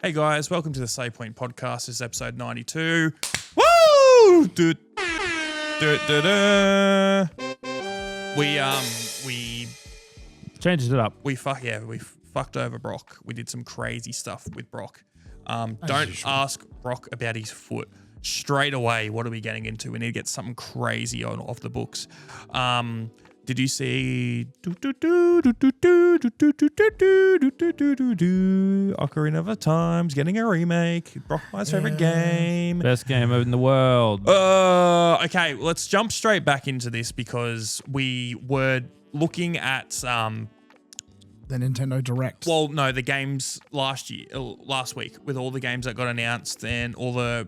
Hey guys, welcome to the Save Point Podcast. This is episode 92. Woo! We changed it up. We fucked over Brock. We did some crazy stuff with Brock. Don't ask Brock about his foot. Straight away, what are we getting into? We need to get something crazy off the books. Did you see Ocarina of Time's getting a remake? Brock, my favorite game. Best game in the world. Okay, let's jump straight back into this because we were looking at the Nintendo Direct. Well, no, the games last week with all the games that got announced and all the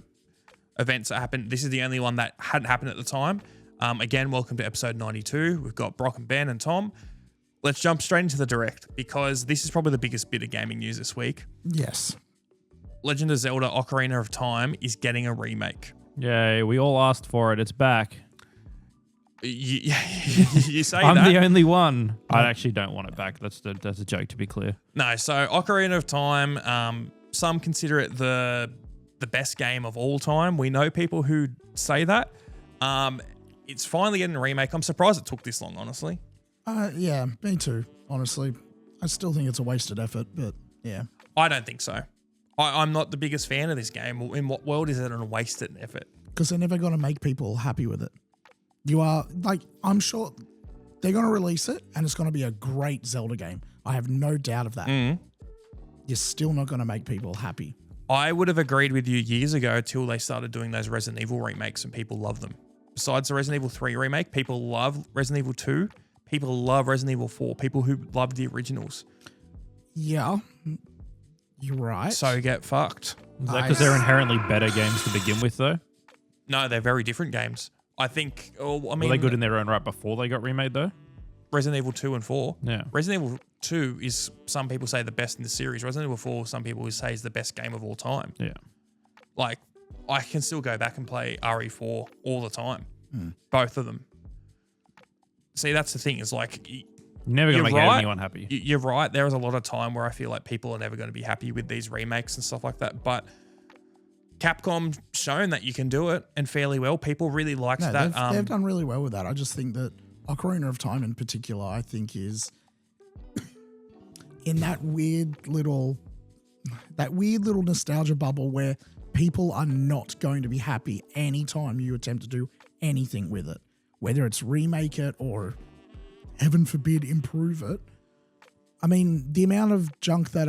events that happened. This is the only one that hadn't happened at the time. Again, welcome to episode 92. We've got Brock and Ben and Tom. Let's jump straight into the Direct because this is probably the biggest bit of gaming news this week. Yes. Legend of Zelda Ocarina of Time is getting a remake. Yay, we all asked for it. It's back. You say I'm that. the only one. I actually don't want it back. That's a joke, to be clear. No, so Ocarina of Time, some consider it the best game of all time. We know people who say that. It's finally getting a remake. I'm surprised it took this long, honestly. Yeah, me too, honestly. I still think it's a wasted effort, but yeah. I don't think so. I'm not the biggest fan of this game. In what world is it a wasted effort? Because they're never going to make people happy with it. You are, I'm sure they're going to release it and it's going to be a great Zelda game. I have no doubt of that. You're still not going to make people happy. I would have agreed with you years ago till they started doing those Resident Evil remakes and people love them. Besides the Resident Evil 3 remake, people love Resident Evil 2. People love Resident Evil 4. People who loved the originals. Yeah, you're right. So get fucked. Is that because they're inherently better games to begin with, though? No, they're very different games. I think, were they good in their own right before they got remade, though? Resident Evil 2 and 4. Yeah. Resident Evil 2 is, some people say, the best in the series. Resident Evil 4, some people would say, is the best game of all time. Yeah. Like, I can still go back and play RE4 all the time. Both of them. See, that's the thing. Is like... You're never going to make anyone happy. You're right. There is a lot of time where I feel like people are never going to be happy with these remakes and stuff like that. But Capcom's shown that you can do it and fairly well. People really liked that. They've done really well with that. I just think that Ocarina of Time in particular, I think is in that weird little nostalgia bubble where people are not going to be happy anytime you attempt to do anything with it, whether it's remake it or, heaven forbid, improve it. I mean, the amount of junk that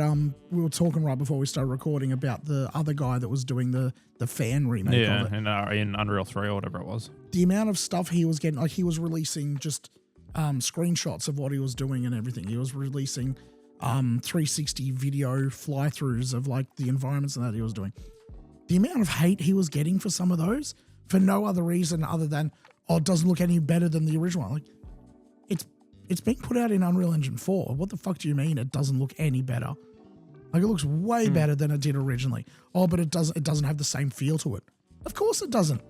we were talking right before we started recording about the other guy that was doing the fan remake of it. in Unreal 3 or whatever it was. The amount of stuff he was getting, like he was releasing just screenshots of what he was doing and everything. He was releasing 360 video fly-throughs of like the environments and that he was doing. The amount of hate he was getting for some of those for no other reason other than, it doesn't look any better than the original one. Like, it's being put out in Unreal Engine 4. What the fuck do you mean it doesn't look any better? Like, it looks way better than it did originally. Oh, but it doesn't have the same feel to it. Of course it doesn't.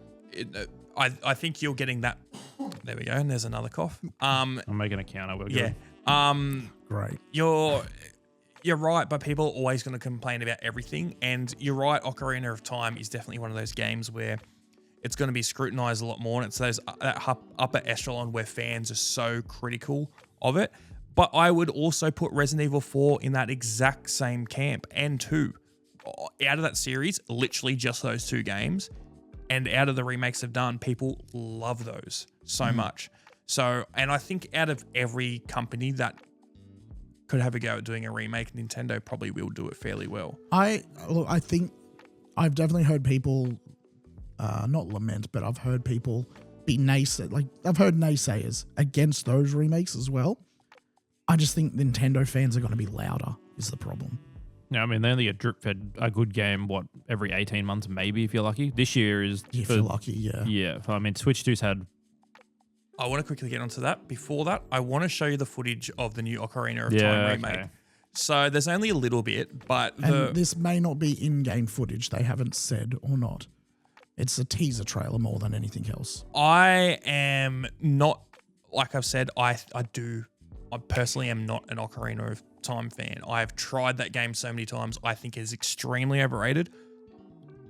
I think you're getting that. There we go. And there's another cough. I'm making a counter. Great. You're right, but people are always going to complain about everything. And you're right, Ocarina of Time is definitely one of those games where it's going to be scrutinized a lot more. And it's that upper echelon where fans are so critical of it. But I would also put Resident Evil 4 in that exact same camp, and 2. Out of that series, literally just those 2 games. And out of the remakes they've done, people love those so much. So, and I think out of every company that could have a go at doing a remake, Nintendo probably will do it fairly well. I think I've definitely heard people, not lament, but I've heard people be I've heard naysayers against those remakes as well. I just think Nintendo fans are going to be louder is the problem. Yeah, I mean, they only get drip-fed a good game, every 18 months maybe if you're lucky. This year is... If you're lucky, yeah. Yeah, I mean, Switch 2's had... I want to quickly get onto that. Before that, I want to show you the footage of the new Ocarina of Time remake. Okay. So there's only a little bit, but... this may not be in-game footage, they haven't said or not. It's a teaser trailer more than anything else. I am not... Like I've said, I personally am not an Ocarina of Time fan. I have tried that game so many times. I think it is extremely overrated.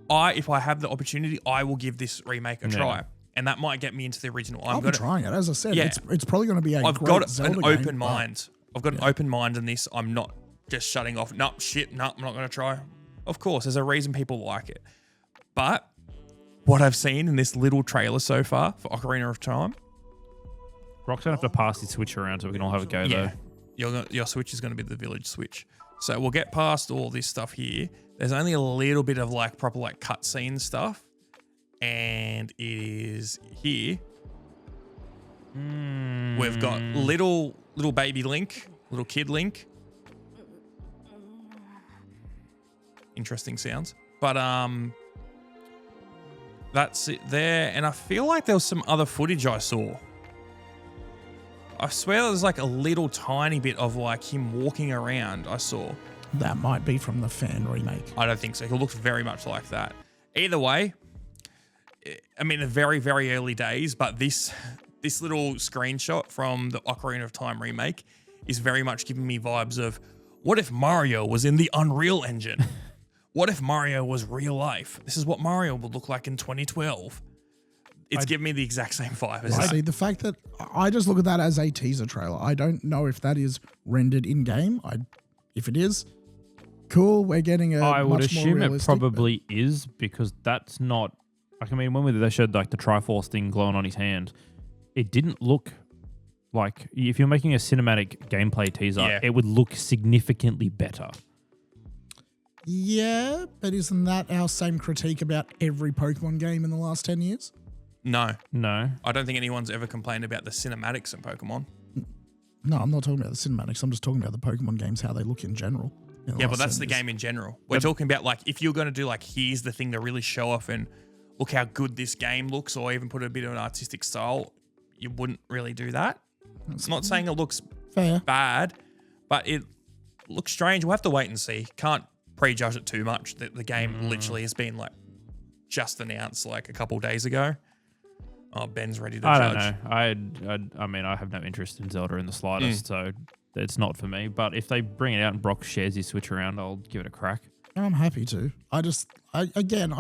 If I have the opportunity, I will give this remake a try. And that might get me into the original. I'll be trying it. As I said, Yeah. it's probably going to be a I've great got Zelda an game, open mind. I've got an open mind in this. I'm not just shutting off. No, shit, no, I'm not going to try. Of course, there's a reason people like it. But what I've seen in this little trailer so far for Ocarina of Time. Rock's going to have to pass his Switch around so we can all have a go, though. Your Switch is going to be the village Switch. So we'll get past all this stuff here. There's only a little bit of like proper like cutscene stuff. And it is here. We've got little baby Link, little kid Link. Interesting sounds. But that's it there. And I feel like there was some other footage I saw. I swear there's like a little tiny bit of like him walking around I saw. That might be from the fan remake. I don't think so. He looks very much like that. Either way, I mean, the very, very early days, but this little screenshot from the Ocarina of Time remake is very much giving me vibes of, what if Mario was in the Unreal Engine? What if Mario was real life? This is what Mario would look like in 2012. It's giving me the exact same vibe as that. See, the fact that I just look at that as a teaser trailer. I don't know if that is rendered in game. If it is, cool. We're getting a I would much more assume it realistic, probably is, because that's not. Like, I mean, when they showed like the Triforce thing glowing on his hand, it didn't look like, if you're making a cinematic gameplay teaser, it would look significantly better. Yeah, but isn't that our same critique about every Pokemon game in the last 10 years? No. No. I don't think anyone's ever complained about the cinematics in Pokemon. No, I'm not talking about the cinematics. I'm just talking about the Pokemon games, how they look in general. Yeah, but that's the game in general. We're talking about like, if you're going to do like, here's the thing to really show off and look how good this game looks, or even put a bit of an artistic style, you wouldn't really do that. It's not saying it looks bad, but it looks strange. We'll have to wait and see. Can't prejudge it too much. The game literally has been like just announced like a couple days ago. Oh, Ben's ready to judge. I don't know. I mean, I have no interest in Zelda in the slightest, so it's not for me. But if they bring it out and Brock shares his Switch around, I'll give it a crack. I'm happy to. I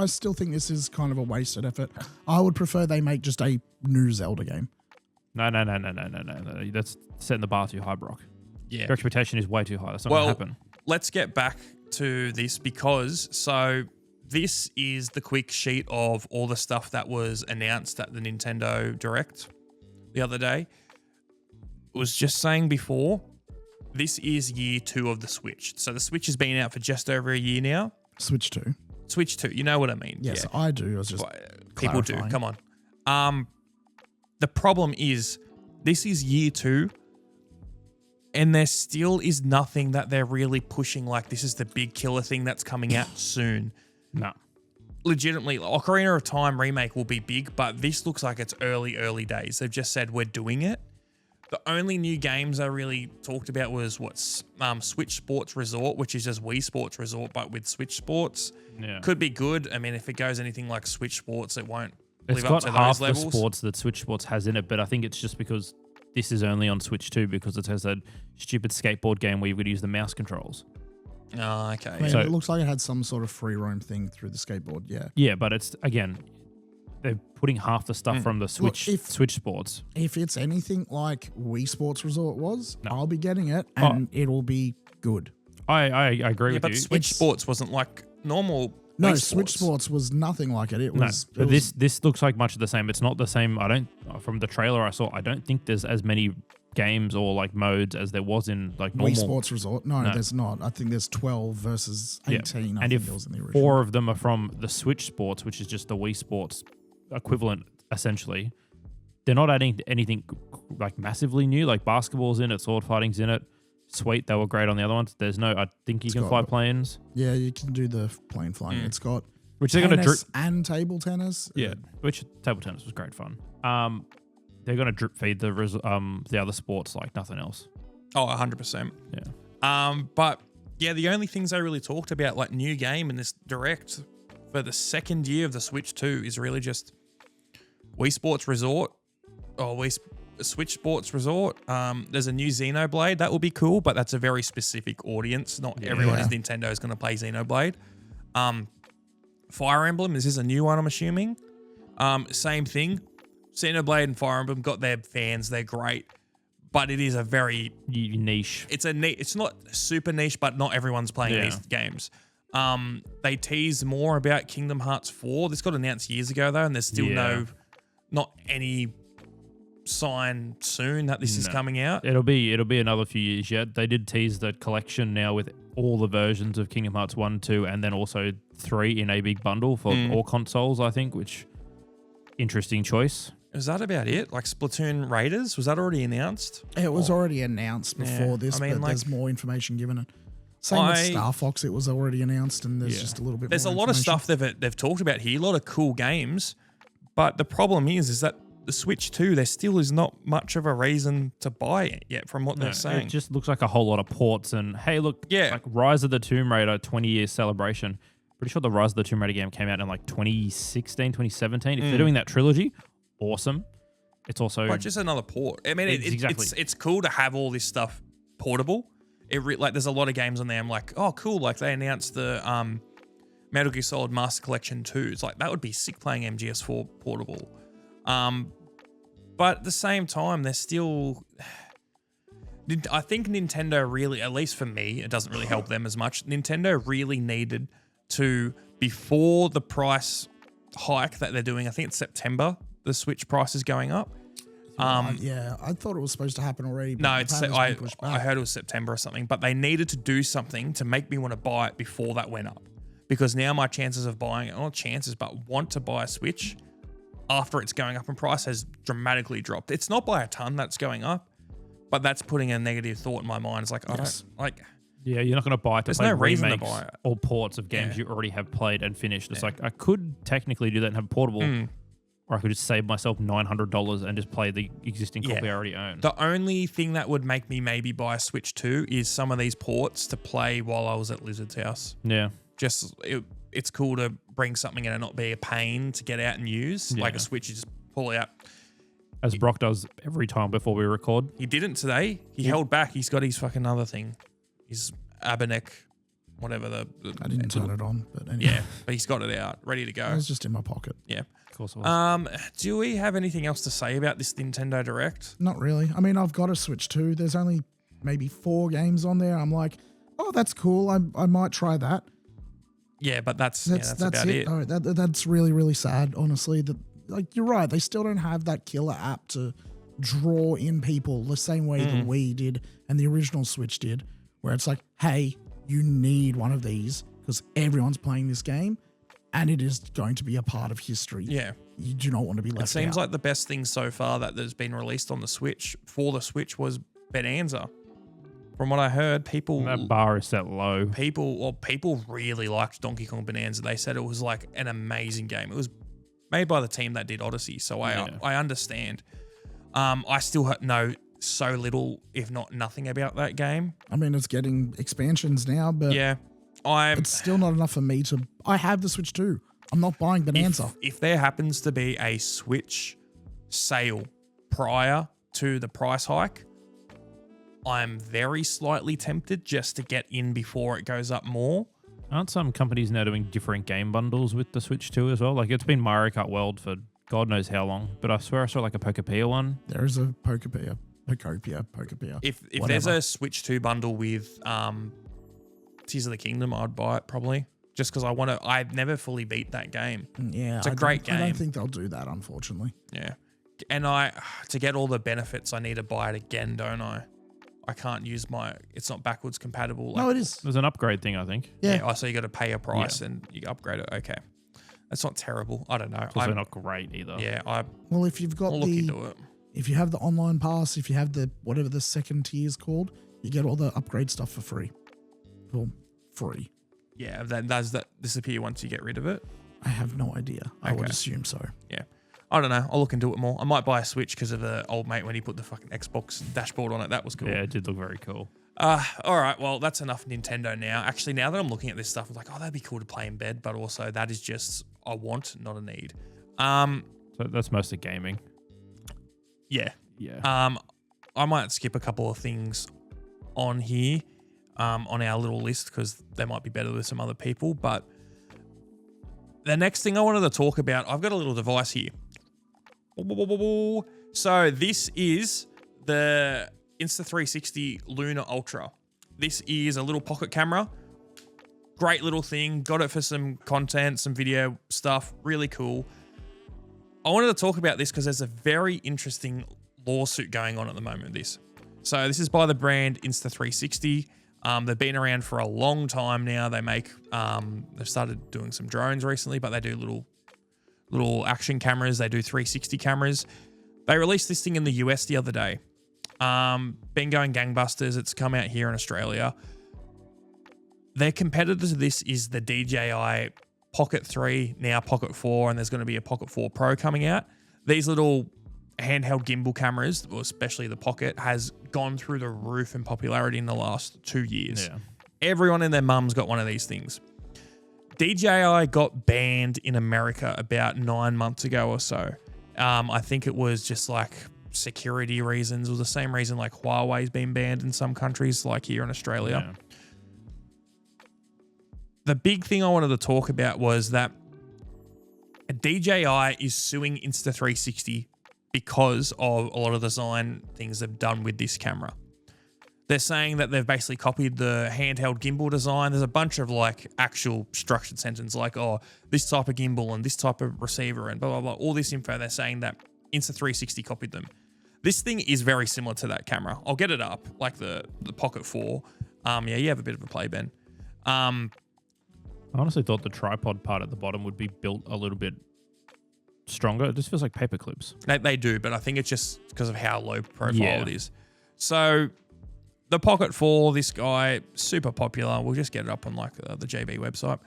still think this is kind of a wasted effort. I would prefer they make just a new Zelda game. No. That's setting the bar too high, Brock. Yeah. Your expectation is way too high. That's not going to happen. Let's get back to this, because this is the quick sheet of all the stuff that was announced at the Nintendo Direct the other day. I was just saying before, this is year 2 of the Switch. So the Switch has been out for just over a year now. Switch 2. Switch 2, you know what I mean? Yes, yeah. I do. I was just people do. clarifying. Come on. The problem is, this is year 2, and there still is nothing that they're really pushing like this is the big killer thing that's coming out soon. No. Legitimately, Ocarina of Time remake will be big, but this looks like it's early days. They've just said we're doing it. The only new games I really talked about was Switch Sports Resort, which is just Wii Sports Resort, but with Switch Sports. Yeah. Could be good. I mean, if it goes anything like Switch Sports, it won't live up got to half those levels. the sports that Switch Sports has in it, but I think it's just because this is only on Switch 2, because it has that stupid skateboard game where you've got to use the mouse controls. Oh, okay. I mean, it looks like it had some sort of free roam thing through the skateboard, yeah. Yeah, but it's, again, they're putting half the stuff from the Switch Switch Sports. If it's anything like Wii Sports Resort was, I'll be getting it, and it'll be good. I agree with but you. Switch Sports wasn't like normal. No, Wii Switch Sports was nothing like it. It was. No, this looks like much of the same. It's not the same. From the trailer I saw, I don't think there's as many games or like modes as there was in like normal. Wii Sports Resort. No, there's not. I think there's 12 versus 18. Yeah. I and think if it was in the original. 4 of them are from the Switch Sports, which is just the Wii Sports equivalent, essentially, they're not adding anything like massively new. Like basketball's in it, sword fighting's in it. Sweet, they were great on the other ones. There's no, I think you can fly planes. Yeah, you can do the plane flying. It's got which they're going to drip and table tennis. Yeah, which table tennis was great fun. They're going to drip feed the other sports like nothing else. Oh, 100%. Yeah. But yeah, the only things they really talked about, like new game in this Direct for the second year of the Switch 2, is really just Wii Sports Resort or Switch Sports Resort. There's a new Xenoblade that will be cool, but that's a very specific audience. Not everyone is Nintendo is going to play Xenoblade. Fire Emblem, this is a new one, I'm assuming. Same thing. Xenoblade and Fire Emblem got their fans. They're great, but it is a very niche. It's not super niche, but not everyone's playing these games. They teased more about Kingdom Hearts 4. This got announced years ago though, and there's still not any sign soon that this is coming out. It'll be another few years yet. They did tease the collection now with all the versions of Kingdom Hearts 1, 2, and then also 3 in a big bundle for all consoles, I think, which interesting choice. Is that about it? Like Splatoon Raiders, was that already announced? It was already announced before this, but there's more information given it. Same with Star Fox, it was already announced, and there's just a little bit There's more a lot of stuff they've talked about here, a lot of cool games, but the problem is that the Switch 2, there still is not much of a reason to buy it yet from what they're saying. It just looks like a whole lot of ports, and hey, look, like Rise of the Tomb Raider 20-year celebration. Pretty sure the Rise of the Tomb Raider game came out in like 2016, 2017. If they're doing that trilogy, awesome. It's also... But just another port. I mean, it's cool to have all this stuff portable. Like there's a lot of games on there. I'm like, oh, cool. Like they announced the Metal Gear Solid Master Collection 2. It's like, that would be sick playing MGS4 portable. But at the same time, they're still... I think Nintendo really, at least for me, it doesn't really help them as much. Nintendo really needed to, before the price hike that they're doing, I think it's September, the Switch price is going up. Yeah, I thought it was supposed to happen already. No, I heard it was September or something, but they needed to do something to make me want to buy it before that went up. Because now my chances of buying it, not chances, but want to buy a Switch after it's going up in price has dramatically dropped. It's not by a ton that's going up, but that's putting a negative thought in my mind. It's like, I don't like... Yeah, you're not going to buy it to There's play no reason to remakes buy it. or ports of games you already have played and finished. It's like, I could technically do that and have portable, or I could just save myself $900 and just play the existing copy I already own. The only thing that would make me maybe buy a Switch 2 is some of these ports to play while I was at Lizard's house. Yeah. Just, it's cool to bring something in and not be a pain to get out and use. Like a Switch, you just pull out. As Brock does every time before we record. He didn't today. He held back. He's got his fucking other thing. His Aberneck, whatever I didn't turn it on, but anyway. Yeah, but he's got it out, ready to go. It was just in my pocket. Yeah. Of course it was. Do we have anything else to say about this Nintendo Direct? Not really. I mean, I've got a Switch 2. There's only maybe 4 games on there. I'm like, oh, that's cool. I might try that. Yeah, but that's about it. Oh, that's really, really sad, honestly. That, like, you're right. They still don't have that killer app to draw in people the same way the Wii did and the original Switch did, where it's like, hey, you need one of these because everyone's playing this game and it is going to be a part of history. Yeah. You do not want to be left out. It seems like the best thing so far that there's been released on the Switch for the Switch was Bonanza. From what I heard, that bar is set low. People really liked Donkey Kong Bonanza. They said it was like an amazing game. It was made by the team that did Odyssey, so I understand. I still know so little, if not nothing, about that game. I mean, it's getting expansions now, but it's still not enough for me to... I have the Switch 2. I'm not buying Bonanza. If there happens to be a Switch sale prior to the price hike, I'm very slightly tempted just to get in before it goes up more. Aren't some companies now doing different game bundles with the Switch 2 as well? Like, it's been Mario Kart World for God knows how long, but I swear I saw like a Pokepia one. There is a Pokepia. If there's a Switch 2 bundle with Tears of the Kingdom, I'd buy it probably. Just because I've never fully beat that game. Yeah. It's a great game. I don't think they'll do that, unfortunately. Yeah. And to get all the benefits, I need to buy it again, don't I? I can't use it's not backwards compatible. No, it is. There's an upgrade thing, I think. Yeah. So you got to pay a price and you upgrade it. Okay. That's not terrible. I don't know. It's also not great either. Yeah. Well, if you've got I'll look into it. If you have the online pass, if you have the whatever the second tier is called, you get all the upgrade stuff for free. Well, free. Yeah, does that disappear once you get rid of it? I have no idea. I would assume so. Yeah. I don't know. I'll look into it more. I might buy a Switch because of the old mate when he put the fucking Xbox dashboard on it. That was cool. Yeah, it did look very cool. All right. Well, that's enough Nintendo now. Actually, now that I'm looking at this stuff, I'm like, oh, that'd be cool to play in bed. But also, that is just a want, not a need. So that's mostly gaming. Yeah. Yeah. I might skip a couple of things on here on our little list because they might be better with some other people. But the next thing I wanted to talk about, I've got a little device here. So this is the Insta360 Lunar Ultra. This is a little pocket camera. Great little thing. Got it for some content, some video stuff. Really cool. I wanted to talk about this because there's a very interesting lawsuit going on at the moment. So this is by the brand Insta360. They've been around for a long time now. They make they've started doing some drones recently, but they do little action cameras. They do 360 cameras. They released this thing in the US the other day. Been going gangbusters. It's come out here in Australia. Their competitor to this is the DJI Pocket 3, now Pocket 4, and there's going to be a Pocket 4 Pro coming out. These little handheld gimbal cameras, or especially the Pocket, has gone through the roof in popularity in the last 2 years. Yeah. Everyone and their mum's got one of these things. DJI got banned in America about 9 months ago or so. I think it was just like security reasons, or the same reason like Huawei's been banned in some countries, like here in Australia. Yeah. The big thing I wanted to talk about was that DJI is suing Insta360 because of a lot of design things they've done with this camera. They're saying that they've basically copied the handheld gimbal design. There's a bunch of like actual structured sentence like, oh, this type of gimbal and this type of receiver and blah, blah, blah. All this info, they're saying that Insta360 copied them. This thing is very similar to that camera. I'll get it up, like the Pocket 4. Yeah, you have a bit of a play, Ben. I honestly thought the tripod part at the bottom would be built a little bit stronger. It just feels like paper clips. They do, but I think it's just because of how low profile Yeah. it is. So the Pocket 4, this guy, super popular. We'll just get it up on like the JB website.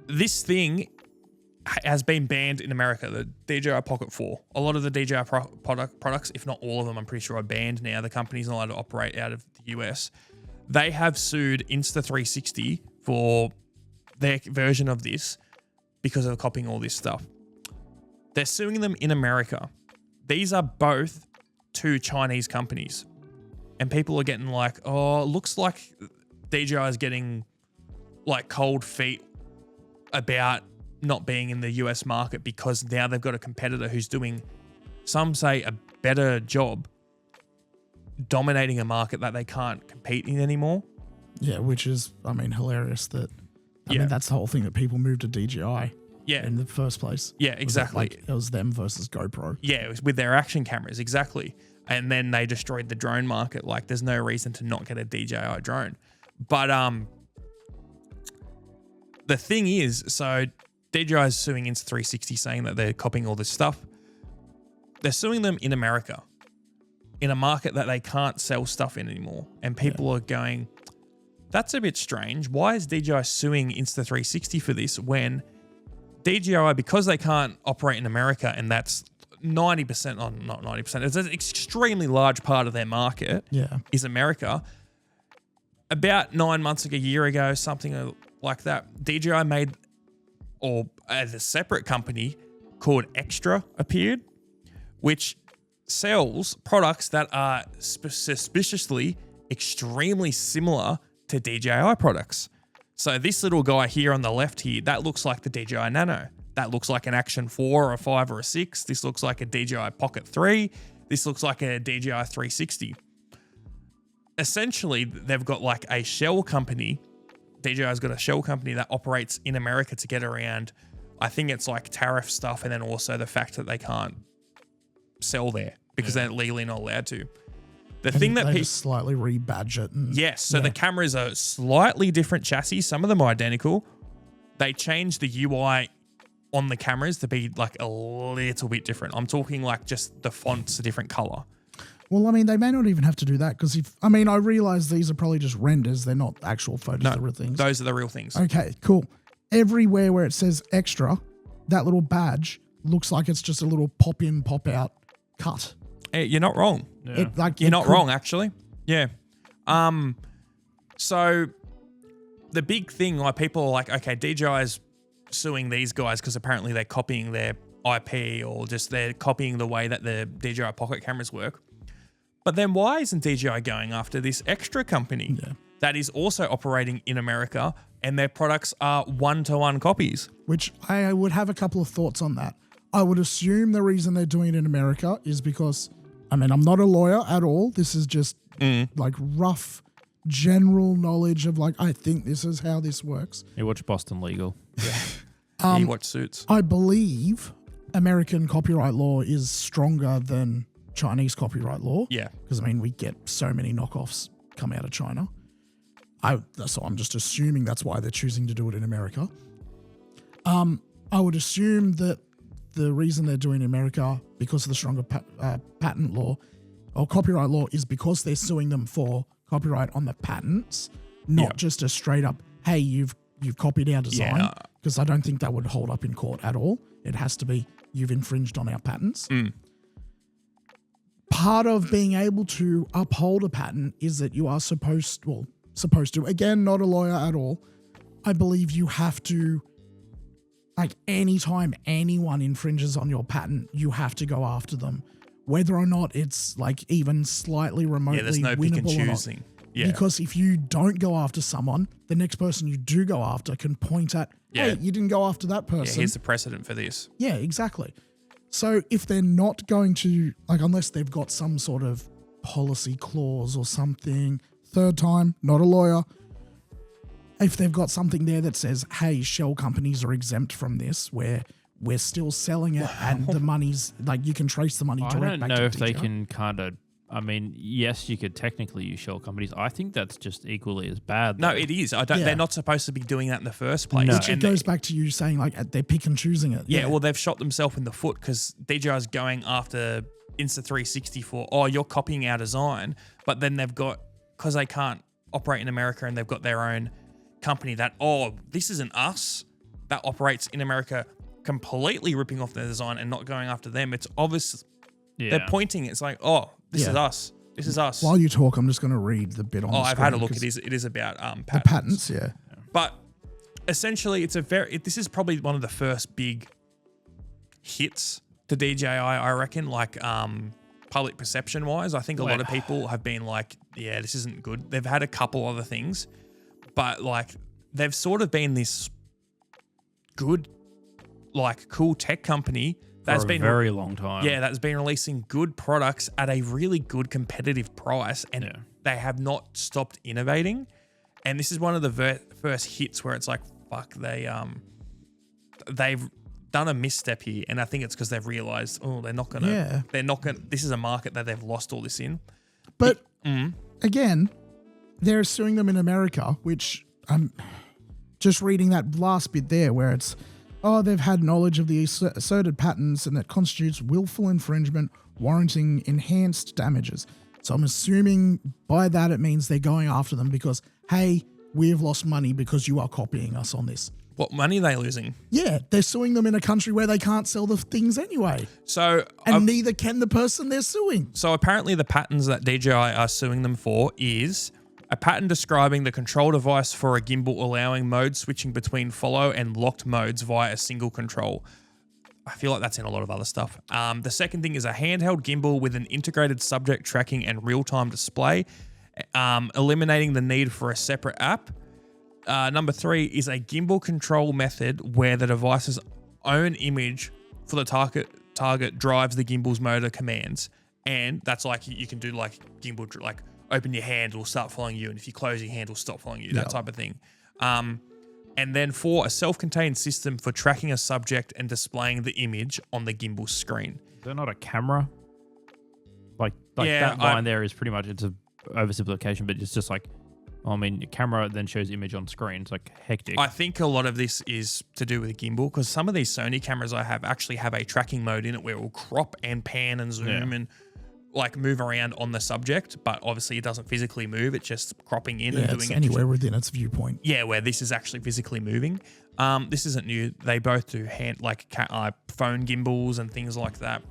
This thing has been banned in America, the DJI Pocket 4. A lot of the DJI products, if not all of them, I'm pretty sure are banned now. The company's not allowed to operate out of the US. They have sued Insta360 for their version of this because of copying all this stuff. They're suing them in America. These are both two Chinese companies. And people are getting like, oh, it looks like DJI is getting like cold feet about not being in the US market because now they've got a competitor who's doing, some say, a better job dominating a market that they can't compete in anymore. Yeah, which is, I mean, hilarious that, I mean, that's the whole thing that people moved to DJI in the first place. Yeah, exactly. It was them versus GoPro. Yeah, it was with their action cameras, exactly. And then they destroyed the drone market. Like, there's no reason to not get a DJI drone. But the thing is, so DJI is suing Insta360 saying that they're copying all this stuff. They're suing them in America, in a market that they can't sell stuff in anymore. And people are going, that's a bit strange. Why is DJI suing Insta360 for this when DJI, because they can't operate in America, and that's 90%, not 90%, it's an extremely large part of their market is America. About 9 months ago, a year ago, something like that, DJI made, or as a separate company called Extra appeared, which sells products that are suspiciously extremely similar to DJI products. So this little guy here on the left here, that looks like the DJI Nano. That looks like an Action 4 or a 5 or a 6. This looks like a DJI Pocket 3. This looks like a DJI 360. Essentially, they've got like a shell company. DJI's got a shell company that operates in America to get around, I think it's like tariff stuff, and then also the fact that they can't sell there because they're legally not allowed to. The thing that they just slightly rebadge it. Yes, so the cameras are slightly different chassis. Some of them are identical. They changed the UI on the cameras to be like a little bit different. I'm talking like just the font's a different color. Well, I mean, they may not even have to do that because I realize these are probably just renders. They're not actual photos of the real things. Those are the real things. Okay, cool. Everywhere where it says Extra, that little badge looks like it's just a little pop in, pop out cut. Hey, you're not wrong. Yeah. You're not wrong, actually. Yeah. So the big thing, like people are like, okay, DJI is suing these guys because apparently they're copying their IP or just they're copying the way that the DJI pocket cameras work. But then why isn't DJI going after this extra company that is also operating in America and their products are one-to-one copies? Which I would have a couple of thoughts on that. I would assume the reason they're doing it in America is because, I mean, I'm not a lawyer at all. This is just like rough general knowledge of like, I think this is how this works. You watch Boston Legal. You watch Suits. I believe American copyright law is stronger than Chinese copyright law. Yeah. Because, I mean, we get so many knockoffs come out of China. So I'm just assuming that's why they're choosing to do it in America. I would assume that the reason they're doing it in America because of the stronger patent law or copyright law is because they're suing them for copyright on the patents, not just a straight up, hey, you've copied our design. Because I don't think that would hold up in court at all. It has to be, you've infringed on our patents. Part of being able to uphold a patent is that you are supposed to, again, not a lawyer at all. I believe you have to, like, anytime anyone infringes on your patent, you have to go after them, whether or not it's like even slightly remotely there's no pick and winnable or not. choosing. Yeah. Because if you don't go after someone, the next person you do go after can point at, hey, you didn't go after that person. Yeah, here's the precedent for this. Yeah, exactly. So if they're not going to, like, unless they've got some sort of policy clause or something, third time, not a lawyer, if they've got something there that says, hey, shell companies are exempt from this, where we're still selling it and the money's, like, you can trace the money direct back to I don't know if they DJI. can kind of, I mean, yes, you could technically use shell companies. I think that's just equally as bad. No, though. it is. They're not supposed to be doing that in the first place. No. Which it goes back to you saying, like, they're pick and choosing it. Yeah, well, they've shot themselves in the foot because DJI's going after Insta360 for, oh, you're copying our design. But then they've got, because they can't operate in America and they've got their own company that, oh, this isn't us, that operates in America, completely ripping off their design and not going after them. It's obvious. Yeah. They're pointing. It's like, oh, this is us. This is us. While you talk, I'm just going to read the bit on the I've screen had a look. because It is about patents. the patents, yeah. But essentially, this is probably one of the first big hits to DJI, I reckon, like public perception wise. I think a lot of people have been like, yeah, this isn't good. They've had a couple other things, but like they've sort of been this good, like cool tech company that's been a very long time. Yeah, that's been releasing good products at a really good competitive price, and they have not stopped innovating. And this is one of the first hits where it's like, fuck, they've done a misstep here, and I think it's because they've realized, oh, they're not gonna. This is a market that they've lost all this in. But again, they're suing them in America, which I'm just reading that last bit there where it's, oh, they've had knowledge of the asserted patents and that constitutes willful infringement warranting enhanced damages. So I'm assuming by that it means they're going after them because, hey, we've lost money because you are copying us on this. What money are they losing? Yeah, they're suing them in a country where they can't sell the things anyway. So and neither can the person they're suing. So apparently the patents that DJI are suing them for is a patent describing the control device for a gimbal allowing mode switching between follow and locked modes via a single control. I feel like that's in a lot of other stuff. The second thing is a handheld gimbal with an integrated subject tracking and real-time display, eliminating the need for a separate app. Number 3 is a gimbal control method where the device's own image for the target drives the gimbal's motor commands. And that's like, you can do like gimbal, like open your hand, it'll start following you. And if you close your hand, it'll stop following you, that type of thing. And then 4, a self-contained system for tracking a subject and displaying the image on the gimbal screen. Is there not a camera? Like that line there is pretty much, it's an oversimplification, but it's just like, I mean, your camera then shows image on screen. It's like hectic. I think a lot of this is to do with the gimbal because some of these Sony cameras I have actually have a tracking mode in it where it will crop and pan and zoom and like move around on the subject, but obviously it doesn't physically move. It's just cropping in and doing it's it. Anywhere within its viewpoint. Yeah, where this is actually physically moving. This isn't new. They both do phone gimbals and things like that.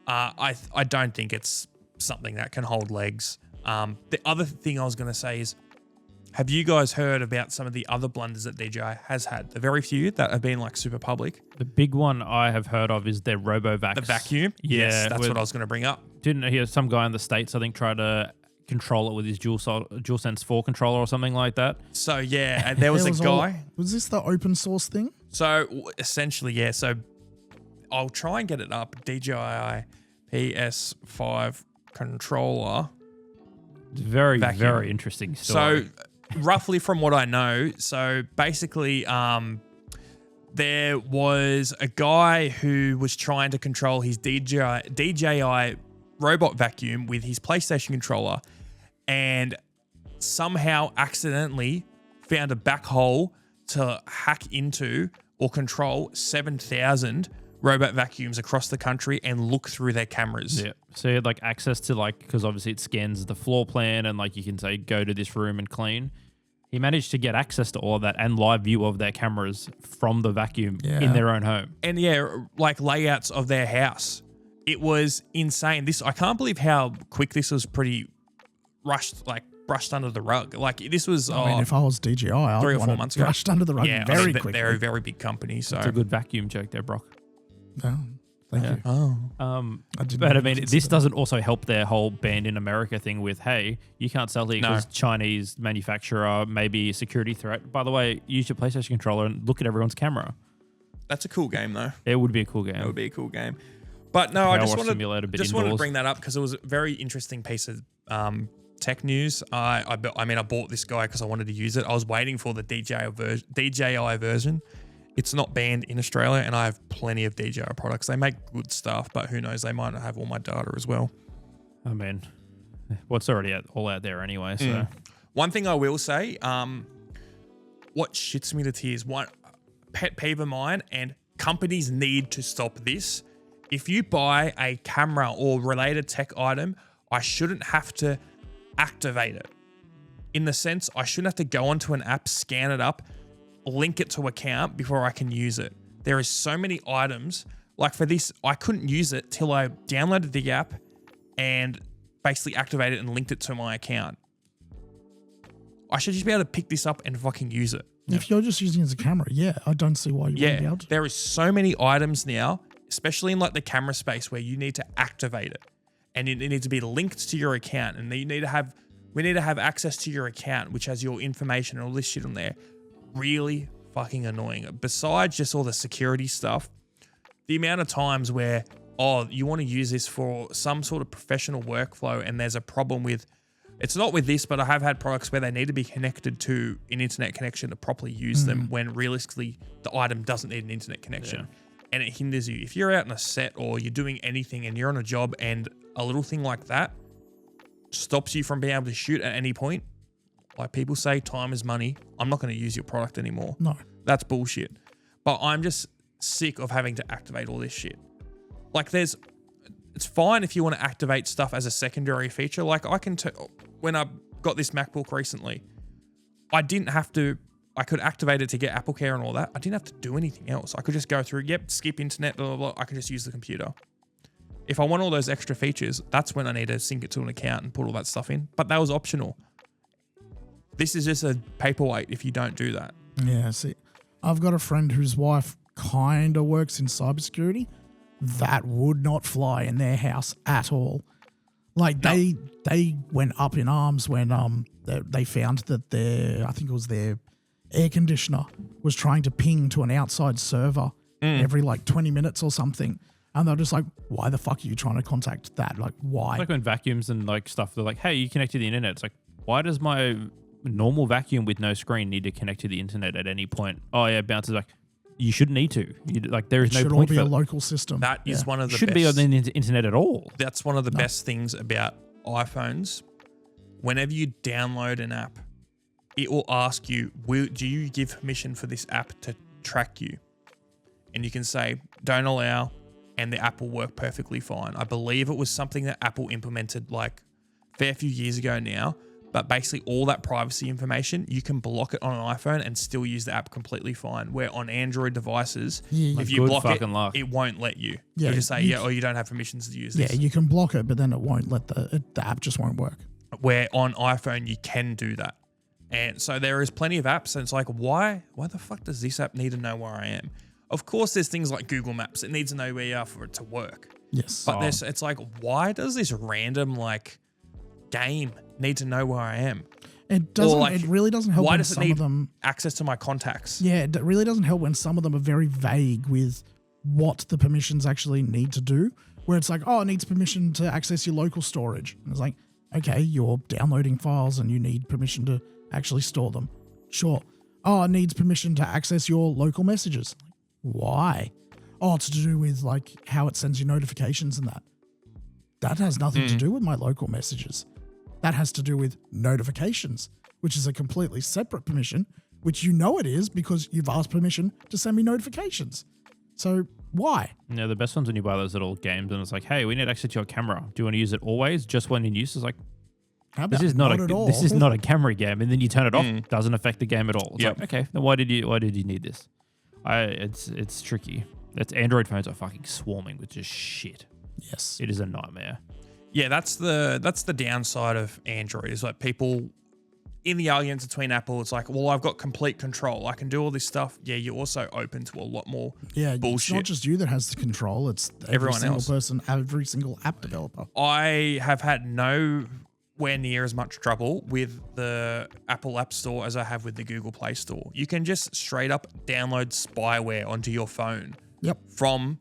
I don't think it's something that can hold legs. The other thing I was going to say is Have you guys heard about some of the other blunders that DJI has had? The very few that have been like super public. The big one I have heard of is their RoboVax. The vacuum? Yeah, Yes, that's what I was going to bring up. Didn't hear some guy in the States, I think, try to control it with his DualSense 4 controller or something like that. So, yeah, and there was a guy. Was this the open source thing? So, essentially, yeah. So, I'll try and get it up. DJI PS5 controller. Very, vacuum. very interesting story. So, roughly from what I know, so basically, there was a guy who was trying to control his DJI robot vacuum with his PlayStation controller and somehow accidentally found a back hole to hack into or control 7,000 robot vacuums across the country and look through their cameras. Yeah. So you had like access to like, because obviously it scans the floor plan and like you can say, go to this room and clean. He managed to get access to all of that and live view of their cameras from the vacuum in their own home. And yeah, like layouts of their house. It was insane. I can't believe how quick this was pretty brushed under the rug. Like this was I mean, if I was DJI, I'd 3 or want 4 it months ago. brushed under the rug very quickly. They're a very big company. So It's a good vacuum joke there, Brock. Oh, thank you. Oh. But I mean, this doesn't also help their whole banned in America thing with, hey, you can't sell it because Chinese manufacturer, maybe a security threat. By the way, use your PlayStation controller and look at everyone's camera. That's a cool game though. It would be a cool game. It would be a cool game. But no, I just wanted indoors. to bring that up because it was a very interesting piece of tech news. I bought this guy because I wanted to use it. I was waiting for the DJI version. It's not banned in Australia, and I have plenty of DJI products. They make good stuff, but who knows? They might not have all my data as well. I mean, what's already all out there anyway. So one thing I will say, what shits me to tears, one pet peeve of mine, and companies need to stop this. If you buy a camera or related tech item, I shouldn't have to activate it. In the sense, I shouldn't have to go onto an app, scan it up, link it to account before I can use it. There is so many items. Like for this, I couldn't use it till I downloaded the app and basically activated it and linked it to my account. I should just be able to pick this up and fucking use it. If you're just using it as a camera, I don't see why you wouldn't be able to. There is so many items now, especially in like the camera space, where you need to activate it, and it needs to be linked to your account, and we need to have access to your account, which has your information and all this shit on there. Really fucking annoying. Besides just all the security stuff, the amount of times where you want to use this for some sort of professional workflow, and there's a problem with. It's not with this, but I have had products where they need to be connected to an internet connection to properly use them when realistically the item doesn't need an internet connection. And it hinders you. If you're out on a set or you're doing anything and you're on a job and a little thing like that stops you from being able to shoot at any point, like people say time is money, I'm not going to use your product anymore. No. That's bullshit. But I'm just sick of having to activate all this shit. Like it's fine if you want to activate stuff as a secondary feature. Like when I got this MacBook recently, I could activate it to get Apple Care and all that. I didn't have to do anything else. I could just go through, skip internet, blah, blah, blah. I could just use the computer. If I want all those extra features, that's when I need to sync it to an account and put all that stuff in. But that was optional. This is just a paperweight if you don't do that. Yeah, see, I've got a friend whose wife kind of works in cybersecurity. That would not fly in their house at all. Like they went up in arms when they found that their air conditioner was trying to ping to an outside server every like 20 minutes or something. And they're just like, why the fuck are you trying to contact that? Like, why? It's like when vacuums and like stuff, they're like, hey, you connect to the internet. It's like, why does my normal vacuum with no screen need to connect to the internet at any point? Oh yeah, it bounces back. You shouldn't need to. There is no point for it. Should all be a local system. That is one of the shouldn't best. be on the internet at all. That's one of the best things about iPhones. Whenever you download an app, it will ask you, do you give permission for this app to track you? And you can say, don't allow, and the app will work perfectly fine. I believe it was something that Apple implemented like a fair few years ago now, but basically all that privacy information, you can block it on an iPhone and still use the app completely fine. Where on Android devices, if you block it, it won't let you. Yeah, you just say, or you don't have permissions to use this. Yeah, you can block it, but then it won't let the app just won't work. Where on iPhone, you can do that. And so there is plenty of apps, and it's like, why the fuck does this app need to know where I am? Of course, there's things like Google Maps. It needs to know where you are for it to work. Yes. But it's like, why does this random like game need to know where I am? It doesn't. Like, it really doesn't help. Why when does it some need of them, access to my contacts? Yeah, it really doesn't help when some of them are very vague with what the permissions actually need to do. Where it's like, oh, it needs permission to access your local storage. And it's like, okay, you're downloading files and you need permission to actually store them. Sure. Oh, it needs permission to access your local messages. Why? Oh, it's to do with like how it sends you notifications and that. That has nothing to do with my local messages. That has to do with notifications, which is a completely separate permission, which you know it is because you've asked permission to send me notifications. So why? Yeah, the best ones when you buy those little games and it's like, hey, we need access to your camera. Do you want to use it always? Just when in use? It's like, How about this is not at all? this is not a camera game, and then you turn it off, doesn't affect the game at all. It's Yep. like, okay, then why did you need this? It's tricky. Android phones are fucking swarming with just shit. Yes. It is a nightmare. Yeah, that's the downside of Android. Is like people in the arguments between Apple, it's like, well, I've got complete control. I can do all this stuff. Yeah, you're also open to a lot more bullshit. It's not just you that has the control. It's Everyone single else. person, every single app developer. I have had nowhere near as much trouble with the Apple App Store as I have with the Google Play Store. You can just straight up download spyware onto your phone from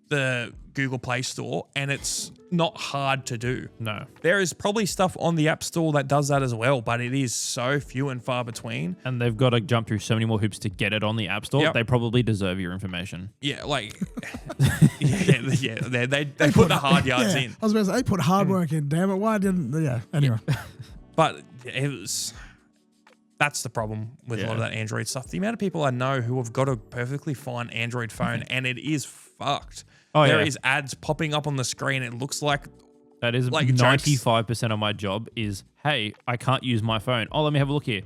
the Google Play Store, and it's not hard to do. No. There is probably stuff on the App Store that does that as well, but it is so few and far between. And they've got to jump through so many more hoops to get it on the App Store. Yep. They probably deserve your information. Yeah, like, they put the hard yards in. I was about to say, they put hard work in, damn it. Why didn't, anyway. But that's the problem with a lot of that Android stuff. The amount of people I know who have got a perfectly fine Android phone and it is fucked. Oh, There yeah. is ads popping up on the screen. It looks like That is like 95% of my job is, hey, I can't use my phone. Oh, let me have a look here.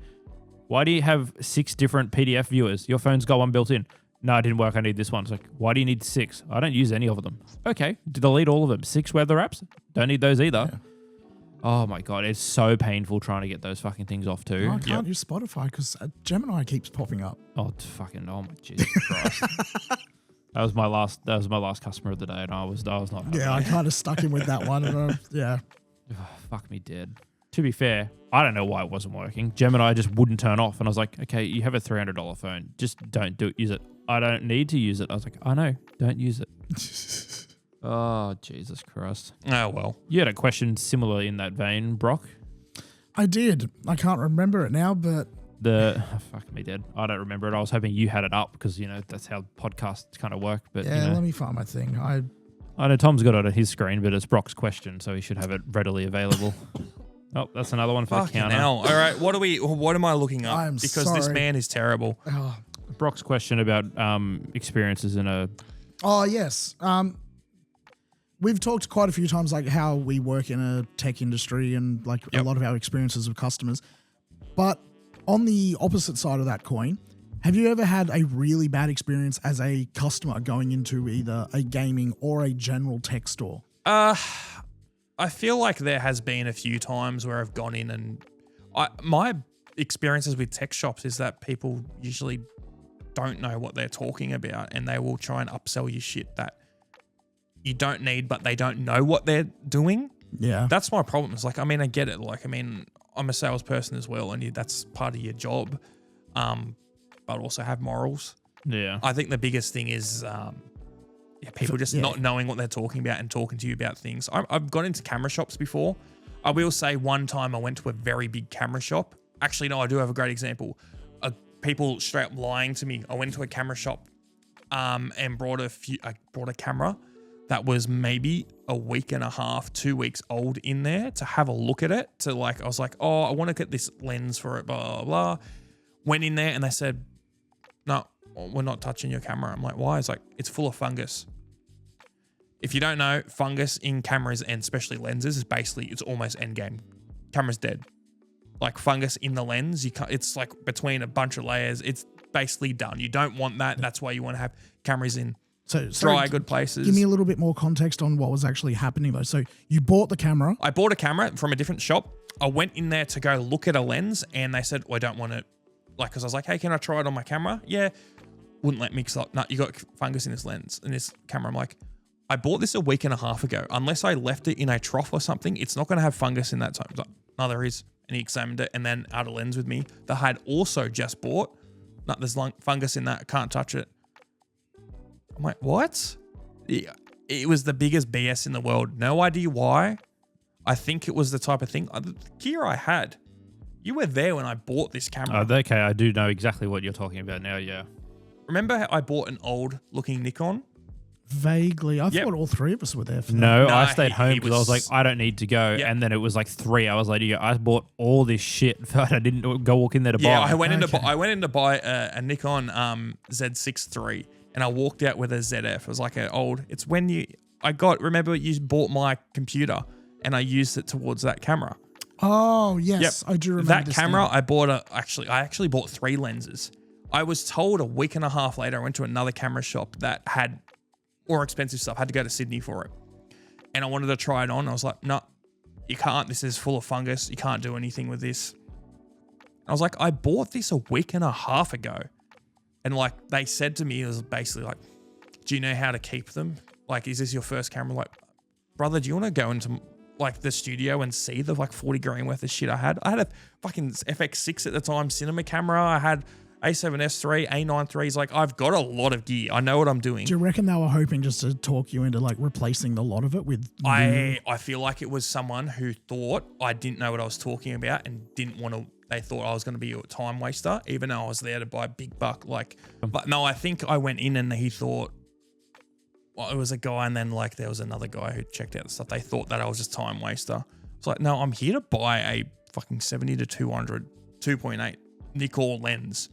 Why do you have 6 different PDF viewers? Your phone's got one built in. No, it didn't work. I need this one. It's like, why do you need 6? I don't use any of them. Okay, delete all of them. 6 weather apps? Don't need those either. Yeah. Oh my God, it's so painful trying to get those fucking things off too. I can't use Spotify because Gemini keeps popping up. Oh my Jesus Christ. That was my last customer of the day, and I was not. Yeah, I kind of stuck in with that one. And, Fuck me dead. To be fair, I don't know why it wasn't working. Gemini just wouldn't turn off, and I was like, okay, you have a $300 phone, just don't use it. I don't need to use it. I was like, I know, don't use it. Oh, Jesus Christ. Oh, well. You had a question similar in that vein, Brock? I did. I can't remember it now, but fuck me dead. I don't remember it. I was hoping you had it up because, that's how podcasts kind of work. But let me find my thing. I know Tom's got it on his screen, but it's Brock's question, so he should have it readily available. Oh, that's another one for the counter. Now, all right. What am I looking up? I'm because sorry. this man is terrible. Brock's question about experiences in a... Oh, yes. We've talked quite a few times like how we work in a tech industry and like a lot of our experiences with customers. But on the opposite side of that coin, have you ever had a really bad experience as a customer going into either a gaming or a general tech store? I feel like there has been a few times where I've gone in and my experiences with tech shops is that people usually don't know what they're talking about and they will try and upsell you shit that you don't need, but they don't know what they're doing. Yeah. That's my problem. It's like, I get it. Like, I'm a salesperson as well, and that's part of your job, but also have morals. Yeah. I think the biggest thing is people just not knowing what they're talking about and talking to you about things. I've gone into camera shops before. I will say one time I went to a very big camera shop. Actually, no, I do have a great example. People straight up lying to me. I went to a camera shop and brought a camera that was maybe a week and a half, 2 weeks old in there to have a look at it. I was like, oh, I want to get this lens for it, blah, blah, blah. Went in there and they said, no, we're not touching your camera. I'm like, why? It's like, it's full of fungus. If you don't know, fungus in cameras and especially lenses is basically, it's almost endgame. Camera's dead. Like fungus in the lens, it's like between a bunch of layers, it's basically done. You don't want that. That's why you want to have cameras in dry, good places. Give me a little bit more context on what was actually happening though. So you bought the camera. I bought a camera from a different shop. I went in there to go look at a lens, and they said, well, I don't want it. Like, because I was like, hey, can I try it on my camera? Yeah. Wouldn't let me, because like, no, you got fungus in this lens, in this camera. I'm like, I bought this a week and a half ago. Unless I left it in a trough or something, it's not going to have fungus in that time. Like, no, there is. And he examined it and then out of lens with me. The I had also just bought. No, there's fungus in that. Can't touch it. I'm like, what? It was the biggest BS in the world. No idea why. I think it was the type of thing. The gear I had, you were there when I bought this camera. Okay, I do know exactly what you're talking about now, yeah. Remember how I bought an old looking Nikon? Vaguely. I thought all three of us were there for that. No, Nah, I stayed home because I was like, was- I don't need to go. Yeah. And then it was like 3 hours later, you go, I bought all this shit that I didn't go walk in there to Yeah, buy. I went in to buy a Nikon Z6 III, and I walked out with a ZF. It was like an old. It's when remember you bought my computer, and I used it towards that camera. Oh, yes. I do remember That this camera. now. I actually bought 3 lenses. I was told a week and a half later, I went to another camera shop that had more expensive stuff. I had to go to Sydney for it. And I wanted to try it on. I was like, no, you can't. This is full of fungus. You can't do anything with this. I was like, I bought this a week and a half ago. And like they said to me, it was basically like, do you know how to keep them? Like, is this your first camera? Like, brother, do you want to go into like the studio and see the like 40 grand worth of shit I had? I had a fucking FX6 at the time, cinema camera. I had A7S3, A9 Like, I've got a lot of gear. I know what I'm doing. Do you reckon they were hoping just to talk you into like replacing a lot of it with I feel like it was someone who thought I didn't know what I was talking about and didn't want to. They thought I was going to be a time waster, even though I was there to buy big buck. Like, but no, I think I went in and he thought, well, it was a guy, and then like there was another guy who checked out the stuff. They thought that I was just time waster. It's like, no, I'm here to buy a fucking 70 to 200 2.8 Nikon lens.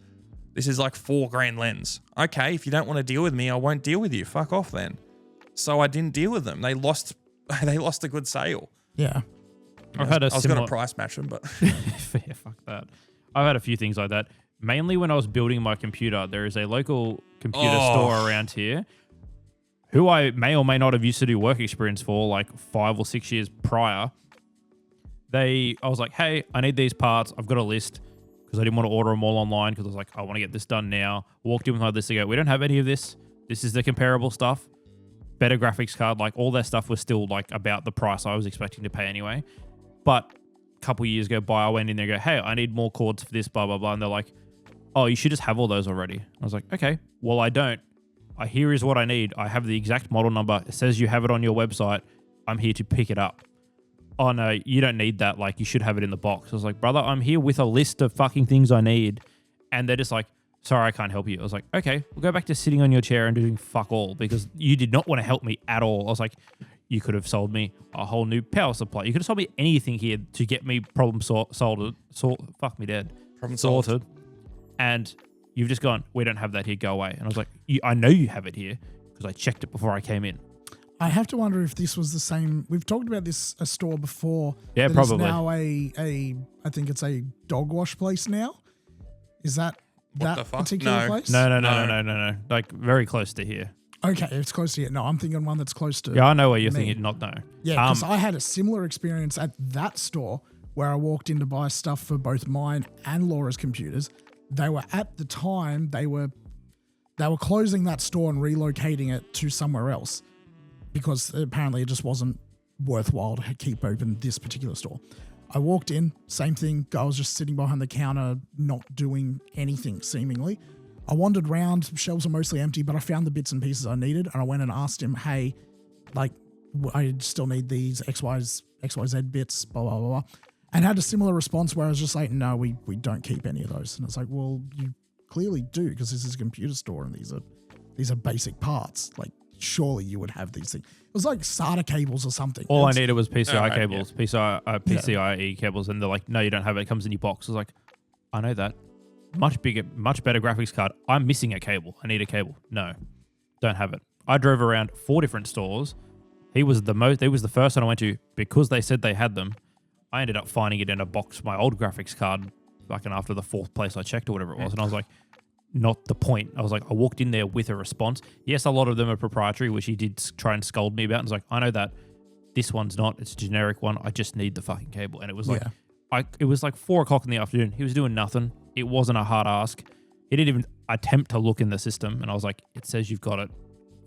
This is like $4 grand lens. Okay, if you don't want to deal with me, I won't deal with you. Fuck off then. So I didn't deal with them. They lost a good sale. Yeah. I was going to price match them, but yeah, fuck that. I've had a few things like that. Mainly when I was building my computer, there is a local computer store around here who I may or may not have used to do work experience for like 5 or 6 years prior. I was like, hey, I need these parts. I've got a list because I didn't want to order them all online because I was like, I want to get this done now. Walked in with my list to go, we don't have any of this. This is the comparable stuff. Better graphics card, like all that stuff was still like about the price I was expecting to pay anyway. But a couple of years go by, I went in there and go, hey, I need more cords for this, blah, blah, blah. And they're like, oh, you should just have all those already. I was like, okay, well, I don't. Here is what I need. I have the exact model number. It says you have it on your website. I'm here to pick it up. Oh, no, you don't need that. Like, you should have it in the box. I was like, brother, I'm here with a list of fucking things I need. And they're just like, sorry, I can't help you. I was like, okay, we'll go back to sitting on your chair and doing fuck all because you did not want to help me at all. I was like, you could have sold me a whole new power supply. You could have sold me anything here to get me problem sorted. Fuck me dead. Problem sorted. And you've just gone, we don't have that here, go away. And I was like, I know you have it here because I checked it before I came in. I have to wonder if this was the same. We've talked about this a store before. Yeah, that probably. Is now I think it's a dog wash place now. Is that the fuck? particular No. place? No. Like very close to here. Okay, it's close to it. No, I'm thinking one that's close to. Yeah, I know where you're me. thinking, not no. Yeah, because I had a similar experience at that store where I walked in to buy stuff for both mine and Laura's computers. They were at the time they were closing that store and relocating it to somewhere else because apparently it just wasn't worthwhile to keep open this particular store. I walked in, same thing. Guy was just sitting behind the counter, not doing anything seemingly. I wandered around, shelves are mostly empty, but I found the bits and pieces I needed, and I went and asked him, hey, like, I still need these XYZ bits, blah, blah, blah, blah. And had a similar response where I was just like, no, we don't keep any of those. And it's like, well, you clearly do because this is a computer store and these are basic parts. Like, surely you would have these things. It was like SATA cables or something. All I needed was PCI right, cables, PCIe cables, and they're like, no, you don't have it. It comes in your box. I was like, I know that. Much bigger, much better graphics card. I'm missing a cable. I need a cable. No, don't have it. I drove around 4 different stores. He was the first one I went to because they said they had them. I ended up finding it in a box, my old graphics card, fucking after the 4th place I checked or whatever it was. And I was like, not the point. I was like, I walked in there with a response. Yes, a lot of them are proprietary, which he did try and scold me about. And I was like, I know that. This one's not. It's a generic one. I just need the fucking cable. And it was like it was like 4 o'clock in the afternoon. He was doing nothing. It wasn't a hard ask. He didn't even attempt to look in the system. And I was like, it says you've got it.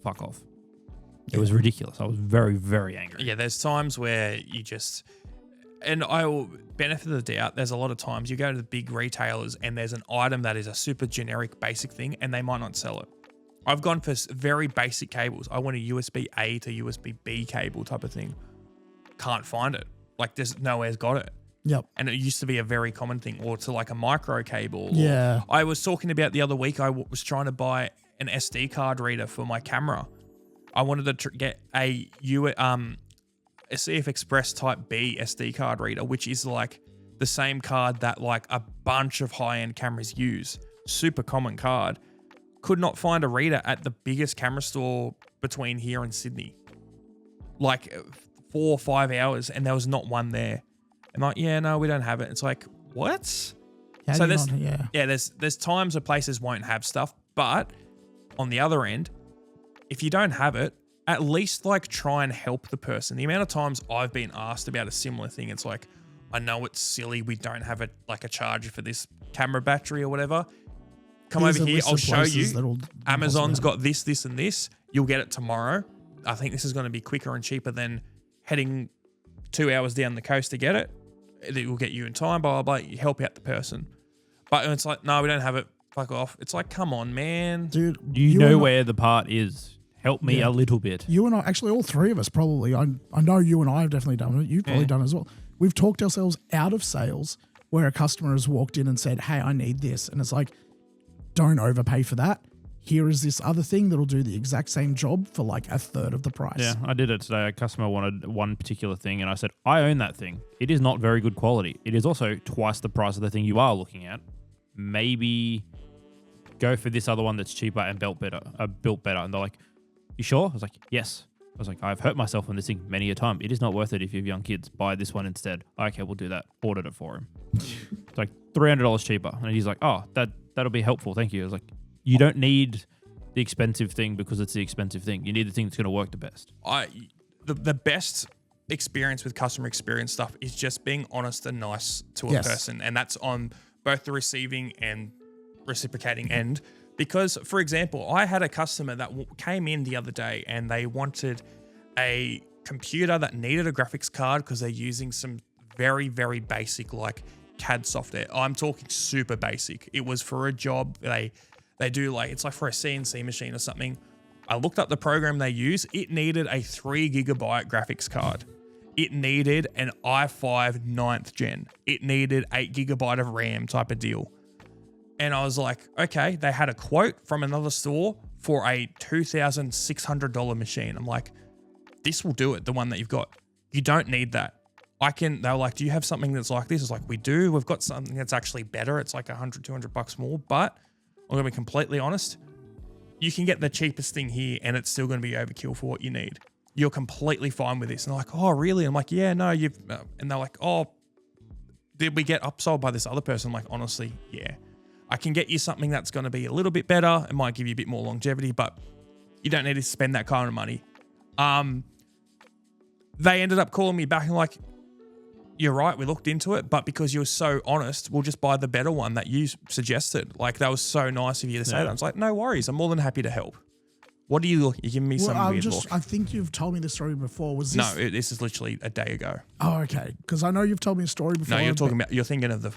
Fuck off. It was ridiculous. I was very, very angry. Yeah, there's times where you just, and I will benefit of the doubt, there's a lot of times you go to the big retailers and there's an item that is a super generic basic thing and they might not sell it. I've gone for very basic cables. I want a USB-A to USB-B cable type of thing. Can't find it. Like there's nowhere's got it. Yep. And it used to be a very common thing, or to like a micro cable. Yeah. I was talking about the other week, I was trying to buy an SD card reader for my camera. I wanted to get a CF Express Type B SD card reader, which is like the same card that like a bunch of high-end cameras use. Super common card. Could not find a reader at the biggest camera store between here and Sydney. Like 4 or 5 hours, and there was not one there. I'm like, yeah, no, we don't have it. It's like, what? So there's times where places won't have stuff, but on the other end, if you don't have it, at least like try and help the person. The amount of times I've been asked about a similar thing, it's like, I know it's silly, we don't have it like a charger for this camera battery or whatever. Come over here, I'll show you. Amazon's got this, this, and this. You'll get it tomorrow. I think this is going to be quicker and cheaper than heading 2 hours down the coast to get it. It will get you in time, blah, blah, blah. You help out the person. But it's like, no, we don't have it. Fuck off. It's like, come on, man. Dude, you know where the part is. Help me a little bit. You and I, actually all three of us probably, I know you and I have definitely done it. You've probably done it as well. We've talked ourselves out of sales where a customer has walked in and said, hey, I need this. And it's like, don't overpay for that. Here is this other thing that'll do the exact same job for like a third of the price. Yeah, I did it today. A customer wanted one particular thing and I said, I own that thing. It is not very good quality. It is also twice the price of the thing you are looking at. Maybe go for this other one that's cheaper and built better. And they're like, you sure? I was like, yes. I was like, I've hurt myself on this thing many a time. It is not worth it if you have young kids. Buy this one instead. Okay, we'll do that. Ordered it for him. It's like $300 cheaper. And he's like, oh, that'll be helpful. Thank you. I was like, you don't need the expensive thing because it's the expensive thing. You need the thing that's going to work the best. The best experience with customer experience stuff is just being honest and nice to a person. And that's on both the receiving and reciprocating end. Because, for example, I had a customer that came in the other day and they wanted a computer that needed a graphics card because they're using some very, very basic like CAD software. I'm talking super basic. It was for a job. They do like, it's like for a CNC machine or something. I looked up the program they use. It needed a 3 gigabyte graphics card. It needed an i5 9th gen. It needed 8 gigabyte of RAM type of deal. And I was like, okay, they had a quote from another store for a $2,600 machine. I'm like, this will do it, the one that you've got. You don't need that. They were like, do you have something that's like this? It's like, we do. We've got something that's actually better. It's like $100, $200 more. But I'm going to be completely honest. You can get the cheapest thing here and it's still going to be overkill for what you need. You're completely fine with this. And they're like, oh, really? I'm like, yeah, no, and they're like, oh, did we get upsold by this other person? I'm like, honestly, yeah. I can get you something that's going to be a little bit better. It might give you a bit more longevity, but you don't need to spend that kind of money. They ended up calling me back and like, you're right, we looked into it, but because you were so honest, we'll just buy the better one that you suggested. Like, that was so nice of you to say that. I was like, no worries. I'm more than happy to help. What are you looking? You're giving me some weird look. I think you've told me the story before. Was this? No, this is literally a day ago. Oh, okay. Because I know you've told me a story before. No, you're thinking of the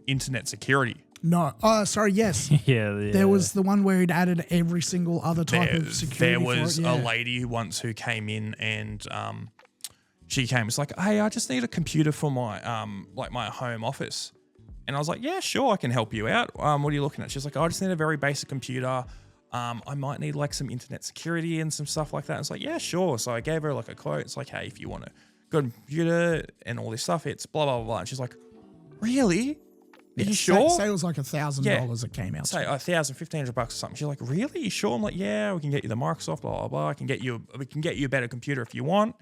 internet security. No. Oh, sorry. Yes. yeah. There was the one where he'd added every single other type of security. There was a lady who came in and she came. It's like, hey, I just need a computer for my my home office. And I was like, yeah, sure, I can help you out. What are you looking at? She's like, I just need a very basic computer. I might need like some internet security and some stuff like that. It's like, yeah, sure. So I gave her like a quote. It's like, hey, if you want a good computer and all this stuff, it's blah, blah, blah. And she's like, really? Are you sure? Say it was like $1,000 it came out. Say $1,000, $1,500 or something. She's like, really? You sure? I'm like, yeah, we can get you the Microsoft, blah, blah, blah. We can get you a better computer if you want.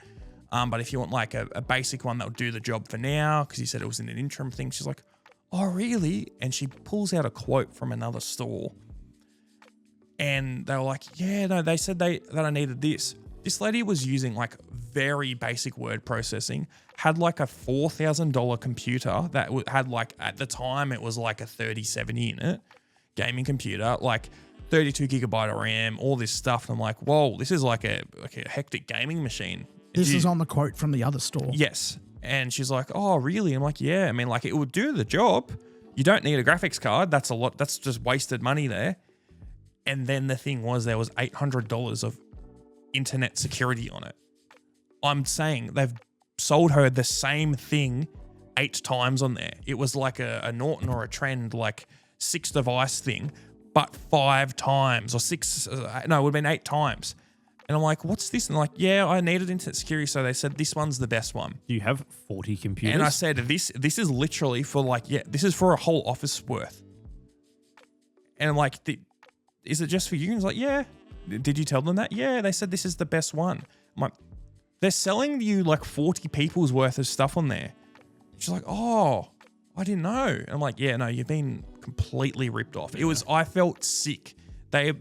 But if you want like a basic one that will do the job for now, because you said it was in an interim thing. She's like, oh, really? And she pulls out a quote from another store. And they were like, yeah, no, they said that I needed this. This lady was using like very basic word processing, had like a $4,000 computer that had like, at the time, it was like a 3070 in it, gaming computer, like 32 gigabyte of RAM, all this stuff. And I'm like, whoa, this is like a hectic gaming machine. This is on the quote from the other store. Yes. And she's like, oh, really? I'm like, yeah. I mean, like, it would do the job. You don't need a graphics card. That's a lot. That's just wasted money there. And then the thing was, there was $800 of internet security on it. I'm saying they've sold her the same thing 8 times on there. It was like a Norton or a Trend, like 6 device thing, but 5 times or 6. No, it would have been 8 times. And I'm like, what's this? And they're like, yeah, I needed internet security. So they said, this one's the best one. Do you have 40 computers? And I said, this is literally for like, yeah, this is for a whole office worth. And I'm like, is it just for you? And he's like, yeah. Did you tell them that? Yeah, they said this is the best one. I'm like, they're selling you like 40 people's worth of stuff on there. She's like, oh, I didn't know. And I'm like, yeah, no, you've been completely ripped off. It was, I felt sick. They're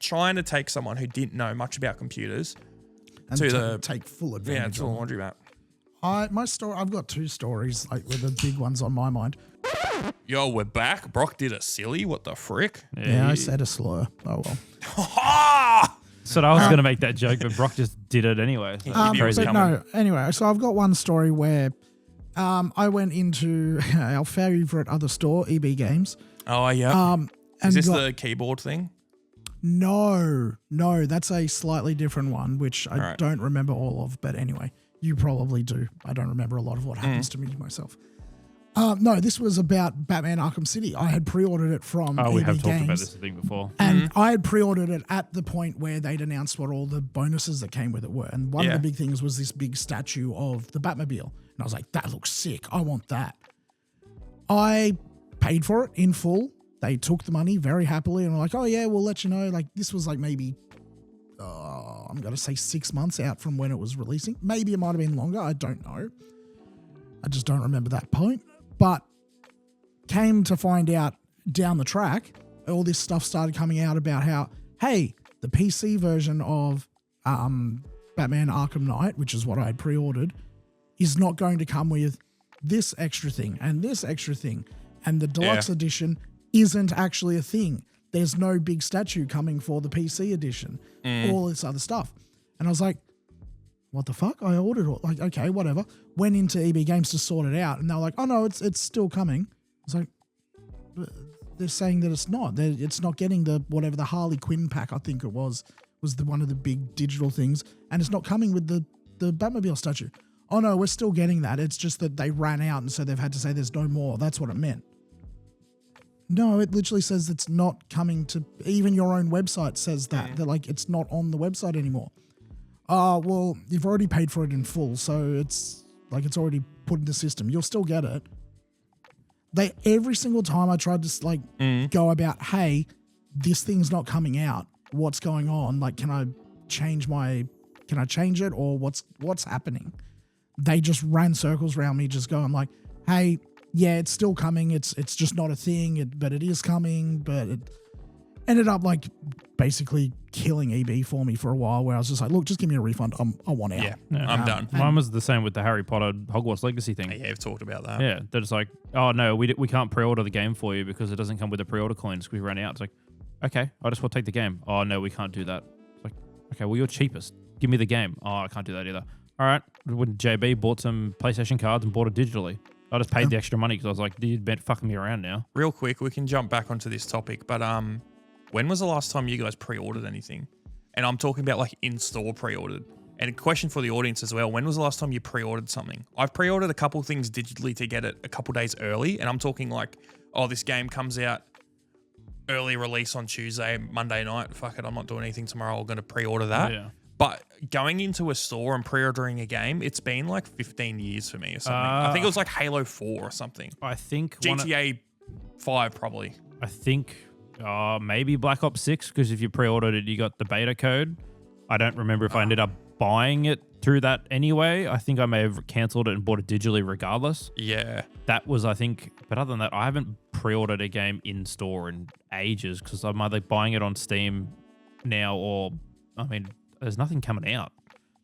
trying to take someone who didn't know much about computers And to take full advantage. Yeah, to the laundromat. I've got 2 stories, like with the big ones on my mind. Yo, we're back. Brock did a silly. What the frick? Yeah, I said a slur. Oh well. So I was going to make that joke, but Brock just did it anyway. So Crazy. But no, anyway, so I've got one story where I went into our favorite other store, EB Games. Oh, yeah. And Is this the keyboard thing? No, that's a slightly different one, which I don't remember all of. But anyway, you probably do. I don't remember a lot of what happens to me myself. No, this was about Batman Arkham City. I had pre-ordered it from EB we have Games, talked about this thing before. and I had pre-ordered it at the point where they'd announced what all the bonuses that came with it were. And one of the big things was this big statue of the Batmobile. And I was like, that looks sick. I want that. I paid for it in full. They took the money very happily and were like, oh yeah, we'll let you know. Like this was like maybe, I'm going to say 6 months out from when it was releasing. Maybe it might have been longer. I don't know. I just don't remember that point. But came to find out down the track, all this stuff started coming out about how, hey, the PC version of Batman Arkham Knight, which is what I had pre-ordered, is not going to come with this extra thing and this extra thing. And the deluxe edition isn't actually a thing. There's no big statue coming for the PC edition. All this other stuff. And I was like, what the fuck? I ordered it. Like, okay, whatever. Went into EB Games to sort it out. And they're like, oh no, it's still coming. I was like, they're saying that it's not. It's not getting the Harley Quinn pack, I think it was one of the big digital things. And it's not coming with the Batmobile statue. Oh no, we're still getting that. It's just that they ran out and so they've had to say there's no more. That's what it meant. No, it literally says it's not coming to, even your own website says that. They're like, it's not on the website anymore. Well, you've already paid for it in full, so it's like it's already put in the system. You'll still get it. Every single time I tried to go about, hey, this thing's not coming out. What's going on? Like, can I change it or what's happening? They just ran circles around me, just going like, hey, yeah, it's still coming. It's just not a thing, but it is coming. But it ended up like basically killing EB for me for a while, where I was just like, look, just give me a refund. I want out. Yeah, I'm done. Mine was the same with the Harry Potter Hogwarts Legacy thing. Yeah, we've talked about that. Yeah, they're just like, oh no, we can't pre-order the game for you because it doesn't come with the pre-order coins because we ran out. It's like, okay, I just want to take the game. Oh no, we can't do that. It's like, okay, well you're cheapest. Give me the game. Oh, I can't do that either. All right, when JB bought some PlayStation cards and bought it digitally. I just paid the extra money because I was like, you'd been fucking me around now. Real quick, we can jump back onto this topic, but when was the last time you guys pre-ordered anything? And I'm talking about like in-store pre-ordered. And a question for the audience as well, when was the last time you pre-ordered something? I've pre-ordered a couple things digitally to get it a couple days early, and I'm talking like, oh, this game comes out early release on Tuesday, Monday night. Fuck it, I'm not doing anything tomorrow. I'm going to pre-order that. Yeah. But going into a store and pre-ordering a game, it's been like 15 years for me or something. I think it was like Halo 4 or something. I think GTA 5 probably. I think maybe Black Ops 6, because if you pre-ordered it, you got the beta code. I don't remember if I ended up buying it through that anyway. I think I may have cancelled it and bought it digitally regardless. Yeah. That was, I think, but other than that, I haven't pre-ordered a game in store in ages because I'm either buying it on Steam now or, I mean, there's nothing coming out.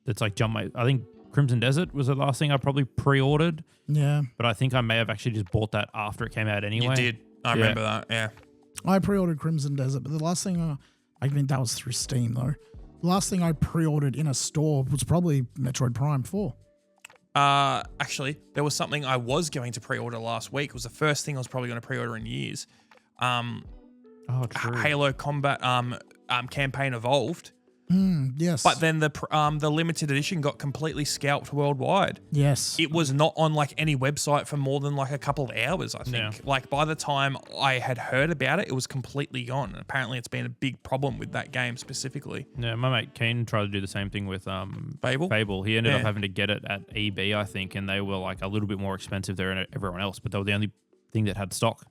that's like jumped my. I think Crimson Desert was the last thing I probably pre-ordered, Yeah. but I think I may have actually just bought that after it came out anyway. You did. I remember that. Yeah. I pre-ordered Crimson Desert, but the last thing I mean that was through Steam though. The last thing I pre-ordered in a store was probably Metroid Prime 4. Actually, there was something I was going to pre-order last week. It was the first thing I was probably going to pre-order in years. Oh, true. Halo Combat campaign Evolved. Yes. But then the limited edition got completely scalped worldwide. Yes. It was not on like any website for more than like a couple of hours, I think. Yeah. Like by the time I had heard about it, it was completely gone. And apparently it's been a big problem with that game specifically. Yeah, my mate Keen tried to do the same thing with Fable? Fable. He ended up Yeah. having to get it at EB, I think, and they were like a little bit more expensive there than everyone else, but they were the only thing that had stock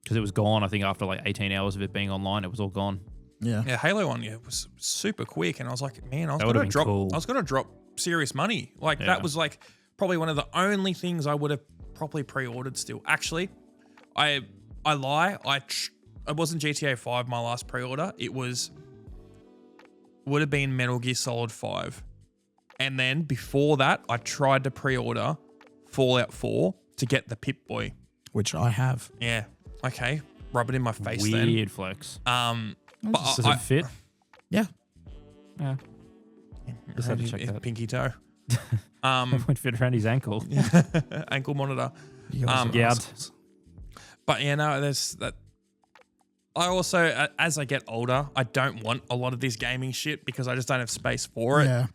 because it was gone. I think after like 18 hours of it being online, it was all gone. Yeah. Yeah, Halo one, yeah, was super quick, and I was like, man, I was That gonna would've been drop. cool. I was gonna drop serious money. Like Yeah. that was like probably one of the only things I would have properly pre-ordered. Still, actually, I lie. It wasn't GTA 5 my last pre-order. It would have been Metal Gear Solid 5, and then before that, I tried to pre-order Fallout 4 to get the Pip-Boy. Which I have. Yeah, okay, rub it in my face then. Weird flex. But Does it fit? Yeah. Yeah. Just had to check His that. pinky toe. It would fit around his ankle. Ankle monitor. You guys are yeah. assholes. But yeah, no, there's that. I also, as I get older, I don't want a lot of this gaming shit because I just don't have space for it. Yeah.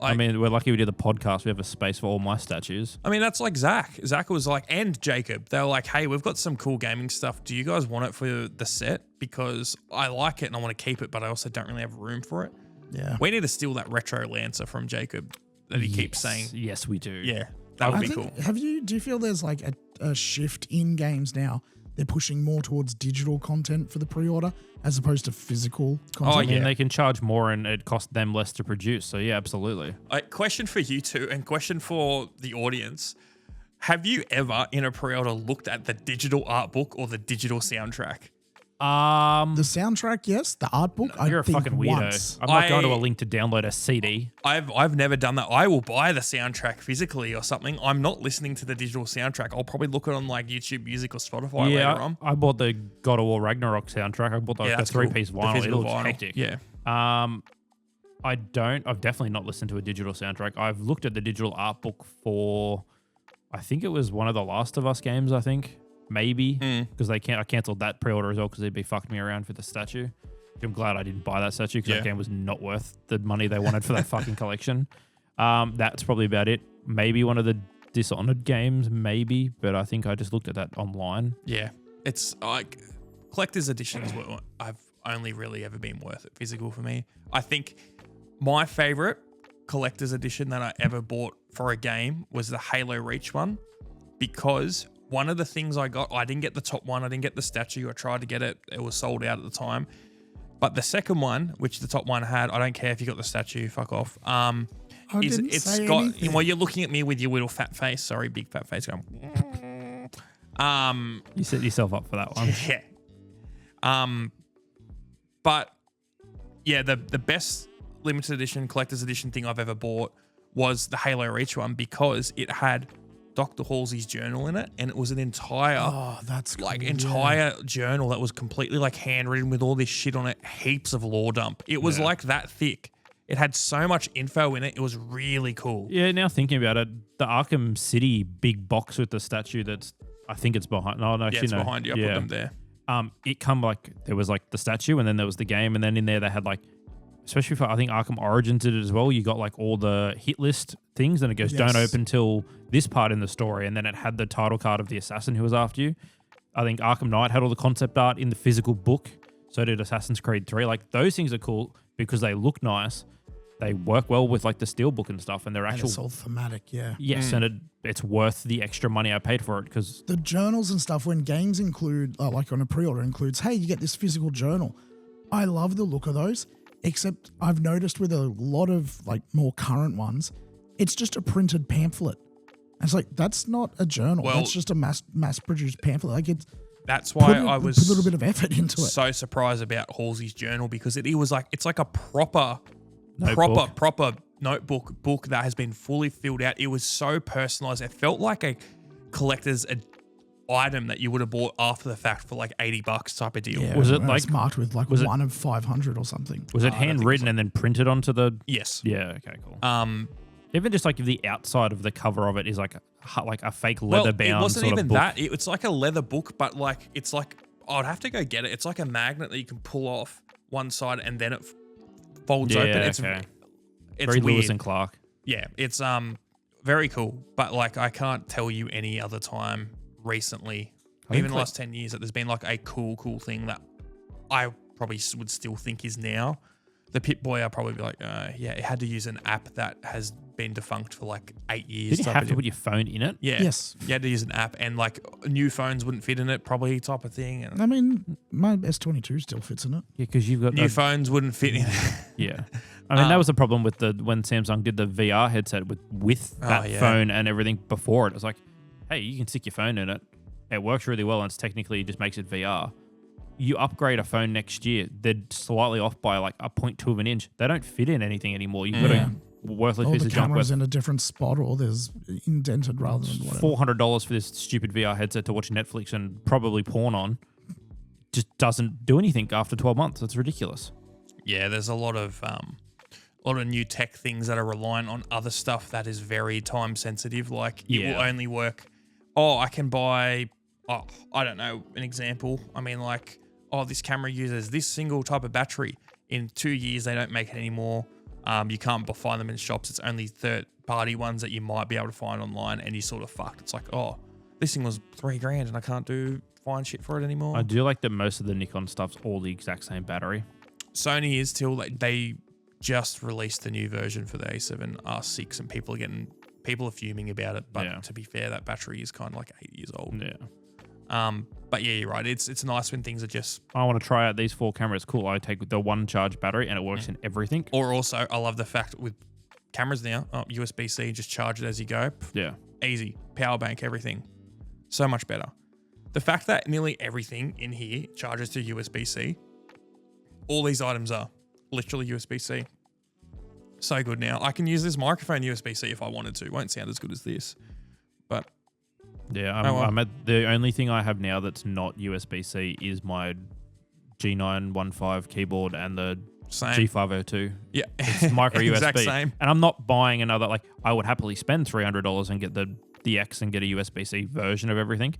I mean, we're lucky we did the podcast. We have a space for all my statues. I mean, that's like Zach. Zach was like, and Jacob, they were like, hey, we've got some cool gaming stuff. Do you guys want it for the set? Because I like it and I want to keep it, but I also don't really have room for it. Yeah. We need to steal that retro Lancer from Jacob that he keeps saying. Yes, we do. Yeah, that would be cool. Do you feel there's like a shift in games now? They're pushing more towards digital content for the pre-order as opposed to physical content. Oh, I mean, yeah. they can charge more and it costs them less to produce. So, yeah, absolutely. Question for you two and question for the audience. Have you ever in a pre-order looked at the digital art book or the digital soundtrack? The soundtrack, yes. The art book, You're I a think fucking weirdo. once. I'm not going to a link to download a CD. I've never done that. I will buy the soundtrack physically or something. I'm not listening to the digital soundtrack. I'll probably look it on like YouTube Music or Spotify later on. I bought the God of War Ragnarok soundtrack. I bought the that's three-piece cool. vinyl. The It physical looks vinyl. hectic. Yeah. I've definitely not listened to a digital soundtrack. I've looked at the digital art book for, I think it was one of the Last of Us games, I think. Maybe. Because I canceled that pre-order as well because they'd be fucking me around for the statue. I'm glad I didn't buy that statue because that game was not worth the money they wanted for that fucking collection. That's probably about it. Maybe one of the Dishonored games, maybe. But I think I just looked at that online. Yeah. It's like collector's editions were I've only really ever been worth it physical for me. I think my favorite collector's edition that I ever bought for a game was the Halo Reach one because one of the things I got, I didn't get the top one. I didn't get the statue. I tried to get it. It was sold out at the time. But the second one, which the top one had, I don't care if you got the statue, fuck off. It's got, well, you're looking at me with your little fat face. Sorry, big fat face going. You set yourself up for that one. Yeah. But yeah, the best limited edition, collector's edition thing I've ever bought was the Halo Reach one because it had Dr. Halsey's journal in it, and it was an entire journal that was completely like handwritten with all this shit on it, heaps of lore dump. It was like that thick. It had so much info in it. It was really cool. Yeah, now thinking about it, the Arkham City big box with the statue that's, I think it's behind. No, actually, Yeah, it's no. behind you. I put them there. It come like, there was like the statue and then there was the game. And then in there they had like, especially for, I think Arkham Origins did it as well. You got like all the hit list things and it goes, don't open till this part in the story. And then it had the title card of the assassin who was after you. I think Arkham Knight had all the concept art in the physical book. So did Assassin's Creed 3. Like those things are cool because they look nice. They work well with like the steelbook and stuff, and they're actual. And it's all thematic, yeah. Yes, and it's worth the extra money I paid for it because The journals and stuff, when games include, like on a pre-order includes, hey, you get this physical journal. I love the look of those, except I've noticed with a lot of like more current ones, it's just a printed pamphlet. And it's like, that's not a journal. Well, that's just a mass-produced pamphlet. Like it's That's why I was put a little bit of effort into it. so surprised about Halsey's journal because it was like, it's like a proper notebook book that has been fully filled out. It was so personalized. It felt like a collector's item that you would have bought after the fact for like $80 type of deal. Yeah, Was it and it's like- marked with like was it- 1 of 500 or something? Was it I don't think handwritten and then printed onto the? Yes. Yeah. Okay. Cool. Even Even just like if the outside of the cover of it is like a fake leather bound. it wasn't sort even of book. that. It's like a leather book, but like it's like I'd have to go get it. It's like a magnet that you can pull off one side and then it folds open. It's okay. it's Very weird. Lewis and Clark. Yeah, it's very cool. But like I can't tell you any other time recently, I even think the last 10 years, that there's been like a cool thing that I probably would still think is now. The Pip-Boy, I'll probably be like, yeah, it had to use an app that has been defunct for like 8 years. Did you have to put your phone in it? Yeah. Yes. You had to use an app, and like new phones wouldn't fit in it, probably type of thing. And I mean, my S22 still fits in it. Yeah, because you've got new phones wouldn't fit in it. Yeah. I mean, that was the problem with when Samsung did the VR headset with that yeah. phone and everything before it. It was like, hey, you can stick your phone in it. It works really well, and it's technically just makes it VR. You upgrade a phone next year, they're slightly off by like a 0.2 of an inch. They don't fit in anything anymore. You've got a worthless Or piece the of junk camera's worth in a different spot, or there's indented rather than whatever. $400 for this stupid VR headset to watch Netflix and probably porn on. Just doesn't do anything after 12 months. It's ridiculous. Yeah, there's a lot of new tech things that are reliant on other stuff that is very time sensitive. Like it will only work. Oh, I can buy. Oh, I don't know, an example. I mean, like, oh, this camera uses this single type of battery. In 2 years, they don't make it anymore. You can't find them in shops. It's only third-party ones that you might be able to find online, and you sort of fucked. It's like, oh, this thing was $3,000, and I can't find shit for it anymore. I do like that most of the Nikon stuff's all the exact same battery. Sony is still like they just released the new version for the A7 R6, and people are fuming about it. But to be fair, that battery is kind of like 8 years old. Yeah. But yeah, you're right. It's nice when things are just. I want to try out these 4 cameras. Cool. I take the one charge battery and it works in everything. Or also, I love the fact with cameras now, USB-C, just charge it as you go. Yeah. Easy. Power bank, everything. So much better. The fact that nearly everything in here charges to USB-C. All these items are literally USB-C. So good now. I can use this microphone USB-C if I wanted to. It won't sound as good as this. But yeah, I'm at the only thing I have now that's not USB-C is my G915 keyboard and the same. G502. Yeah. It's micro USB. Exact same. And I'm not buying another, like, I would happily spend $300 and get the X and get a USB-C version of everything.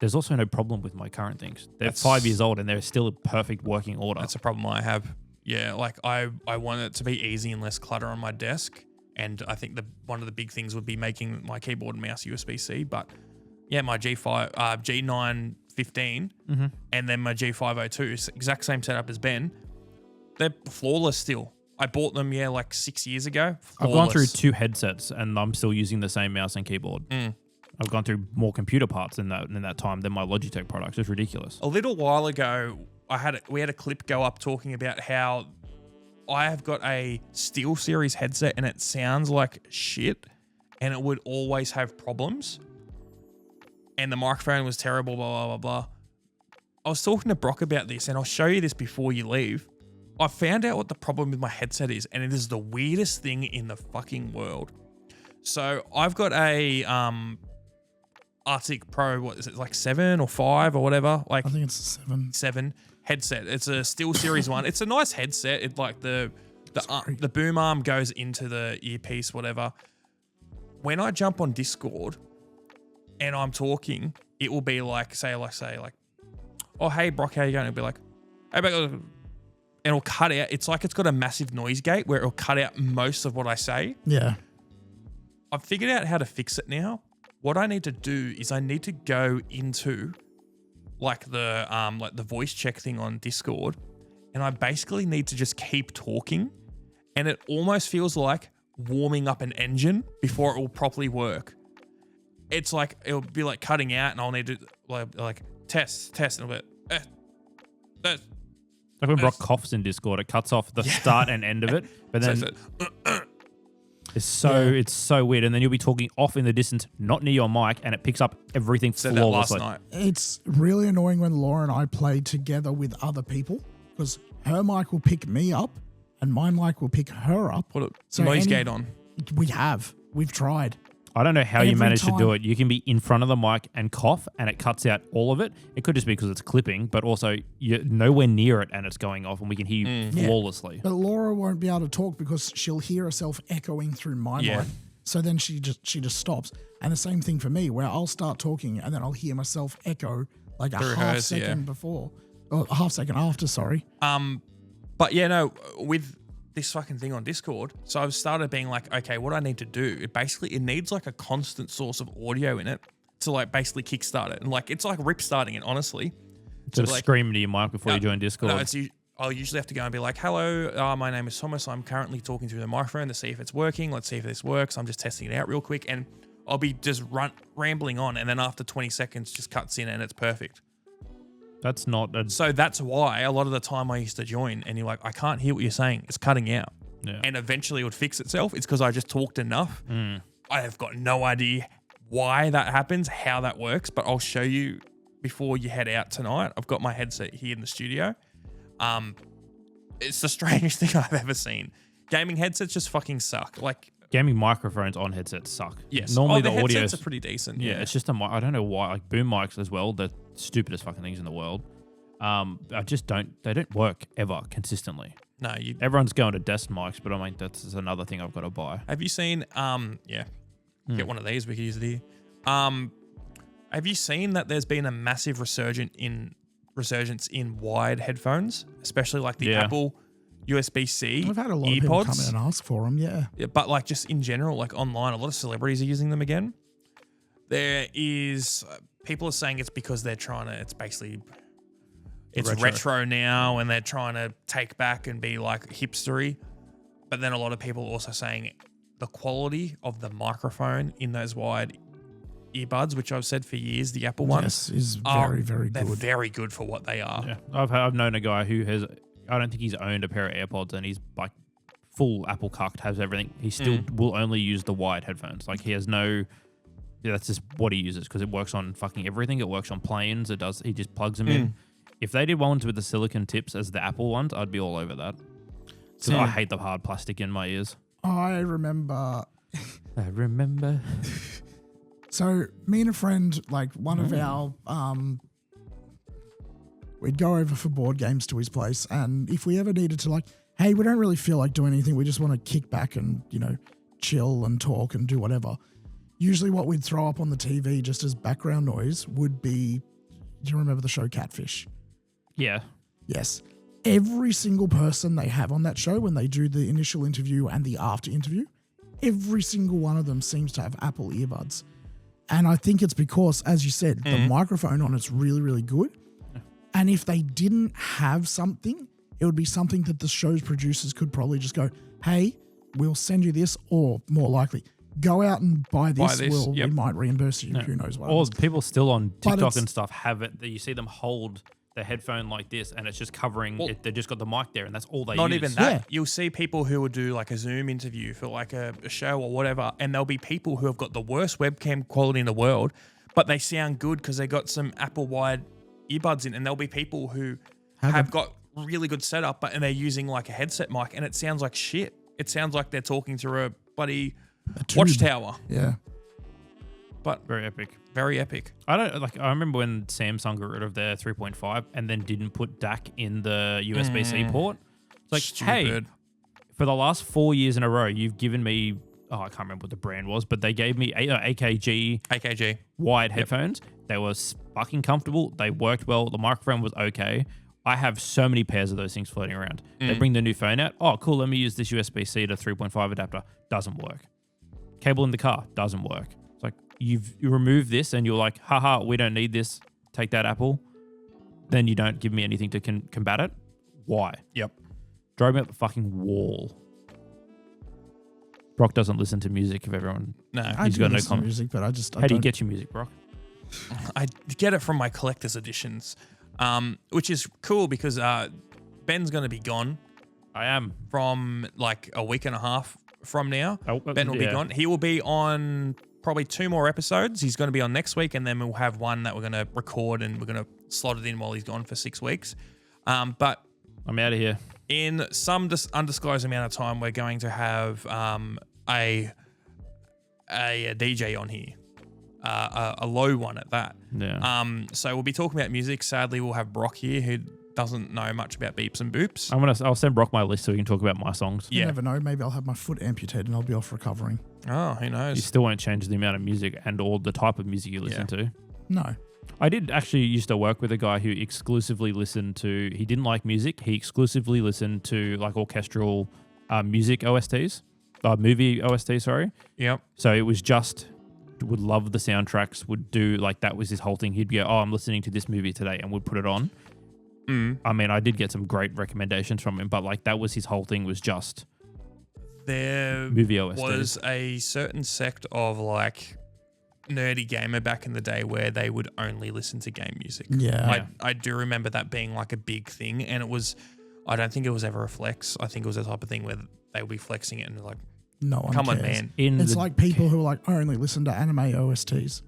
There's also no problem with my current things. They're 5 years old and they're still a perfect working order. That's a problem I have. Yeah, like I want it to be easy and less clutter on my desk. And I think one of the big things would be making my keyboard and mouse USB-C. But yeah, my G915 and then my G502, exact same setup as Ben. They're flawless still. I bought them, like 6 years ago. Flawless. I've gone through 2 headsets and I'm still using the same mouse and keyboard. I've gone through more computer parts in that time than my Logitech products. It's ridiculous. A little while ago, we had a clip go up talking about how I have got a SteelSeries headset and it sounds like shit and it would always have problems. And the microphone was terrible, blah, blah, blah, blah. I was talking to Brock about this, and I'll show you this before you leave. I found out what the problem with my headset is, and it is the weirdest thing in the fucking world. So I've got a Arctic Pro, what is it, like 7 or 5 or whatever? Like I think it's 7. 7 headset. It's a SteelSeries one. It's a nice headset. It like the boom arm goes into the earpiece, whatever. When I jump on Discord and I'm talking, it will be like, say, oh, hey, Brock, how you going? It'll be like, hey, and it'll cut out. It's like it's got a massive noise gate where it'll cut out most of what I say. Yeah. I've figured out how to fix it now. What I need to do is I need to go into like the voice check thing on Discord, and I basically need to just keep talking, and it almost feels like warming up an engine before it will properly work. It's like it'll be like cutting out, and I'll need to like test, and it'll be Like when Brock coughs in Discord, it cuts off the start and end of it, but then it's so weird. And then you'll be talking off in the distance, not near your mic, and it picks up everything flawlessly. That last night. It's really annoying when Laura and I play together with other people because her mic will pick me up and my mic will pick her up. Put a So noise any- gate on. We've tried. I don't know how you Every manage to do time- it. You can be in front of the mic and cough, and it cuts out all of it. It could just be because it's clipping, but also you're nowhere near it, and it's going off, and we can hear you flawlessly. But Laura won't be able to talk because she'll hear herself echoing through my Yeah. mic. So then she just stops. And the same thing for me, where I'll start talking and then I'll hear myself echo like a Through half hers, second before, or a half second after. Sorry. But yeah, no, with this fucking thing on Discord, so I've started being like, okay, what I need to do, it needs like a constant source of audio in it to like basically kickstart it. And like, it's like rip starting it, honestly. Just like, scream into your mic before you join Discord. No, I'll usually have to go and be like, hello, my name is Thomas. I'm currently talking through the microphone to see if it's working. Let's see if this works. I'm just testing it out real quick. And I'll be just rambling on. And then after 20 seconds, just cuts in and it's perfect. That's not a... So that's why a lot of the time I used to join and you're like, I can't hear what you're saying. It's cutting out. Yeah. And eventually it would fix itself. It's because I just talked enough. I have got no idea why that happens, how that works, but I'll show you before you head out tonight. I've got my headset here in the studio. It's the strangest thing I've ever seen. Gaming headsets just fucking suck. Like, Gaming microphones on headsets suck. yes. Normally the the audio headsets are pretty decent. Yeah, it's just I don't know why. Like boom mics as well, the stupidest fucking things in the world. They don't work ever consistently. No, Everyone's going to desk mics, but I mean that's another thing I've got to buy. have you seen, get one of these, we could use it here. Have you seen that there's been a massive resurgence in wired headphones, especially like the Yeah. Apple USB-C I've had a lot of people come earpods? in and ask for them. Yeah. Yeah, but like just in general, like online, a lot of celebrities are using them again. There is people are saying it's because they're trying to. It's retro now, and they're trying to take back and be like hipstery. But then a lot of people are also saying the quality of the microphone in those wired earbuds, which I've said for years, the Apple ones, Yes, is very, very they're good. very good for what they are. Yeah, I've known a guy who has. I don't think he's owned a pair of AirPods, and he's like full Apple cucked, has everything. He still will only use the wired headphones. Like he has no. Yeah, that's just what he uses because it works on fucking everything. It works on planes. It does. He just plugs them in. If they did ones with the silicon tips as the Apple ones, I'd be all over that. Because I hate the hard plastic in my ears. I remember. I remember. So me and a friend, like one of our, we'd go over for board games to his place, and if we ever needed to, like, hey, we don't really feel like doing anything, we just want to kick back and chill and talk and do whatever. Usually, what we'd throw up on the TV just as background noise would be, do you remember the show Catfish? Yeah. Yes. Every single person they have on that show when they do the initial interview and the after interview, every single one of them seems to have Apple earbuds. And I think it's because, as you said, the microphone on it's really, really good. And if they didn't have something, it would be something that the show's producers could probably just go, hey, we'll send you this, or more likely, go out and buy this. We might reimburse you. Who knows what. Or people still on TikTok it's- and stuff have it. You see them hold the headphone like this, and it's just covering it. They've just got the mic there, and that's all they Not use. even that. Yeah. You'll see people who will do like a Zoom interview for like a show or whatever, and there'll be people who have got the worst webcam quality in the world, but they sound good because they got some Apple wired earbuds in, and there'll be people who have got really good setup, and they're using like a headset mic, and it sounds like shit. It sounds like they're talking through a bloody watchtower. Yeah. But Very epic. very epic. I remember when Samsung got rid of their 3.5 and then didn't put DAC in the USB-C port. It's like, Stupid. hey, for the last 4 years in a row, you've given me, I can't remember what the brand was, but they gave me AKG wired headphones. They were fucking comfortable. They worked well. The microphone was okay. I have so many pairs of those things floating around. They bring the new phone out. Oh, cool. Let me use this USB-C to 3.5 adapter. Doesn't work. Cable in the car. Doesn't work. It's like, you remove this and you're like, haha, we don't need this. Take that, Apple. Then you don't give me anything to combat it. Why? Yep. Drove me up the fucking wall. Brock doesn't listen to music if everyone... No, I He's do got no listen to comment. music, but I just How do you get your music, Brock? I get it from my collector's editions, which is cool because Ben's going to be gone I am. from like a week and a half from now. Oh, Ben will be yeah. gone. He will be on probably 2 more episodes. He's going to be on next week, and then we'll have one that we're going to record and we're going to slot it in while he's gone for 6 weeks. But I'm out of here. in some undisclosed amount of time, we're going to have a DJ on here, a low one at that. Yeah. So we'll be talking about music. Sadly, we'll have Brock here, who doesn't know much about beeps and boops. I'll send Brock my list so we can talk about my songs. You never know. Maybe I'll have my foot amputated and I'll be off recovering. Oh, who knows? You still won't change the amount of music and or the type of music you listen to. No. I did actually used to work with a guy who exclusively listened to. He didn't like music. He exclusively listened to like orchestral music OSTs, movie OST. Sorry. Yep. So it was just would love the soundtracks. Would do like that was his whole thing. He'd go, "Oh, I'm listening to this movie today," and would put it on. I mean, I did get some great recommendations from him, but like that was his whole thing. Was just there movie OSTs. Was a certain sect of like nerdy gamer back in the day where they would only listen to game music. Yeah. I do remember that being like a big thing, and it was, I don't think it was ever a flex. I think it was the type of thing where they would be flexing it and like, no one come on, cares. man. It's like people who are like, I only listen to anime OSTs.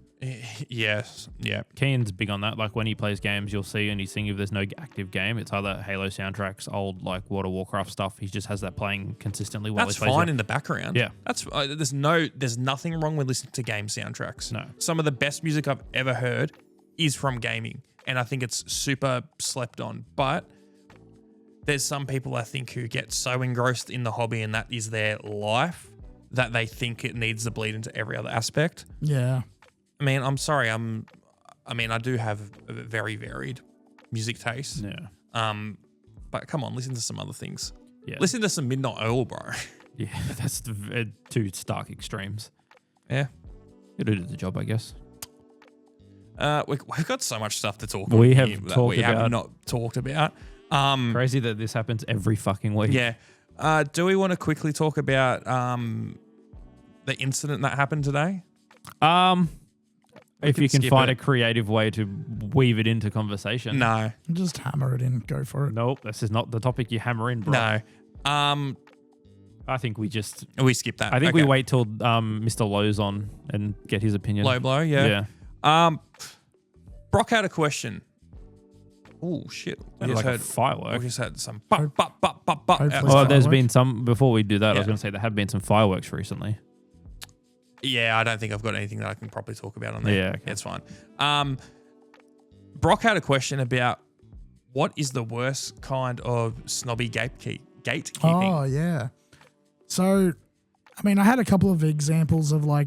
Yes. Yeah. Kean's big on that. Like when he plays games, you'll see and he's seeing if there's no active game, it's either Halo soundtracks, old like World of Warcraft stuff. He just has that playing consistently while That's he plays fine it. in the background. Yeah. That's there's nothing wrong with listening to game soundtracks. No. Some of the best music I've ever heard is from gaming, and I think it's super slept on. But there's some people I think who get so engrossed in the hobby and that is their life that they think it needs to bleed into every other aspect. Yeah. I mean, I'm sorry. I do have a very varied music taste. Yeah. But come on, listen to some other things. Yeah. Listen to some Midnight Oil, bro. Yeah, that's two stark extremes. Yeah. It'll do the job, I guess. We've got so much stuff to talk We about have that talked we have about- not talked about. Crazy that this happens every fucking week. Yeah. Do we want to quickly talk about the incident that happened today? If can you can skip find it. a creative way to weave it into conversation. No. Just hammer it in. Go for it. Nope, this is not the topic you hammer in, bro. No. I think we just... We skip that. I think Okay. we wait till Mr. Lowe's on and get his opinion. Low blow, yeah. Brock had a question. Oh, shit. We Like just a heard firework. We just had some bop, bop, bop, bop, bop. Hopefully outside. Oh, there's firework. been some... Before we do that, I was Yeah. going to say there have been some fireworks recently. Yeah, I don't think I've got anything that I can properly talk about on there. Yeah, okay. It's fine. Brock had a question about what is the worst kind of snobby gatekeeping? Oh, yeah. So, I mean, I had a couple of examples of movie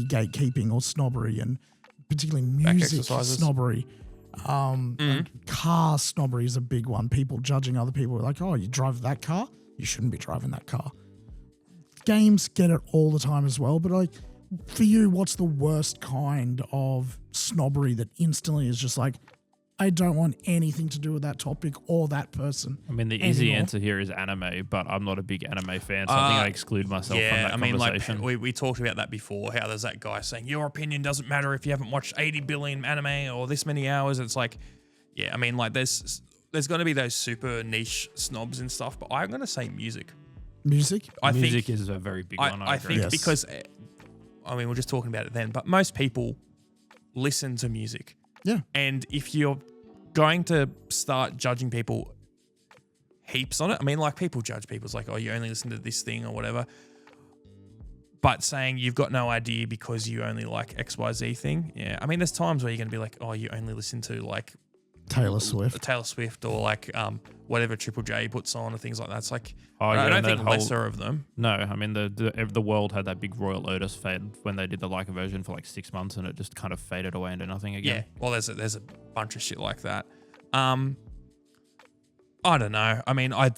gatekeeping or snobbery, and particularly music exercises. snobbery. And car snobbery is a big one. People judging other people like, oh, you drive that car? You shouldn't be driving that car. Games get it all the time as well, but like, for you, what's the worst kind of snobbery that instantly is just like, I don't want anything to do with that topic or that person? I mean, the easy anymore? answer here is anime, but I'm not a big anime fan, so I think I exclude myself from that conversation. Like we talked about that before, how there's that guy saying your opinion doesn't matter if you haven't watched 80 billion anime or this many hours. It's like, yeah, I mean, like there's going to be those super niche snobs and stuff, but I'm going to say music. Music? Music is a very big one. I agree. think Yes. because, I mean, we're just talking about it then, but most people listen to music. Yeah. And if you're going to start judging people heaps on it, I mean, like people judge people. It's like, oh, you only listen to this thing or whatever. But saying you've got no idea because you only like XYZ thing. Yeah. I mean, there's times where you're going to be like, oh, you only listen to like Taylor Swift. or like whatever Triple J puts on or things like that. It's like, Oh, yeah, I don't and think that whole- lesser of them. No, I mean the world had that big Royal Otis fade when they did the Leica version for like 6 months, and it just kind of faded away into nothing again. Yeah. Well, there's a bunch of shit like that. I don't know. I mean, I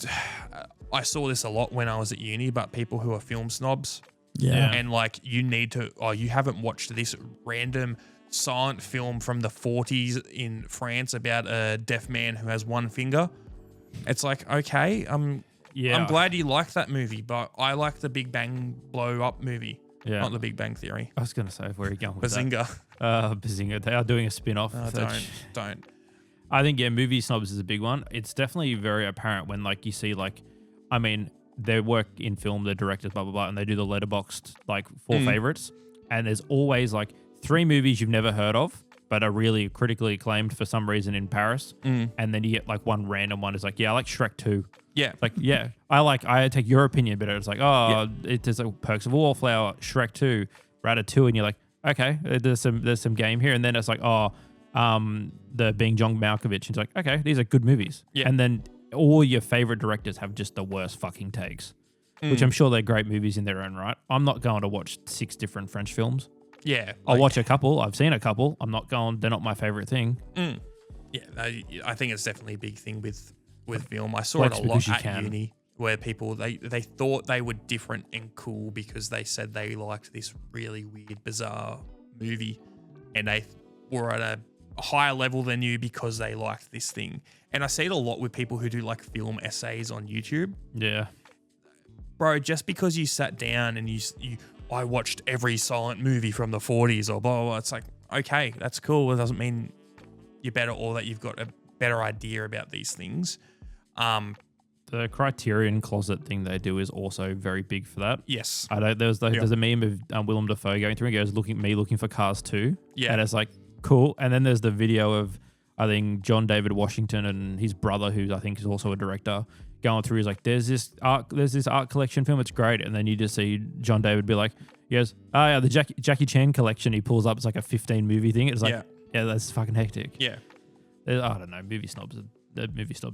saw this a lot when I was at uni, but people who are film snobs Yeah. and like you haven't watched this random silent film from the 40s in France about a deaf man who has one finger. It's like, okay, I'm glad you like that movie, but I like the Big Bang blow up movie, not the Big Bang Theory. I was going to say, where are you going with Bazinga. that? Bazinga. They are doing a spin-off. Don't. I think, movie snobs is a big one. It's definitely very apparent when, like, you see, like, I mean, they work in film, they're directors, blah, blah, blah, and they do the letterboxed, like, 4 favorites. And there's always, like, 3 movies you've never heard of, but are really critically acclaimed for some reason in Paris. And then you get like one random one is like, yeah, I like Shrek 2. Yeah. Like, yeah, I take your opinion, but it's like, there's like Perks of a Wallflower, Shrek 2, Ratatouille, and you're like, okay, there's some game here. And then it's like, the Being John Malkovich, and it's like, okay, these are good movies. Yeah. And then all your favorite directors have just the worst fucking takes, which I'm sure they're great movies in their own right. I'm not going to watch 6 different French films. Yeah. I'll watch a couple. I've seen a couple. I'm not going, they're not my favorite thing. Yeah, I think it's definitely a big thing with film. I saw it a lot at uni where people, they thought they were different and cool because they said they liked this really weird, bizarre movie, and they were at a higher level than you because they liked this thing. And I see it a lot with people who do like film essays on YouTube. Yeah. Bro, just because you sat down and I watched every silent movie from the 40s or blah, blah, blah, it's like, okay, that's cool. It doesn't mean you're better or that you've got a better idea about these things. The Criterion Closet thing they do is also very big for that. Yes. There's a meme of Willem Dafoe going through and goes, looking for Cars 2. Yeah. And it's like, cool. And then there's the video of, I think, John David Washington and his brother, who I think is also a director, going through. He's like, there's this art collection film. It's great. And then you just see John David be like, he goes, oh yeah, the Jackie Chan collection. He pulls up, it's like a 15 movie thing. It's like, yeah, that's fucking hectic. Yeah. I don't know. Movie snobs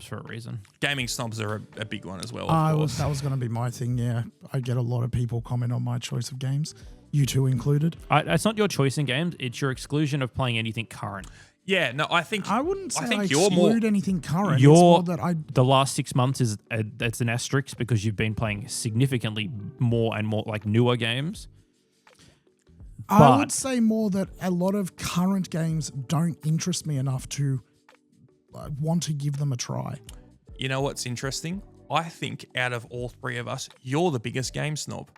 for a reason. Gaming snobs are a big one as well. That was going to be my thing. Yeah, I get a lot of people comment on my choice of games, you two included. It's not your choice in games; it's your exclusion of playing anything current. Yeah, no, I think I wouldn't say I you're exclude anything current. It's more that the last 6 months is it's an asterisk because you've been playing significantly more and more like newer games. I would say more that a lot of current games don't interest me enough to want to give them a try. You know what's interesting? I think out of all three of us, you're the biggest game snob.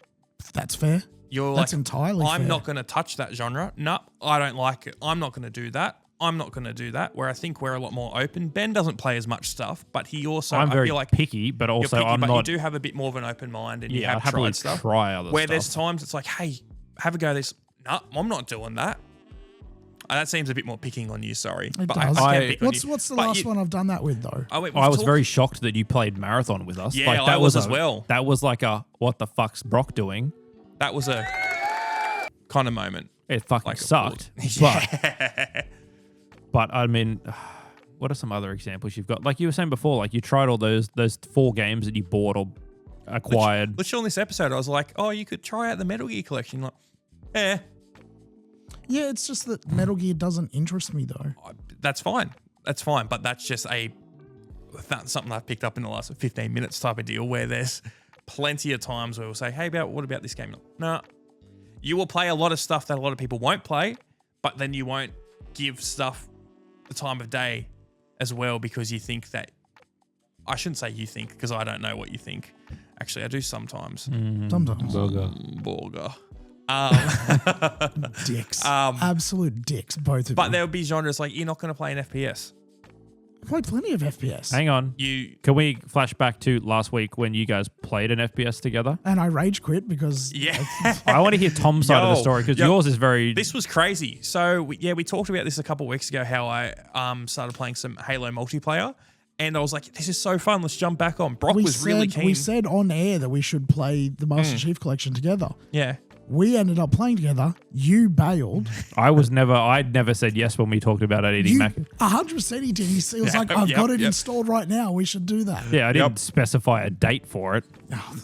That's fair. That's entirely fair. I'm not going to touch that genre. No, I don't like it. I'm not going to do that. I'm not going to do that. Where I think we're a lot more open. Ben doesn't play as much stuff, but he also, I'm very feel like picky, but also picky, I'm but not. You do have a bit more of an open mind, and you have happily tried stuff. Try other where stuff. there's times it's like, hey, have a go at this. No, I'm not doing that. That seems a bit more picking on you, sorry. It but does. I can pick on you. What's the last one I've done that with, though? I was very shocked that you played Marathon with us. Yeah, like, that I was as well. That was like a, what the fuck's Brock doing? That was a kind of moment. It fucking Like, sucked. But I mean, what are some other examples you've got? Like you were saying before, like you tried all those 4 games that you bought or acquired. Literally on this episode, I was like, oh, you could try out the Metal Gear collection. Like, yeah. Yeah, it's just that Metal Gear doesn't interest me, though. That's fine. That's fine. But that's just something I've picked up in the last 15 minutes type of deal where there's plenty of times where we'll say, hey, what about this game? No. You will play a lot of stuff that a lot of people won't play, but then you won't give stuff the time of day as well because you think that, I shouldn't say you think because I don't know what you think. Actually, I do sometimes. Sometimes. Burger. Dicks. Absolute dicks, both of you. But there'll be genres like you're not going to play an FPS. I played plenty of FPS. Hang on. Can we flash back to last week when you guys played an FPS together? And I rage quit because... Yeah. I want to hear Tom's side of the story because yours is very... This was crazy. So, we talked about this a couple of weeks ago, how I started playing some Halo multiplayer. And I was like, this is so fun. Let's jump back on. Brock was really keen. We said on air that we should play the Master Chief Collection together. Yeah. We ended up playing together. You bailed. I'd never said yes when we talked about eating Mac. 100% he did. He was like, I've got it installed right now. We should do that. Yeah, I didn't specify a date for it.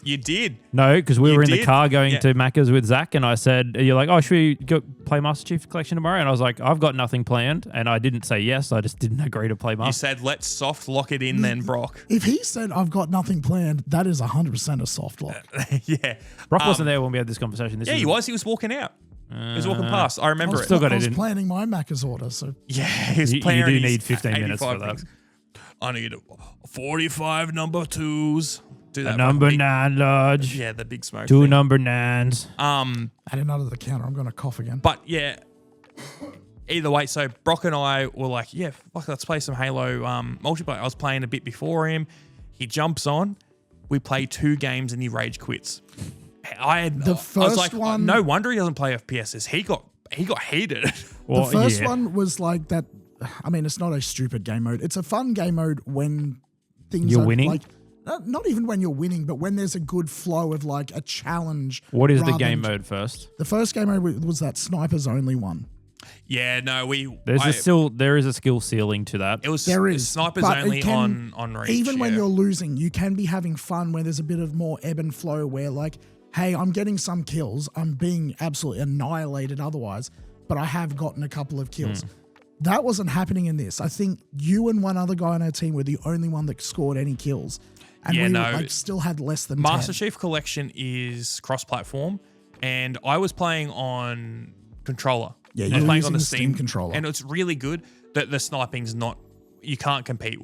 You did. No, because we were in the car going to Macca's with Zach, and I said, you're like, oh, should we go play Master Chief Collection tomorrow? And I was like, I've got nothing planned. And I didn't say yes. I just didn't agree to play Master. You said, let's soft lock it in then, Brock. If he said, I've got nothing planned, that is 100% a soft lock. Yeah. Brock wasn't there when we had this conversation. He was. He was walking out. He was walking past. I remember it. I was planning my Macca's order. So yeah, he was planning. You do need 15 minutes for that. Things. I need 45 number 2s. Do that. A number 9 large. Yeah, the big smoke. 2 thing. number 9s. Add another to the counter. I'm going to cough again. But yeah, either way, so Brock and I were like, yeah, fuck, let's play some Halo multiplayer. I was playing a bit before him. He jumps on. We play 2 games and he rage quits. I was like, one. no wonder he doesn't play FPSs. He got heated. Well, the first yeah. one was like that. I mean, it's not a stupid game mode. It's a fun game mode when things You're are winning? like not even when you're winning, but when there's a good flow of like a challenge. What is the rather game than- mode first? The first game mode was that snipers only one. Yeah, no, There is a skill ceiling to that. it was There is, snipers but only it can- on Reach. Even when yeah. you're losing, you can be having fun where there's a bit of more ebb and flow where like, hey, I'm getting some kills. I'm being absolutely annihilated otherwise, but I have gotten a couple of kills. That wasn't happening in this. I think you and one other guy on our team were the only one that scored any kills. And Yeah, we no. like still had less than Master 10. Chief Collection is cross-platform, and I was playing on controller. Yeah, I you're was playing using on the the Steam controller. and it's really good. The sniping's not. You can't compete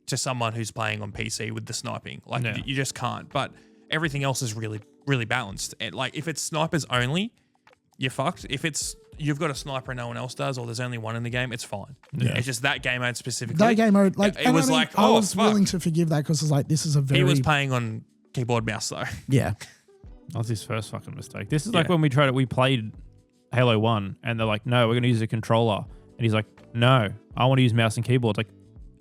to someone who's playing on PC with the sniping. Like No. you just can't. But everything else is really, really balanced. And like if it's snipers only, you're fucked. If you've got a sniper and no one else does, or there's only one in the game, it's fine. Yeah. It's just that game mode specifically. That game mode, like, it and was I mean, like, I oh, was fuck. willing to forgive that because it's like, this is a very, He was playing on keyboard mouse though. yeah. That was his first fucking mistake. This is like Yeah. when we played Halo 1 and they're like, no, we're going to use a controller. And he's like, no, I want to use mouse and keyboard. Like,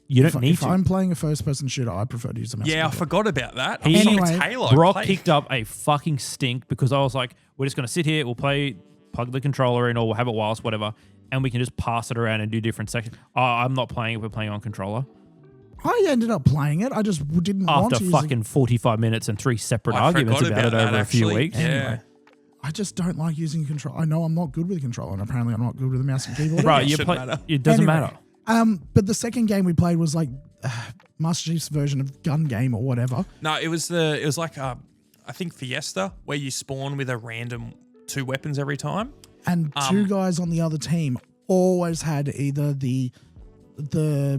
you don't need If to. I'm playing a first-person shooter, I prefer to use a mouse. Yeah, I and keyboard. forgot about that. He- It's Anyway, Halo. Brock Play- kicked up a fucking stink because I was like, we're just going to sit here, we'll plug the controller in or we'll have it wireless, whatever, and we can just pass it around and do different sections. Oh, I'm not playing if we're playing on controller. I ended up playing it. I just didn't want After to use fucking 45 minutes and 3 separate I arguments forgot about it that, over a few actually. weeks. Yeah. Anyway. I just don't like using a controller. I know I'm not good with a controller, and apparently I'm not good with a mouse and keyboard. Right, It you shouldn't play. matter. It doesn't Anyway, matter. But the second game we played was like Master Chief's version of gun game or whatever. No, it was like I think Fiesta, where you spawn with a random 2 weapons every time. And two guys on the other team always had either the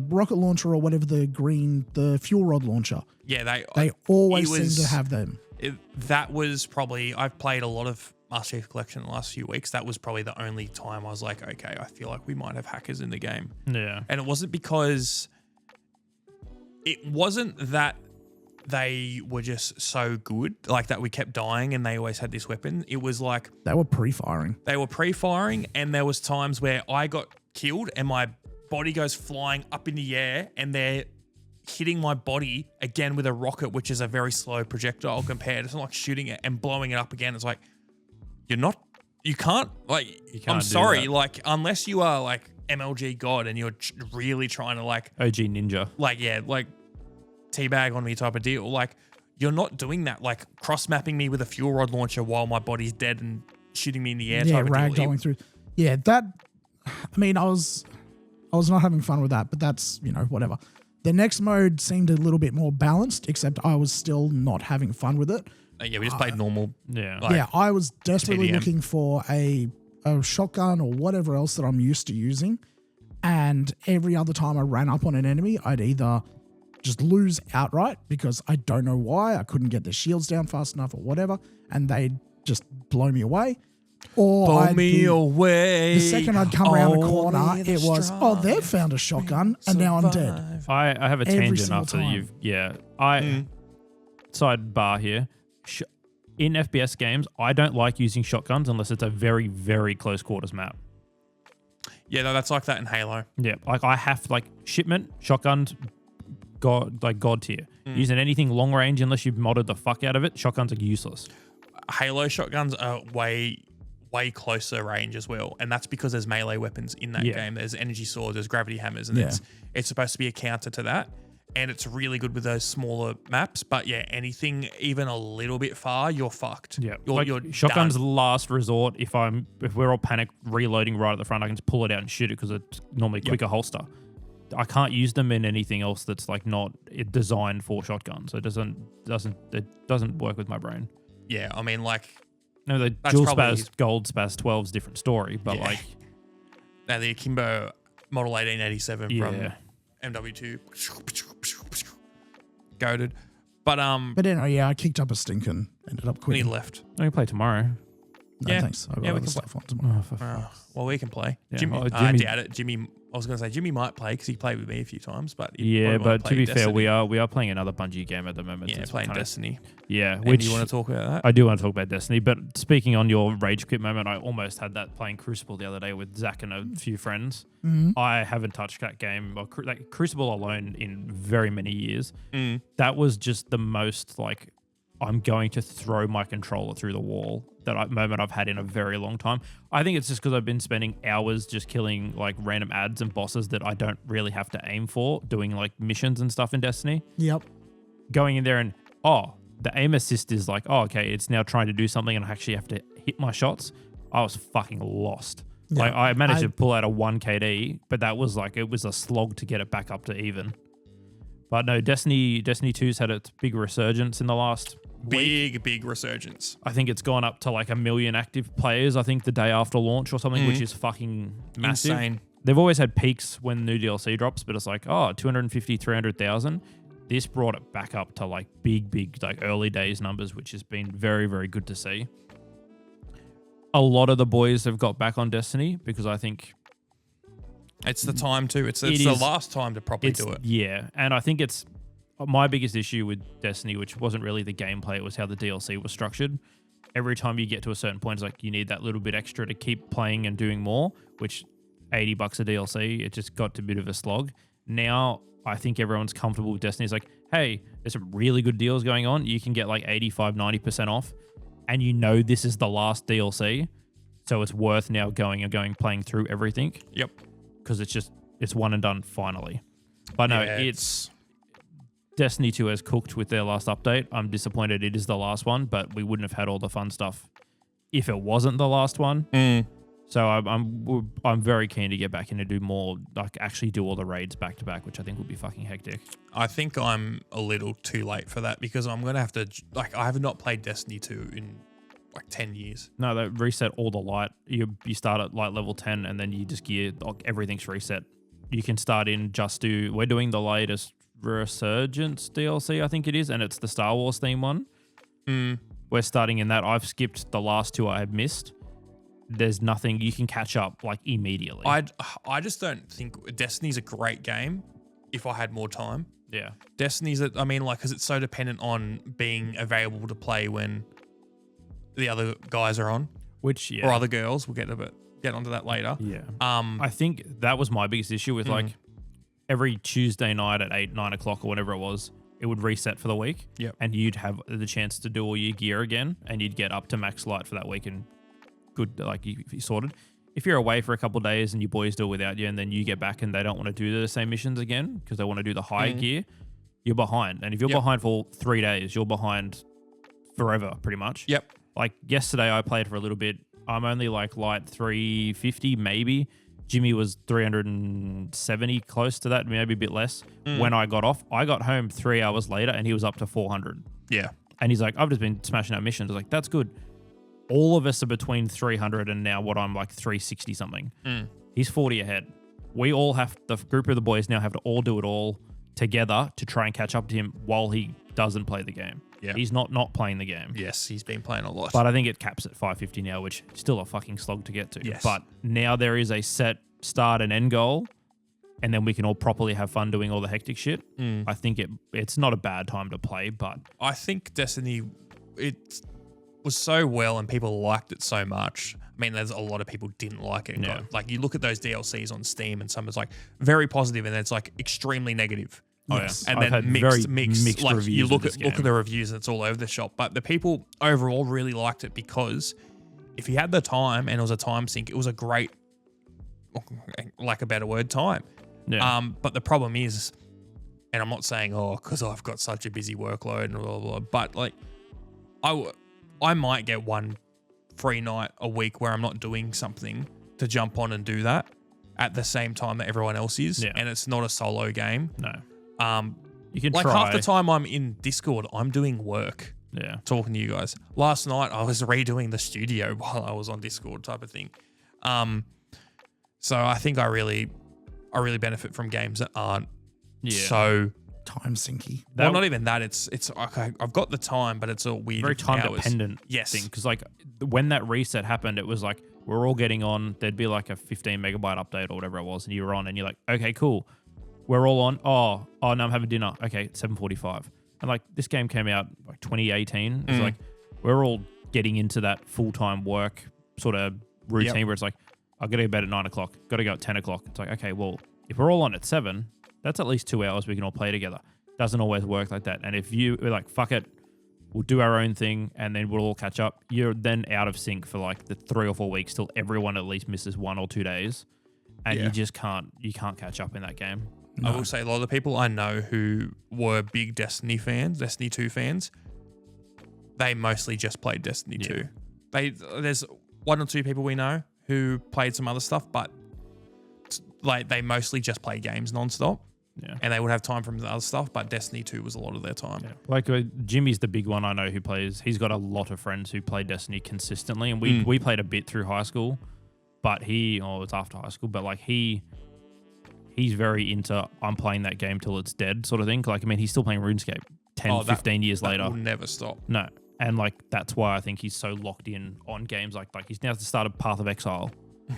rocket launcher or whatever, the fuel rod launcher. Yeah, They always it was- seem to have them. that was probably, I've played a lot of Master Chief Collection in the last few weeks. That was probably the only time I was like, okay, I feel like we might have hackers in the game. Yeah. And it wasn't because it wasn't that they were just so good, like that we kept dying and they always had this weapon. It was like They were pre-firing. they were pre-firing, and there was times where I got killed and my body goes flying up in the air and they're hitting my body again with a rocket, which is a very slow projectile compared. It's not like shooting it and blowing it up again. It's like, you can't, You can't I'm do sorry, that. like, unless you are like MLG God and you're really trying to like OG Ninja. teabag on me type of deal, like, you're not doing that, like cross-mapping me with a fuel rod launcher while my body's dead and shooting me in the air Yeah, type of deal. ragdolling through. Yeah, that. I mean, I was not having fun with that, but that's, whatever. The next mode seemed a little bit more balanced, except I was still not having fun with it. Yeah, we just played normal. Yeah. Like, Yeah, I was desperately TDM. looking for a shotgun or whatever else that I'm used to using. And every other time I ran up on an enemy, I'd either just lose outright because I don't know why. I couldn't get the shields down fast enough or whatever, and they'd just blow me away. Or blow I'd me be- away. the second I'd come around the Only corner, the it was, strong they've found a shotgun, and now I'm dead. survive. I have a Every tangent single after time. you've. Yeah. Sidebar here. In FPS games, I don't like using shotguns unless it's a very, very close quarters map. Yeah, no, that's like that in Halo. Yeah, like I have shipment shotguns, god tier. Using anything long range unless you've modded the fuck out of it, shotguns are useless. Halo shotguns are way closer range as well, and that's because there's melee weapons in that Yeah. game. There's energy swords, there's gravity hammers, and Yeah. it's supposed to be a counter to that. And it's really good with those smaller maps. But yeah, anything even a little bit far, you're fucked. Yeah, you're shotgun's done. the last resort. If we're all panic reloading right at the front, I can just pull it out and shoot it because it's normally quicker holster. I can't use them in anything else that's like not designed for shotguns. So it doesn't work with my brain. Yeah, I mean, like, No, the That's dual probably- spaz gold spaz 12 is a different story, but Yeah. like now the Akimbo Model 1887 from yeah. MW2. Goated. But But anyway, yeah, I kicked up a stink and ended up when he quitting. left. I can play tomorrow. No, Yeah. thanks. I've Yeah, got we other can stuff on tomorrow. Well, we can play. Yeah, Jimmy, well, I Jimmy- doubt it. Jimmy, I was going to say Jimmy might play because he played with me a few times, but he'd Yeah, probably wanna but to play be fair, Destiny. we are playing another Bungie game at the moment. Yeah, It's playing kinda- Destiny. Yeah, And which you want to talk about that? I do want to talk about Destiny. But speaking on your rage quit moment, I almost had that playing Crucible the other day with Zach and a few friends. I haven't touched that game or like Crucible alone in very many years. That was just the most like I'm going to throw my controller through the wall moment I've had in a very long time. I think it's just because I've been spending hours just killing like random ads and bosses that I don't really have to aim for, doing like missions and stuff in Destiny. Yep. Going in there and the aim assist is like, okay, it's now trying to do something and I actually have to hit my shots. I was fucking lost. Yeah, Like I managed to pull out a 1 KD, but that was like, it was a slog to get it back up to even. But no, Destiny 2's had its big resurgence in the last week. Big resurgence. I think it's gone up to like 1 million active players, I think the day after launch or something, which is fucking massive. Insane. They've always had peaks when new DLC drops, but it's like, 250, 300,000. This brought it back up to like big, like early days numbers, which has been very, very good to see. A lot of the boys have got back on Destiny because I think It's the time too. It's the is- last time to properly do it. Yeah, and I think it's my biggest issue with Destiny, which wasn't really the gameplay, it was how the DLC was structured. Every time you get to a certain point, it's like you need that little bit extra to keep playing and doing more, which $80 a DLC, it just got to a bit of a slog. Now, I think everyone's comfortable with Destiny. It's like, hey, there's some really good deals going on. You can get like 85, 90% off, and you know this is the last DLC, so it's worth now going playing through everything. Yep. Because it's one and done finally. But no, Yeah, it's Destiny 2 has cooked with their last update. I'm disappointed it is the last one, but we wouldn't have had all the fun stuff if it wasn't the last one. So I'm very keen to get back in and do more, like actually do all the raids back to back, which I think would be fucking hectic. I think I'm a little too late for that because I'm gonna have to I have not played Destiny 2 in like 10 years. No, they reset all the light. You start at light level 10 and then you just gear, like, everything's reset. You can start in we're doing the latest Resurgence DLC, I think it is, and it's the Star Wars theme one. We're starting in that. I've skipped the last two I have missed. There's nothing, you can catch up like immediately. I just don't think Destiny's a great game if I had more time. Yeah. Destiny's, because it's so dependent on being available to play when the other guys are on, Which, yeah. or other girls. We'll get onto that later. Yeah. I think that was my biggest issue with like every Tuesday night at 8, 9 o'clock or whatever it was, it would reset for the week. Yep. And you'd have the chance to do all your gear again and you'd get up to max light for that week and good, like you sorted. If you're away for a couple of days and your boys do it without you and then you get back and they don't want to do the same missions again because they want to do the high gear, you're behind. And if you're behind for 3 days, you're behind forever pretty much. Yep. Like yesterday I played for a little bit. I'm only like light 350 maybe. Jimmy was 370, close to that, maybe a bit less. When I got off, I got home 3 hours later and he was up to 400. Yeah. And he's like, I've just been smashing out missions. I was like, that's good. All of us are between 300 and now what I'm like 360 something. He's 40 ahead. We all the group of the boys now have to all do it all together to try and catch up to him while he doesn't play the game. Yeah. He's not playing the game. Yes, he's been playing a lot. But I think it caps at 550 now, which is still a fucking slog to get to. Yes. But now there is a set start and end goal, and then we can all properly have fun doing all the hectic shit. I think it's not a bad time to play, but I think Destiny, it was so well and people liked it so much. I mean, there's a lot of people didn't like it. Yeah. Like you look at those DLCs on Steam and some is like very positive and then it's like extremely negative. Yes. And I've then had very mixed. Like reviews you of look this at the game. reviews and it's all over the shop. But the people overall really liked it because if you had the time and it was a time sink, it was a great, like a better word, time. yeah. But the problem is, and I'm not saying because I've got such a busy workload and blah blah blah, but like I might get one free night a week where I'm not doing something to jump on and do that at the same time that everyone else is, and it's not a solo game. No. You can Like try. half the time I'm in Discord, I'm doing work, Yeah. talking to you guys. Last night I was redoing the studio while I was on Discord type of thing. So I think I really benefit from games that aren't so time sinky. Well, not even that. It's okay. I've got the time, but it's a weird, very time hours. dependent Yes. thing. Because like when that reset happened, it was like we're all getting on. There'd be like a 15 megabyte update or whatever it was, and you were on, and you're like, okay, cool. We're all on. Oh, no, I'm having dinner. Okay, 7:45. And like this game came out like 2018. It's like we're all getting into that full time work sort of routine where it's like I got to go to bed at 9 o'clock. Got to go at 10 o'clock. It's like okay, well if we're all on at 7, that's at least 2 hours we can all play together. Doesn't always work like that. And if we're like fuck it, we'll do our own thing and then we'll all catch up. You're then out of sync for like the 3 or 4 weeks till everyone at least misses 1 or 2 days, and you just can't catch up in that game. No. I will say a lot of the people I know who were big Destiny fans, Destiny 2 fans, they mostly just played Destiny 2. There's 1 or 2 people we know who played some other stuff, but like they mostly just play games nonstop. Yeah. And they would have time from the other stuff, but Destiny 2 was a lot of their time. Yeah. Like Jimmy's the big one I know who plays. He's got a lot of friends who play Destiny consistently, and we played a bit through high school, but it's after high school, but like he's very into I'm playing that game till it's dead sort of thing. Like, I mean, he's still playing RuneScape 10-15 years later. That will never stop. No. And like that's why I think he's so locked in on games like he's now at the start of Path of Exile.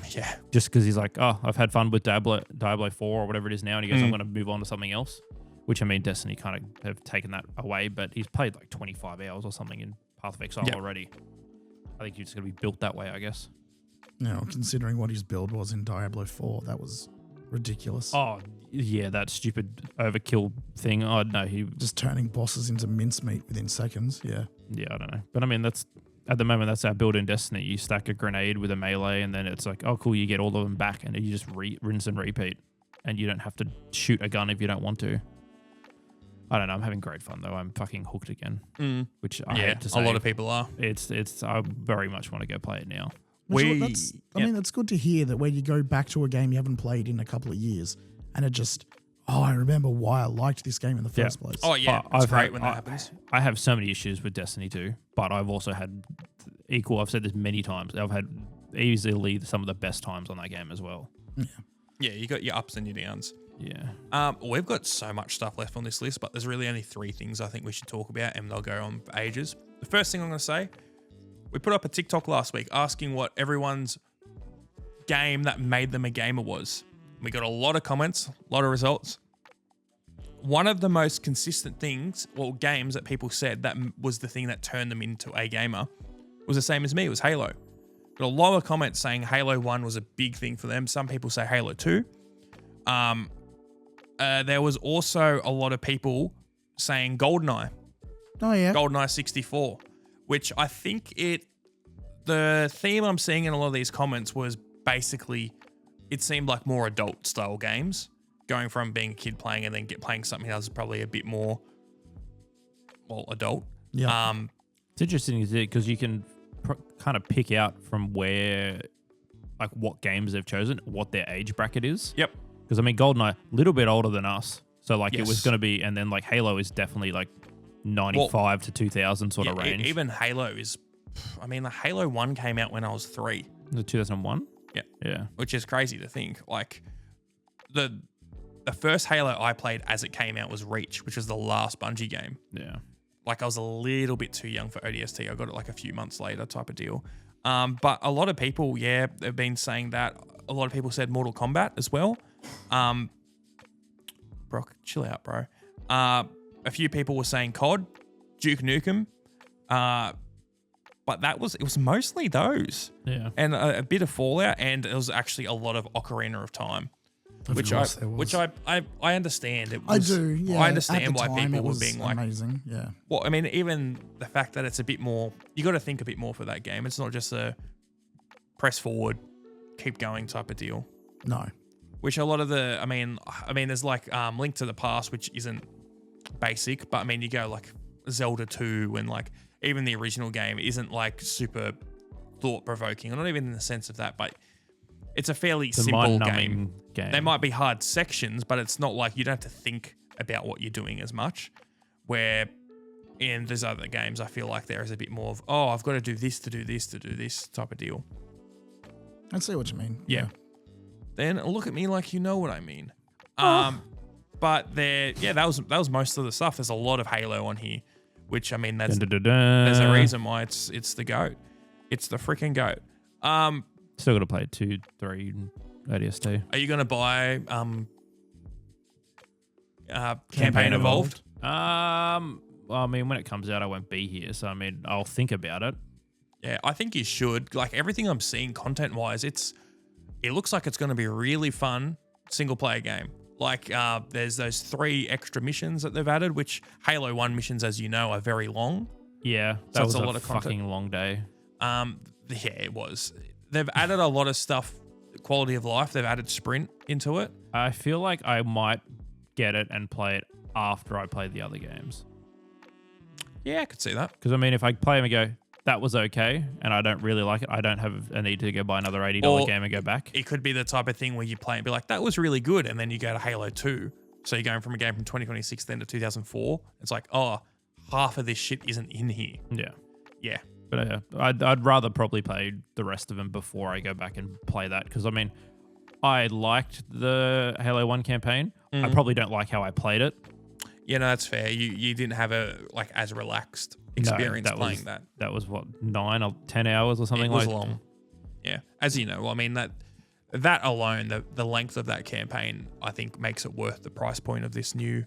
Yeah. Just because he's like, oh, I've had fun with Diablo 4 or whatever it is now, and he goes, I'm going to move on to something else. Which I mean, Destiny kind of have taken that away, but he's played like 25 hours or something in Path of Exile already. I think he's just going to be built that way, I guess. No, considering what his build was in Diablo 4, that was ridiculous. Oh, yeah, that stupid overkill thing. Oh, no, he just turning bosses into mincemeat within seconds. Yeah. Yeah, I don't know. But I mean, at the moment, that's our build in Destiny. You stack a grenade with a melee, and then it's like, oh, cool, you get all of them back, and you just rinse and repeat. And you don't have to shoot a gun if you don't want to. I don't know. I'm having great fun, though. I'm fucking hooked again, which I hate to say. A lot of people are. I very much want to go play it now. I mean, it's good to hear that when you go back to a game you haven't played in a couple of years, and it just, I remember why I liked this game in the first place. Oh, yeah. It's great when that happens. I have so many issues with Destiny 2, but I've also had I've said this many times, I've had easily some of the best times on that game as well. Yeah. Yeah, you got your ups and your downs. Yeah. We've got so much stuff left on this list, but there's really only 3 things I think we should talk about, and they'll go on for ages. The first thing I'm going to say, we put up a TikTok last week asking what everyone's game that made them a gamer was. We got a lot of comments, a lot of results. One of the most consistent games that people said that was the thing that turned them into a gamer was the same as me. It was Halo. Got a lot of comments saying Halo 1 was a big thing for them. Some people say Halo 2. There was also a lot of people saying GoldenEye. Oh, yeah. GoldenEye 64, which I think the theme I'm seeing in a lot of these comments was basically it seemed like more adult style games, going from being a kid playing and then playing something else is probably a bit more, adult. Yeah. It's interesting, is it? Because you can kind of pick out from where, like what games they've chosen, what their age bracket is. Yep. Because I mean, GoldenEye, a little bit older than us. So like it was going to be, and then like Halo is definitely like 95 to 2000 sort of range. Even Halo is, the Halo 1 came out when I was 3. Was it 2001? Yeah. Yeah. Which is crazy to think. Like the first Halo I played as it came out was Reach, which was the last Bungie game. Yeah. Like I was a little bit too young for ODST. I got it like a few months later type of deal. But a lot of people, they've been saying that. A lot of people said Mortal Kombat as well. Brock, chill out, bro. A few people were saying COD, Duke Nukem. But it was mostly those. Yeah. And a bit of Fallout, and it was actually a lot of Ocarina of Time. Which I understand. I do, yeah. I understand why time, people were being like amazing, yeah. Well, I mean, even the fact that it's a bit more, you got to think a bit more for that game. It's not just a press forward, keep going type of deal. No. Which a lot of there's like Link to the Past, which isn't basic, but I mean, you go like Zelda 2 and like even the original game isn't like super thought provoking, or not even in the sense of that, but it's a fairly simple game. They might be hard sections, but it's not like you don't have to think about what you're doing as much. Where in those other games, I feel like there is a bit more of, I've got to do this to do this to do this type of deal. I see what you mean. Yeah. Then look at me like you know what I mean. But that was most of the stuff. There's a lot of Halo on here, which I mean, there's There's a reason why it's the GOAT. It's the freaking GOAT. Still got to play 2, 3 ODST. Are you gonna buy Campaign Evolved? Well, I mean, when it comes out, I won't be here, so I mean, I'll think about it. Yeah, I think you should. Like everything I'm seeing content-wise, it looks like it's going to be a really fun single-player game. Like there's those 3 extra missions that they've added, which Halo 1 missions, as you know, are very long. Yeah, So that it's was a lot of fucking content. long day. Yeah, it was. They've added a lot of stuff, quality of life. They've added sprint into it. I feel like I might get it and play it after I play the other games. Yeah, I could see that. Because I mean, if I play them and go, that was okay, and I don't really like it, I don't have a need to go buy another $80 game and go back. It could be the type of thing where you play and be like, that was really good, and then you go to Halo 2. So you're going from a game from 2026 then to 2004. It's like, oh, half of this shit isn't in here. Yeah. Yeah. But I'd rather probably play the rest of them before I go back and play that. Because I mean, I liked the Halo 1 campaign. I probably don't like how I played it. Yeah, no, that's fair. You didn't have as relaxed experience playing that. That was what, 9 or 10 hours or something It was like long. Yeah. As you know, I mean, that alone, the length of that campaign, I think makes it worth the price point of this new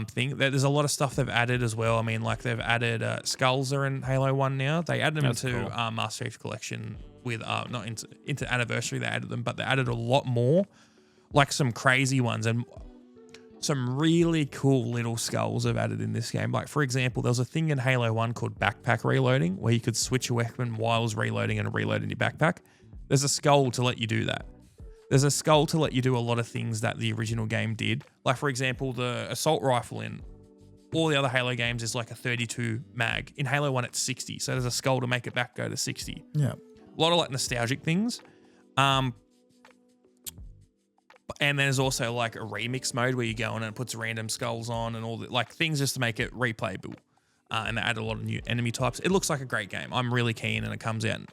thing. There's a lot of stuff they've added as well. I mean, like they've added skulls are in Halo 1 now. They added them into Master Chief Collection with not into Anniversary. They added them, but they added a lot more, like some crazy ones and some really cool little skulls have added in this game. Like, for example, there was a thing in Halo 1 called backpack reloading where you could switch a weapon whilst reloading and reloading your backpack. There's a skull to let you do that. There's a skull to let you do a lot of things that the original game did. Like, for example, the assault rifle in all the other Halo games is like a 32 mag. In Halo 1, it's 60. So there's a skull to make it back go to 60. Yeah. A lot of like nostalgic things. And there's also like a remix mode where you go in and it puts random skulls on and all the like things just to make it replayable. And they add a lot of new enemy types. It looks like a great game. I'm really keen, and it comes out in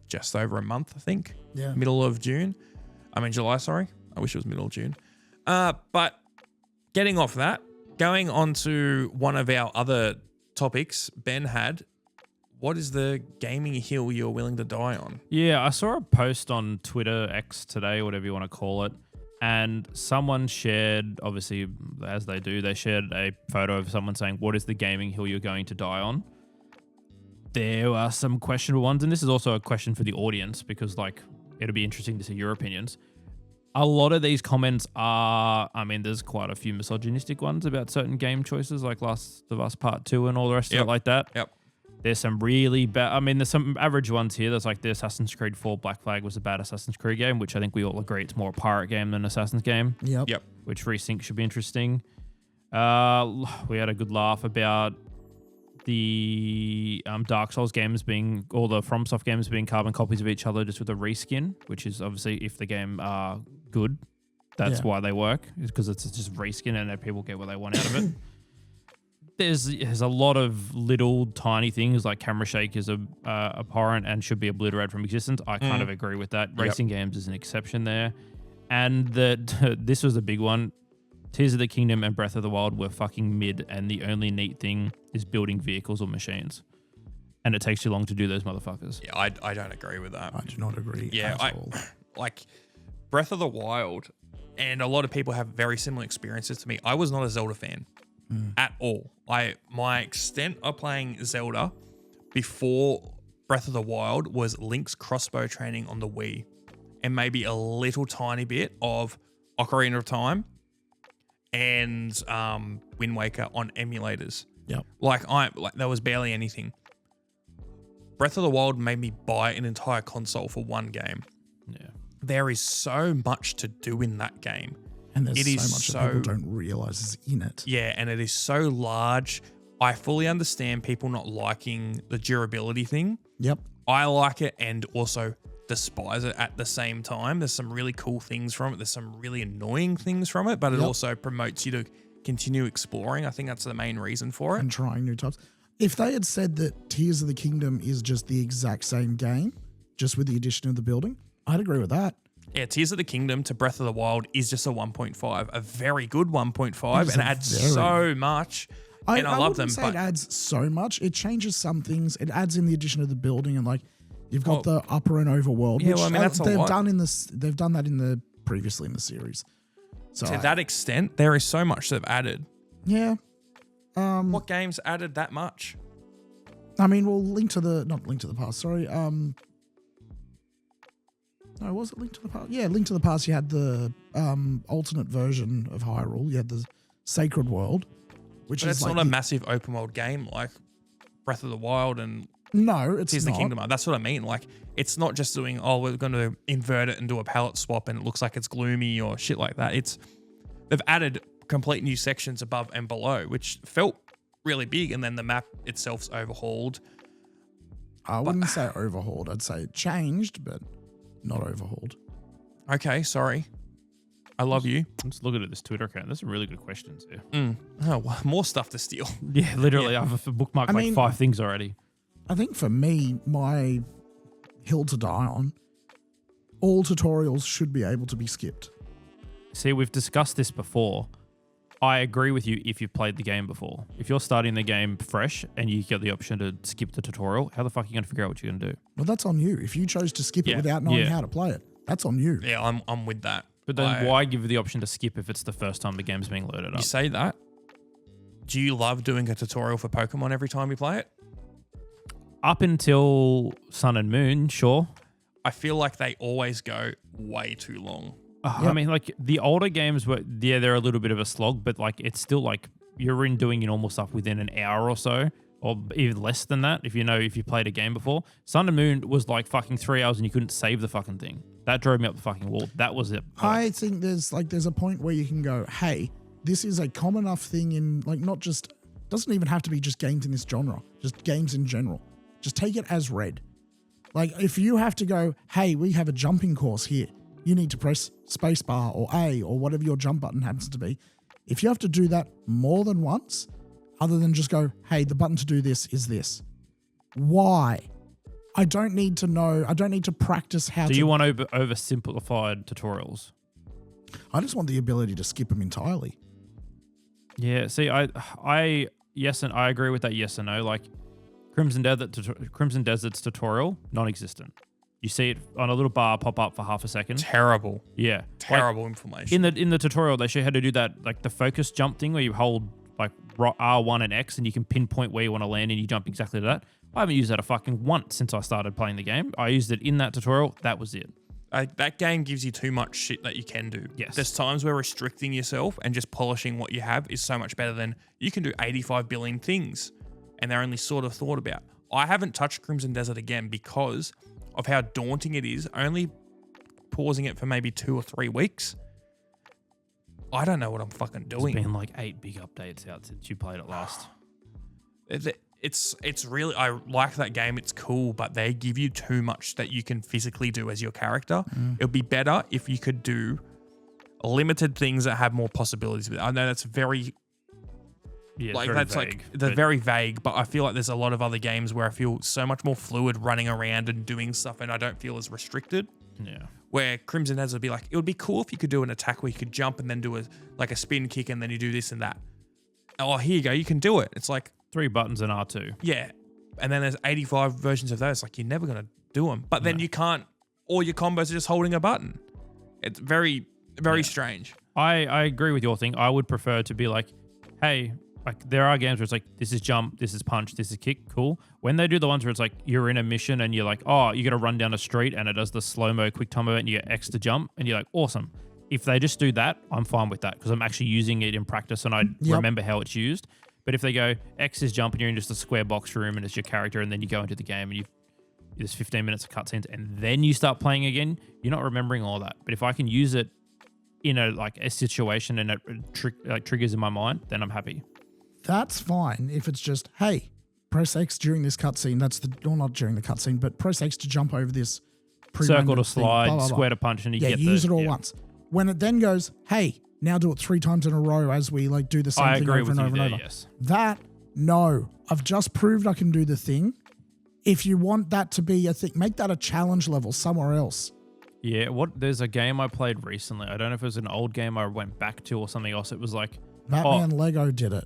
just over a month, I think. Yeah. Middle of June. I mean July, sorry. I wish it was middle of June. But getting off that, going on to one of our other topics Ben had. What is the gaming hill you're willing to die on? Yeah, I saw a post on Twitter, X today, whatever you want to call it, and someone shared, obviously, as they do, they shared a photo of someone saying, what is the gaming hill you're going to die on? There are some questionable ones, and this is also a question for the audience because, like, it'll be interesting to see your opinions. A lot of these comments are, I mean, there's quite a few misogynistic ones about certain game choices, like Last of Us Part 2 and all the rest of it like that. Yep. There's some really bad, I mean, there's some average ones here. There's like the Assassin's Creed 4 Black Flag was a bad Assassin's Creed game, which I think we all agree it's more a pirate game than an Assassin's game. Yep. Which Resync should be interesting. We had a good laugh about the Dark Souls games being, all the FromSoft games being carbon copies of each other just with a reskin, which is obviously if the game are good, that's why they work, because it's just reskin and then people get what they want out of it. There's a lot of little tiny things like camera shake is abhorrent and should be obliterated from existence. I kind of agree with that. Racing games is an exception there. And this was a big one. Tears of the Kingdom and Breath of the Wild were fucking mid, and the only neat thing is building vehicles or machines. And it takes too long to do those motherfuckers. Yeah, I don't agree with that. I do not agree at all. Like Breath of the Wild, and a lot of people have very similar experiences to me. I was not a Zelda fan at all. My extent of playing Zelda before Breath of the Wild was Link's crossbow training on the Wii, and maybe a little tiny bit of Ocarina of Time and Wind Waker on emulators. Yep. Like there was barely anything. Breath of the Wild made me buy an entire console for one game. Yeah. There is so much to do in that game. And there's It so is much that people don't realize is in it. Yeah, and it is so large. I fully understand people not liking the durability thing. Yep. I like it and also despise it at the same time. There's some really cool things from it. There's some really annoying things from it, but it also promotes you to continue exploring. I think that's the main reason for it. And trying new types. If they had said that Tears of the Kingdom is just the exact same game, just with the addition of the building, I'd agree with that. Yeah, Tears of the Kingdom to Breath of the Wild is just a 1.5, a very good 1.5, and adds so much. And I love them. Wouldn't say it adds so much. It changes some things. It adds in the addition of the building, and like you've got the upper and overworld. Yeah, which well, I mean, that's they've done in this. They've done that in the previously in the series. So to that extent, there is so much they've added. Yeah. What games added that much? I mean, well, not Link to the Past. Sorry. No, was it Link to the Past? Yeah, Link to the Past. You had the alternate version of Hyrule. You had the Sacred World, which is not a massive open world game like Breath of the Wild and no, it's Tears of not. the Kingdom. That's what I mean. Like, it's not just doing, oh, we're going to invert it and do a palette swap and it looks like it's gloomy or shit like that. They've added complete new sections above and below, which felt really big, and then the map itself's overhauled. I wouldn't say overhauled. I'd say it changed, but not overhauled. Okay, sorry. I love you. I'm just looking at this Twitter account. There's some really good questions here. Oh, well, more stuff to steal. Yeah, literally. I've bookmarked 5 things already. I think for me, my hill to die on, all tutorials should be able to be skipped. See, we've discussed this before. I agree with you if you've played the game before. If you're starting the game fresh and you get the option to skip the tutorial, how the fuck are you going to figure out what you're going to do? Well, that's on you. If you chose to skip it without knowing how to play it, that's on you. Yeah, I'm with that. But then why give you the option to skip if it's the first time the game's being loaded up? You say that. Do you love doing a tutorial for Pokemon every time you play it? Up until Sun and Moon, sure. I feel like they always go way too long. I mean, like the older games were, they're a little bit of a slog, but like it's still like you're in doing your normal stuff within an hour or so, or even less than that. If you played a game before, Sun and Moon was like fucking 3 hours and you couldn't save the fucking thing. That drove me up the fucking wall. That was it. I think there's a point where you can go, hey, this is a common enough thing in like not just doesn't even have to be just games in this genre, just games in general. Just take it as read. Like if you have to go, hey, we have a jumping course here. You need to press spacebar or A or whatever your jump button happens to be. If you have to do that more than once, other than just go, hey, the button to do this is this. Why? I don't need to know. I don't need to practice how to. Do you want oversimplified tutorials? I just want the ability to skip them entirely. Yeah, see, I yes, and I agree with that yes and no. Like Crimson Desert's tutorial, non-existent. You see it on a little bar pop up for half a second. Terrible. Yeah. Terrible information. In the tutorial, they show you how to do that, like the focus jump thing where you hold like R1 and X and you can pinpoint where you want to land and you jump exactly to that. I haven't used that a fucking once since I started playing the game. I used it in that tutorial. That was it. That game gives you too much shit that you can do. Yes. There's times where restricting yourself and just polishing what you have is so much better than you can do 85 billion things and they're only sort of thought about. I haven't touched Crimson Desert again because of how daunting it is, only pausing it for maybe 2 or 3 weeks. I don't know what I'm fucking doing. There's been like 8 big updates out since you played it last. It's really, I like that game. It's cool, but they give you too much that you can physically do as your character. It would be better if you could do limited things that have more possibilities. I know that's very... Yeah, like that's vague, like they're very vague, but I feel like there's a lot of other games where I feel so much more fluid running around and doing stuff, and I don't feel as restricted. Yeah. Where Crimson Desert would be like, it would be cool if you could do an attack where you could jump and then do a spin kick and then you do this and that. Oh, here you go, you can do it. It's like 3 buttons and R2. Yeah, and then there's 85 versions of those. Like you're never gonna do them, but then you can't. All your combos are just holding a button. It's very, very strange. I agree with your thing. I would prefer to be like, hey. Like there are games where it's like, this is jump, this is punch, this is kick, cool. When they do the ones where it's like, you're in a mission and you're like, oh, you got to run down a street and it does the slow-mo quick time event and you get X to jump and you're like, awesome. If they just do that, I'm fine with that because I'm actually using it in practice and I remember how it's used. But if they go, X is jump and you're in just a square box room and it's your character and then you go into the game and there's 15 minutes of cutscenes and then you start playing again, you're not remembering all that. But if I can use it in a situation and it triggers in my mind, then I'm happy. That's fine if it's just, hey, press X during this cutscene. Or not during the cutscene, but press X to jump over this circle to slide, thing, blah, blah, blah. square to punch, and you get use it all once. When it then goes, hey, now do it 3 times in a row as we like do the same thing over and over and over. Yes. That, no. I've just proved I can do the thing. If you want that to be a thing, make that a challenge level somewhere else. Yeah, there's a game I played recently. I don't know if it was an old game I went back to or something else. It was like, Batman Lego did it.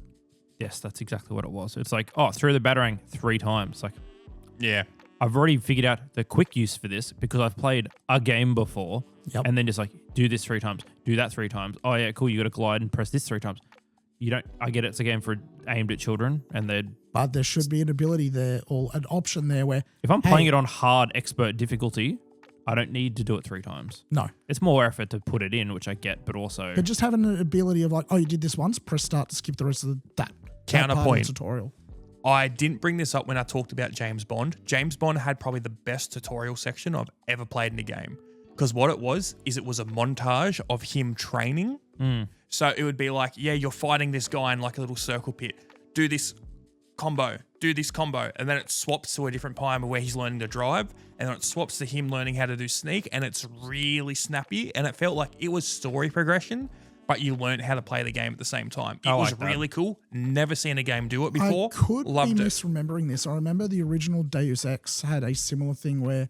yes, that's exactly what it was. It's like, through the batarang 3 times. Like, Yeah. I've already figured out the quick use for this because I've played a game before. Yep. And then just like, do this 3 times, do that 3 times. Oh yeah, cool. You got to glide and press this 3 times. I get it's a game aimed at children, and But there should be an ability there or an option there where if I'm playing it on hard expert difficulty, I don't need to do it 3 times. No. It's more effort to put it in, which I get, but also... But just having an ability of like, you did this once, press start to skip the rest of that Counterpoint. tutorial. I didn't bring this up when I talked about James Bond. James Bond had probably the best tutorial section I've ever played in a game. Because what it was a montage of him training. So it would be like, yeah, you're fighting this guy in like a little circle pit. Do this combo, and then it swaps to a different time where he's learning to drive, and then it swaps to him learning how to do sneak, and it's really snappy, and it felt like it was story progression, but you learned how to play the game at the same time. It was really cool. Never seen a game do it before. I could Loved be it. misremembering this. I remember the original Deus Ex had a similar thing where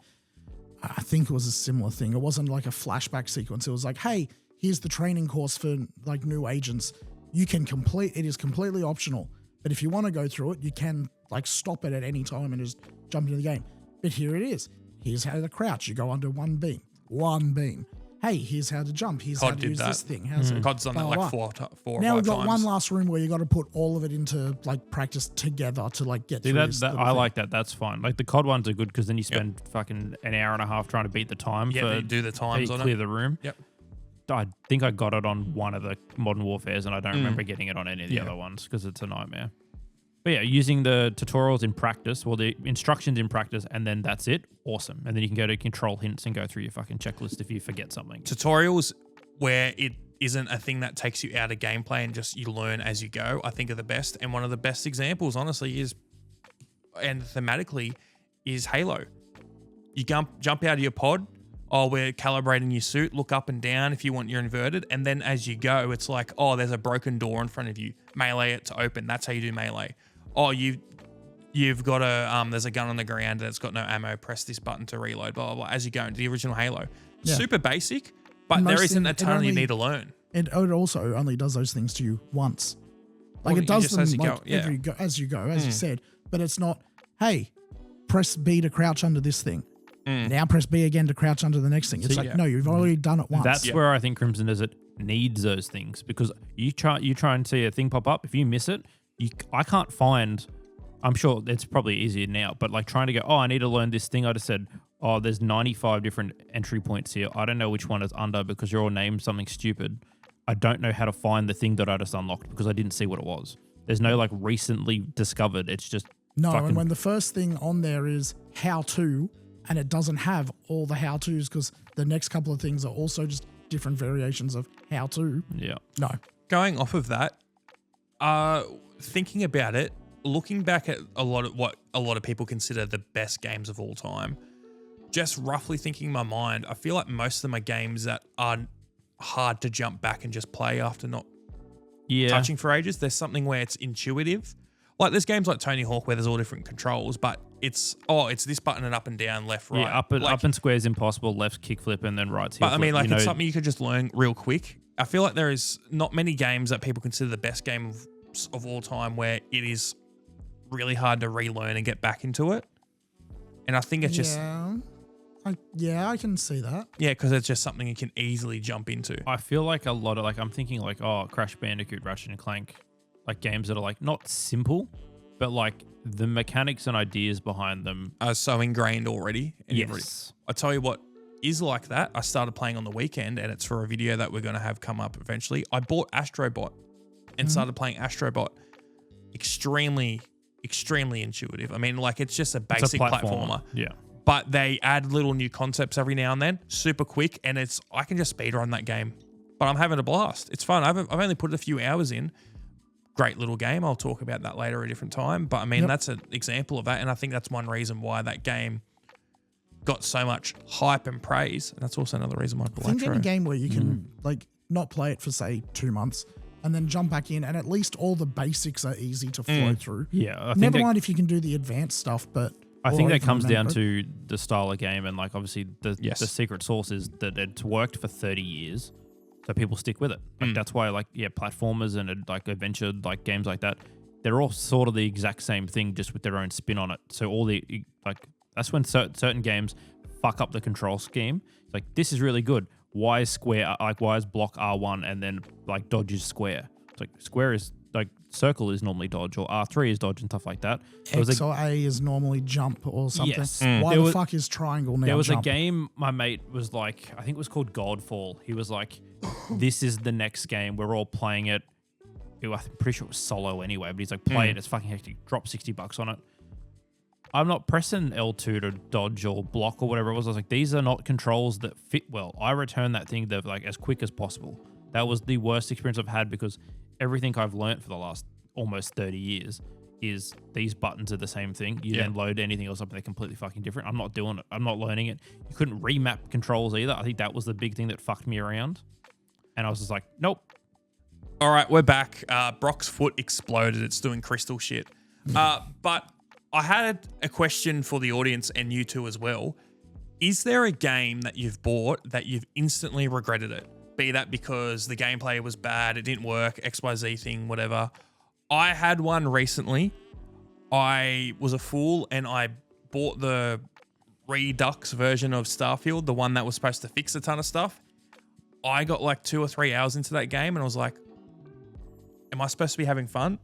I think it was a similar thing. It wasn't like a flashback sequence. It was like, hey, here's the training course for like new agents. You can complete it is completely optional. But if you want to go through it, you can like stop it at any time and just jump into the game. But here it is. Here's how to crouch. You go under one beam. Hey, here's how to jump. Here's how to use this thing. COD's done that like four or now 5 we've got times. one last room where you got to put all of it into like practice together to like get through this little I thing. like that. That's fine. Like the COD ones are good because then you spend fucking an hour and a half trying to beat the time. Yeah, you do the times on clear it. the room. Yep. I think I got it on one of the Modern Warfares, and I don't remember getting it on any of the Yeah. other ones because it's a nightmare. But yeah, using the tutorials in practice, the instructions in practice, and then that's it. Awesome. And then you can go to control hints and go through your fucking checklist if you forget something. Tutorials where it isn't a thing that takes you out of gameplay and just you learn as you go, I think are the best. And one of the best examples, honestly, is, and thematically, is Halo. You jump out of your pod. We're calibrating your suit. Look up and down if you want your inverted. And then as you go, it's like, there's a broken door in front of you. Melee it to open. That's how you do melee. You've got there's a gun on the ground and it's got no ammo. Press this button to reload, blah, blah, blah, as you go into the original Halo. Yeah. Super basic, but there isn't a ton you need to learn. It also only does those things to you once. Like it does them as you go, as you said. But it's not, hey, press B to crouch under this thing. Now press B again to crouch under the next thing. It's no, you've already done it once. That's where I think Crimson Desert needs those things because you try and see a thing pop up. If you miss it, I can't find. I'm sure it's probably easier now, but like trying to go, I need to learn this thing. I just said, there's 95 different entry points here. I don't know which one is under because you're all named something stupid. I don't know how to find the thing that I just unlocked because I didn't see what it was. There's no like recently discovered. It's just and when the first thing on there is how to, and it doesn't have all the how to's because the next couple of things are also just different variations of how to. Yeah. No. Going off of that, thinking about it, looking back at what a lot of people consider the best games of all time, just roughly thinking in my mind, I feel like most of them are games that are hard to jump back and just play after not touching for ages. There's something where it's intuitive. Like there's games like Tony Hawk where there's all different controls, but it's this button and up and down, left, right. Yeah, up and square is impossible, left kickflip and then right heel But I mean, flip, it's something you could just learn real quick. I feel like there is not many games that people consider the best game of all time where it is really hard to relearn and get back into it. And I think it's just... I can see that. Yeah, because it's just something you can easily jump into. I feel like a lot of I'm thinking like, Crash Bandicoot, Ratchet and Clank, like games that are like not simple, but like the mechanics and ideas behind them are so ingrained already. Yes. I tell you what is like that. I started playing on the weekend and it's for a video that we're going to have come up eventually. I bought Astrobot and started playing Astrobot. Extremely intuitive. I mean, like it's just a basic platformer. Yeah. But they add little new concepts every now and then. Super quick, and I can just speedrun that game. But I'm having a blast. It's fun. I've only put a few hours in. Great little game. I'll talk about that later at a different time. But I mean, that's an example of that, and I think that's one reason why that game got so much hype and praise. And that's also another reason why I bought Think in a game where you can like not play it for say 2 months and then jump back in, and at least all the basics are easy to flow through. Yeah. Never mind if you can do the advanced stuff, but I think that even comes down remember to the style of game, and like obviously the Yes. secret sauce is that it's worked for 30 years, so people stick with it. Like that's why platformers and like adventure like games like that, they're all sort of the exact same thing, just with their own spin on it. So all the that's when certain games fuck up the control scheme. It's like, this is really good. Why is block R1 and then like dodge is square? It's like square is like circle is normally dodge, or R3 is dodge and stuff like that. X or A is normally jump or something. Yes. Why the fuck is triangle now There was jump? a game my mate was like, I think it was called Godfall. He was like, this is the next game. We're all playing it. I'm pretty sure it was solo anyway, but he's like, play it. It's fucking hectic. Drop $60 on it. I'm not pressing L2 to dodge or block or whatever it was. I was like, these are not controls that fit well. I returned that thing like as quick as possible. That was the worst experience I've had, because everything I've learned for the last almost 30 years is these buttons are the same thing. You then load anything else up and they're completely fucking different. I'm not doing it. I'm not learning it. You couldn't remap controls either. I think that was the big thing that fucked me around. And I was just like, nope. All right, we're back. Brock's foot exploded. It's doing crystal shit. But I had a question for the audience and you two as well. Is there a game that you've bought that you've instantly regretted it? Be that because the gameplay was bad, it didn't work, XYZ thing, whatever. I had one recently. I was a fool and I bought the Redux version of Starfield, the one that was supposed to fix a ton of stuff. I got like 2 or 3 hours into that game and I was like, am I supposed to be having fun?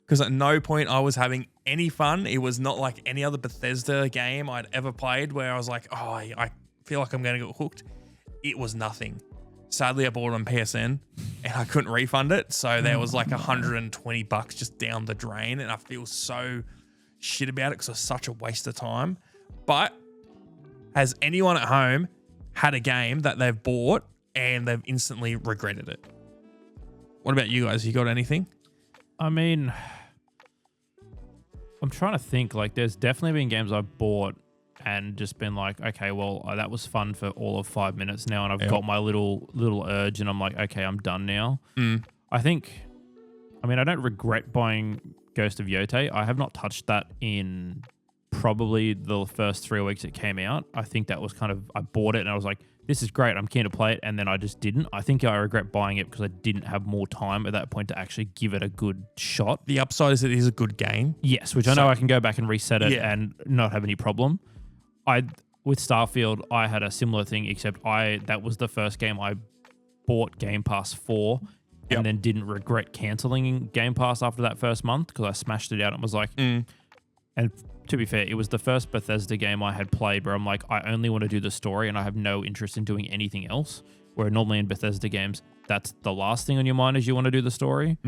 Because at no point I was having any fun. It was not like any other Bethesda game I'd ever played where I was like, oh, I feel like I'm going to get hooked. It was nothing. Sadly, I bought it on PSN and I couldn't refund it. So there was like $120 just down the drain. And I feel so shit about it because it's such a waste of time. But has anyone at home had a game that they've bought and they've instantly regretted it? What about you guys? You got anything? I mean, I'm trying to think. Like, there's definitely been games I've bought and just been like, okay, well, that was fun for all of 5 minutes now, and I've got my little urge, and I'm like, okay, I'm done now. I don't regret buying Ghost of Yotei. I have not touched that in probably the first 3 weeks it came out. I think that was kind of, I bought it and I was like, this is great, I'm keen to play it, and then I just didn't. I think I regret buying it because I didn't have more time at that point to actually give it a good shot. The upside is it is a good game. Yes, which I know I can go back and reset it and not have any problem. With Starfield, I had a similar thing, except that was the first game I bought Game Pass for and then didn't regret cancelling Game Pass after that first month because I smashed it out and was like, and to be fair, it was the first Bethesda game I had played where I'm like, I only want to do the story and I have no interest in doing anything else. Where normally in Bethesda games, that's the last thing on your mind is you want to do the story.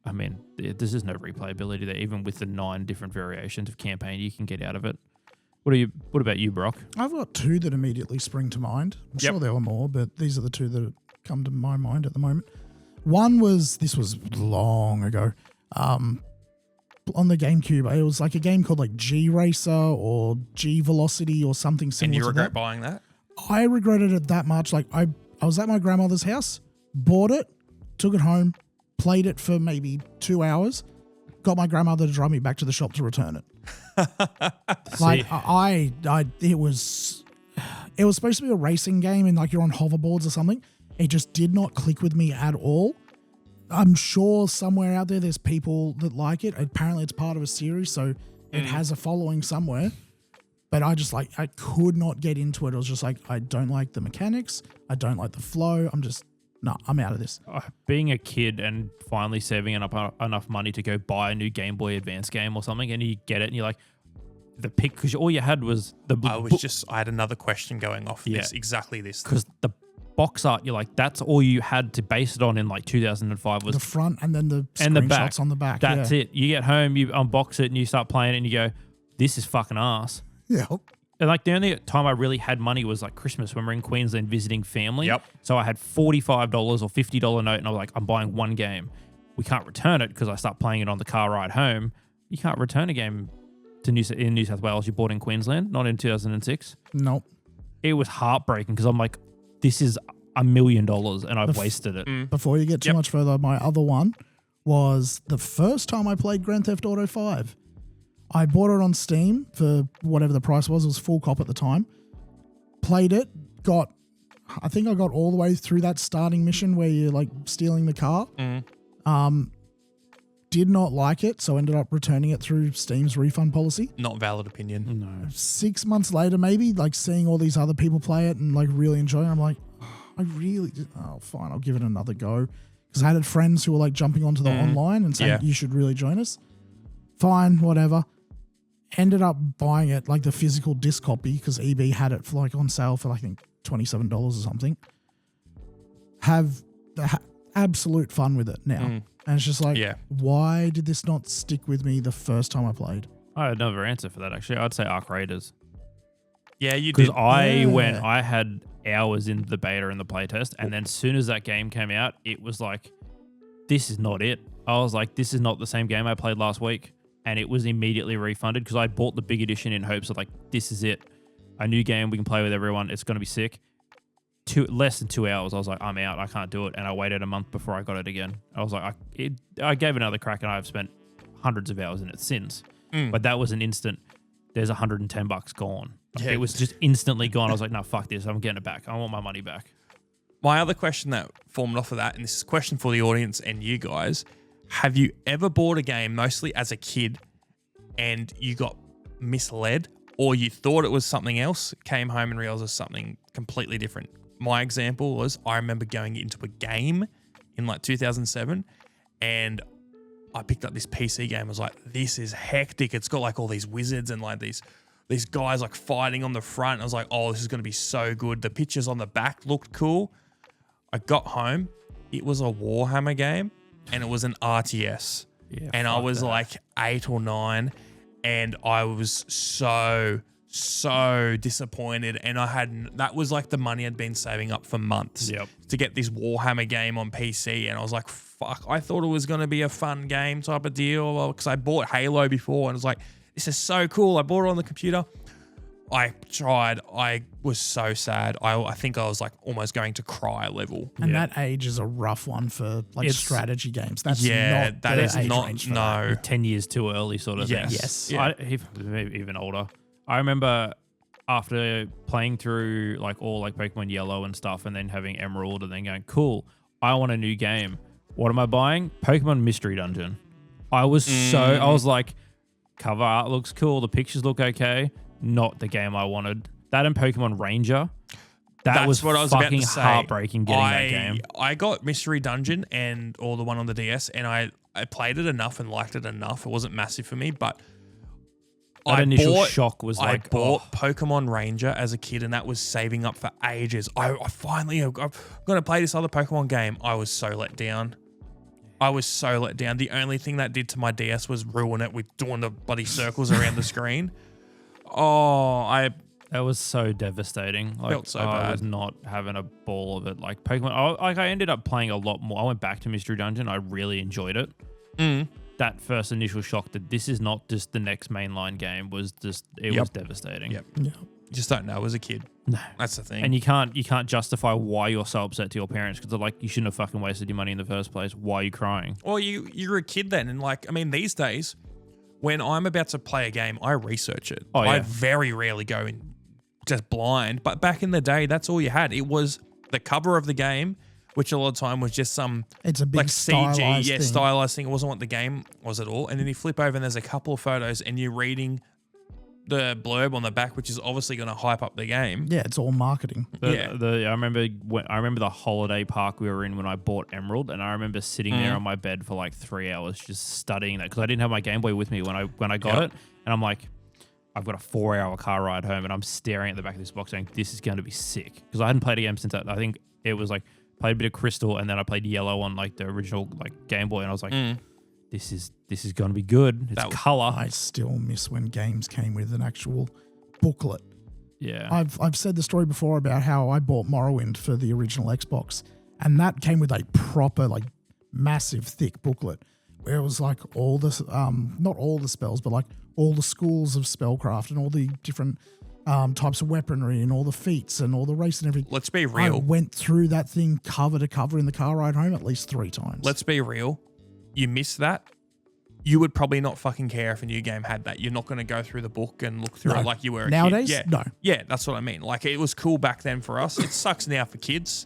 I mean, there's just no replayability there, even with the 9 different variations of campaign you can get out of it. What about you, Brock? I've got 2 that immediately spring to mind. I'm sure there were more, but these are the 2 that come to my mind at the moment. One this was long ago. On the GameCube, it was like a game called like G Racer or G Velocity or something similar. And you to regret that. buying that? I regretted it that much. Like I was at my grandmother's house, bought it, took it home, played it for maybe 2 hours, got my grandmother to drive me back to the shop to return it. Like it was supposed to be a racing game and like you're on hoverboards or something. It just did not click with me at all. I'm sure somewhere out there there's people that like it. Apparently it's part of a series, so it has a following somewhere. But I could not get into it. I was just like, I don't like the mechanics. I don't like the flow. I'm out of this. Being a kid and finally saving enough money to go buy a new Game Boy Advance game or something, and you get it, and you're like, the pick, because all you had was I had another question going off this, exactly this. Because the box art, you're like, that's all you had to base it on in like 2005 was the front and then the and the back. screenshots on the back. That's it. You get home, you unbox it, and you start playing it, and you go, this is fucking ass. Yeah. And like the only time I really had money was like Christmas when we're in Queensland visiting family. Yep. So I had $45 or $50 note, and I was like, I'm buying one game. We can't return it because I start playing it on the car ride home. You can't return a game to in New South Wales you bought in Queensland, not in 2006. Nope. It was heartbreaking because I'm like, this is $1 million and I've wasted it. Before you get too much further, my other one was the first time I played Grand Theft Auto 5. I bought it on Steam for whatever the price was. It was full cop at the time. Played it, I think I got all the way through that starting mission where you're like stealing the car. Did not like it, so ended up returning it through Steam's refund policy. Not valid opinion. No. 6 months later, maybe, like seeing all these other people play it and like really enjoying it, I'm like, fine, I'll give it another go. Because I had friends who were like jumping onto the online and saying, you should really join us. Fine, whatever. Ended up buying it, like the physical disc copy, because EB had it for like on sale for I think $27 or something. Have absolute fun with it now. And it's just like, why did this not stick with me the first time I played? I had another answer for that, actually. I'd say Arc Raiders. Yeah, you did. Because I had hours in the beta and the playtest, and then as soon as that game came out, it was like, this is not it. I was like, this is not the same game I played last week. And it was immediately refunded because I bought the big edition in hopes of like, this is it. A new game, we can play with everyone. It's going to be sick. Less than 2 hours, I was like, I'm out. I can't do it. And I waited a month before I got it again. I was like, I gave it another crack, and I've spent hundreds of hours in it since. But that was an instant, there's $110 gone. Yeah. It was just instantly gone. I was like, no, fuck this. I'm getting it back. I want my money back. My other question that formed off of that, and this is a question for the audience and you guys, have you ever bought a game mostly as a kid and you got misled, or you thought it was something else, came home and realized it was something completely different? My example was, I remember going into a game in like 2007 and I picked up this PC game. I was like, this is hectic. It's got like all these wizards and like these guys like fighting on the front. I was like, oh, this is going to be so good. The pictures on the back looked cool. I got home. It was a Warhammer game and it was an RTS. Yeah, and I was like 8 or 9 and I was so disappointed, and that was like the money I'd been saving up for months to get this Warhammer game on PC, and I was like, fuck, I thought it was going to be a fun game type of deal, because I bought Halo before and I was like, this is so cool. I bought it on the computer. I tried. I was so sad. I think I was like almost going to cry level. And that age is a rough one for like strategy games. That's not that is not, no. 10 years too early sort of thing. Yes. Yeah. Maybe even older. I remember after playing through like all like Pokemon Yellow and stuff, and then having Emerald, and then going, cool, I want a new game. What am I buying? Pokemon Mystery Dungeon. I was like, cover art looks cool. The pictures look okay. Not the game I wanted. That and Pokemon Ranger. That's was what I was fucking about to say. Heartbreaking getting that game. I got Mystery Dungeon and all the one on the DS, and I played it enough and liked it enough. It wasn't massive for me, but that initial shock was like, I bought Pokemon Ranger as a kid, and that was saving up for ages. I'm going to play this other Pokemon game. I was so let down. The only thing that did to my DS was ruin it with doing the bloody circles around the screen. That was so devastating. Like, felt so bad. I was not having a ball of it. Like Pokemon, I ended up playing a lot more. I went back to Mystery Dungeon. I really enjoyed it. That first initial shock that this is not just the next mainline game was just, it was devastating. Yep. You just don't know as a kid. No. That's the thing. And you can't justify why you're so upset to your parents, because they're like, you shouldn't have fucking wasted your money in the first place. Why are you crying? Well, you're a kid then, and like, I mean, these days, when I'm about to play a game, I research it. I very rarely go in just blind. But back in the day, that's all you had. It was the cover of the game, which a lot of time was just some it's a big like CG, thing. stylized thing. It wasn't what the game was at all. And then you flip over and there's a couple of photos and you're reading the blurb on the back, which is obviously going to hype up the game. Yeah, it's all marketing. I remember the holiday park we were in when I bought Emerald, and I remember sitting there on my bed for like 3 hours just studying that, because I didn't have my Game Boy with me when I got it, and I'm like, I've got a 4-hour car ride home, and I'm staring at the back of this box saying, this is going to be sick, because I hadn't played a game since I think it was like played a bit of Crystal, and then I played Yellow on like the original like Game Boy, and I was like, this is going to be good. It's color. I still miss when games came with an actual booklet. Yeah. I've said the story before about how I bought Morrowind for the original Xbox, and that came with a proper like massive thick booklet where it was like all the not all the spells, but like all the schools of spellcraft and all the different types of weaponry and all the feats and all the race and everything. Let's be real. I went through that thing cover to cover in the car ride home at least 3 times. Let's be real. You miss that. you would probably not fucking care if a new game had that. You're not going to go through the book and look through it like you were a nowadays. kid. No. Yeah, that's what I mean. Like, it was cool back then for us. It sucks now for kids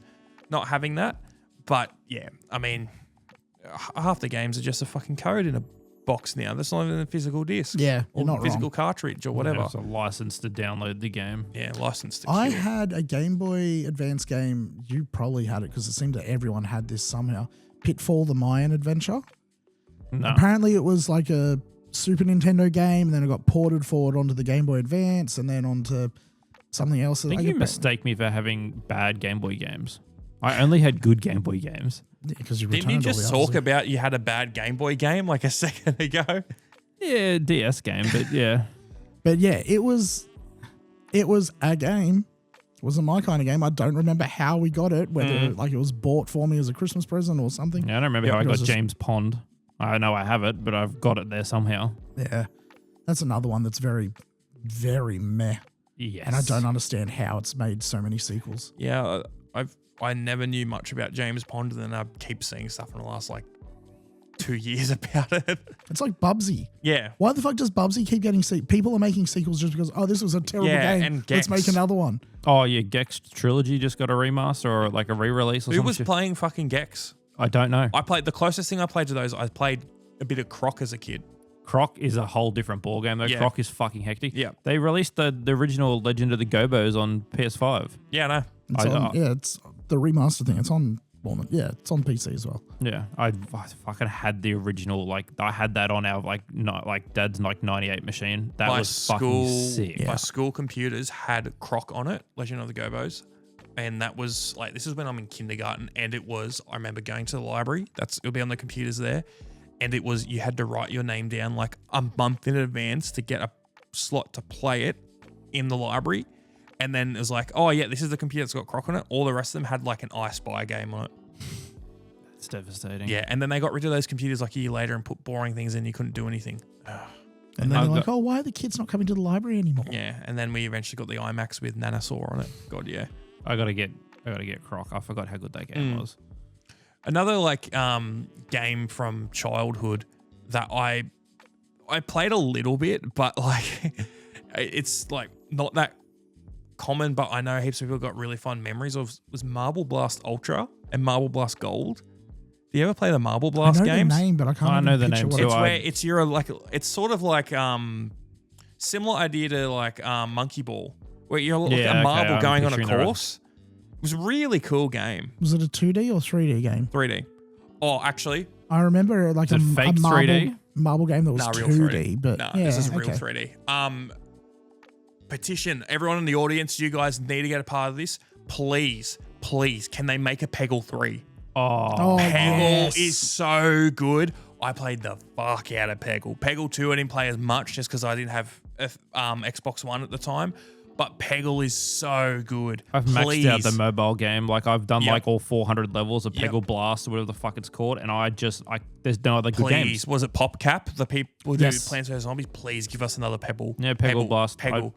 not having that. But yeah, I mean, half the games are just a fucking code in a box now. That's not even a physical disc. Yeah, or you're not physical wrong. cartridge or whatever. It's a license to download the game. Yeah, licensed to I kill. had a Game Boy Advance game. You probably had it because it seemed that everyone had this somehow. Pitfall: The Mayan Adventure. No. Apparently, it was like a Super Nintendo game, and then it got ported forward onto the Game Boy Advance, and then onto something else. I think you mistake me for having bad Game Boy games. I only had good Game Boy games. Because you Didn't you returned all just the others. talk about you had a bad Game Boy game like a second ago? Yeah, DS game, but yeah. But yeah, it was a game. It wasn't my kind of game. I don't remember how we got it, whether like it was bought for me as a Christmas present or something. Yeah, I don't remember how I it got was just- James Pond. I know I have it, but I've got it there somehow. Yeah. That's another one that's very, very meh. Yes. And I don't understand how it's made so many sequels. Yeah, I never knew much about James Pond, and then I keep seeing stuff in the last like 2 years about it. It's like Bubsy. Yeah. Why the fuck does Bubsy keep getting people are making sequels just because, oh, this was a terrible Yeah, game. and Let's Gex. make another one. Oh, yeah, Gex Trilogy just got a remaster or like a re-release or Who something. was playing fucking Gex? I don't know. I played the closest thing I played to those. I played a bit of Croc as a kid. Croc is a whole different ballgame though. Yeah. Croc is fucking hectic. Yeah. They released the original Legend of the Gobos on PS5. Yeah, no. It's the remaster thing. It's on, it's on PC as well. Yeah, I fucking had the original. Like I had that on our dad's 98 machine. That was fucking sick. My school computers had Croc on it, Legend of the Gobos. And that was like, this is when I'm in kindergarten, and I remember going to the library. It'll be on the computers there. And it was, you had to write your name down like a month in advance to get a slot to play it in the library. And then it was like, oh yeah, this is the computer that's got Croc on it. All the rest of them had like an I Spy game on it. It's devastating. Yeah, and then they got rid of those computers like a year later and put boring things in. You couldn't do anything. And then they're like, oh, why are the kids not coming to the library anymore? Yeah, and then we eventually got the iMacs with Nanosaur on it. God, yeah. I gotta get Croc. I forgot how good that game was. Another like game from childhood that I played a little bit, but like it's like not that common, but I know heaps of people got really fond memories of, was Marble Blast Ultra and Marble Blast Gold. Do you ever play the Marble Blast I know games? the name, but I can't I know the picture name what too. It's I- where it's your like, it's sort of like similar idea to like Monkey Ball, where you're like a marble I'm going on a picturing the right- course. It was a really cool game. Was it a 2D or 3D game? 3D. Oh, actually, I remember like Is it fake 3D? marble game that was nah, real 2D, 3D. but Nah, yeah, this is real okay. 3D. Petition, everyone in the audience, you guys need to get a part of this. Please, can they make a Peggle 3? Oh, Peggle yes. is so good. I played the fuck out of Peggle. Peggle 2 I didn't play as much just because I didn't have Xbox One at the time. But Peggle is so good. I've maxed out the mobile game. Like I've done Yep. like all 400 levels of Yep. Peggle Blast or whatever the fuck it's called, and there's no other good Please, games. was it PopCap? The people who do Yes. Plants vs Zombies. Please give us another Pebble. Yeah, Peggle Blast. Peggle.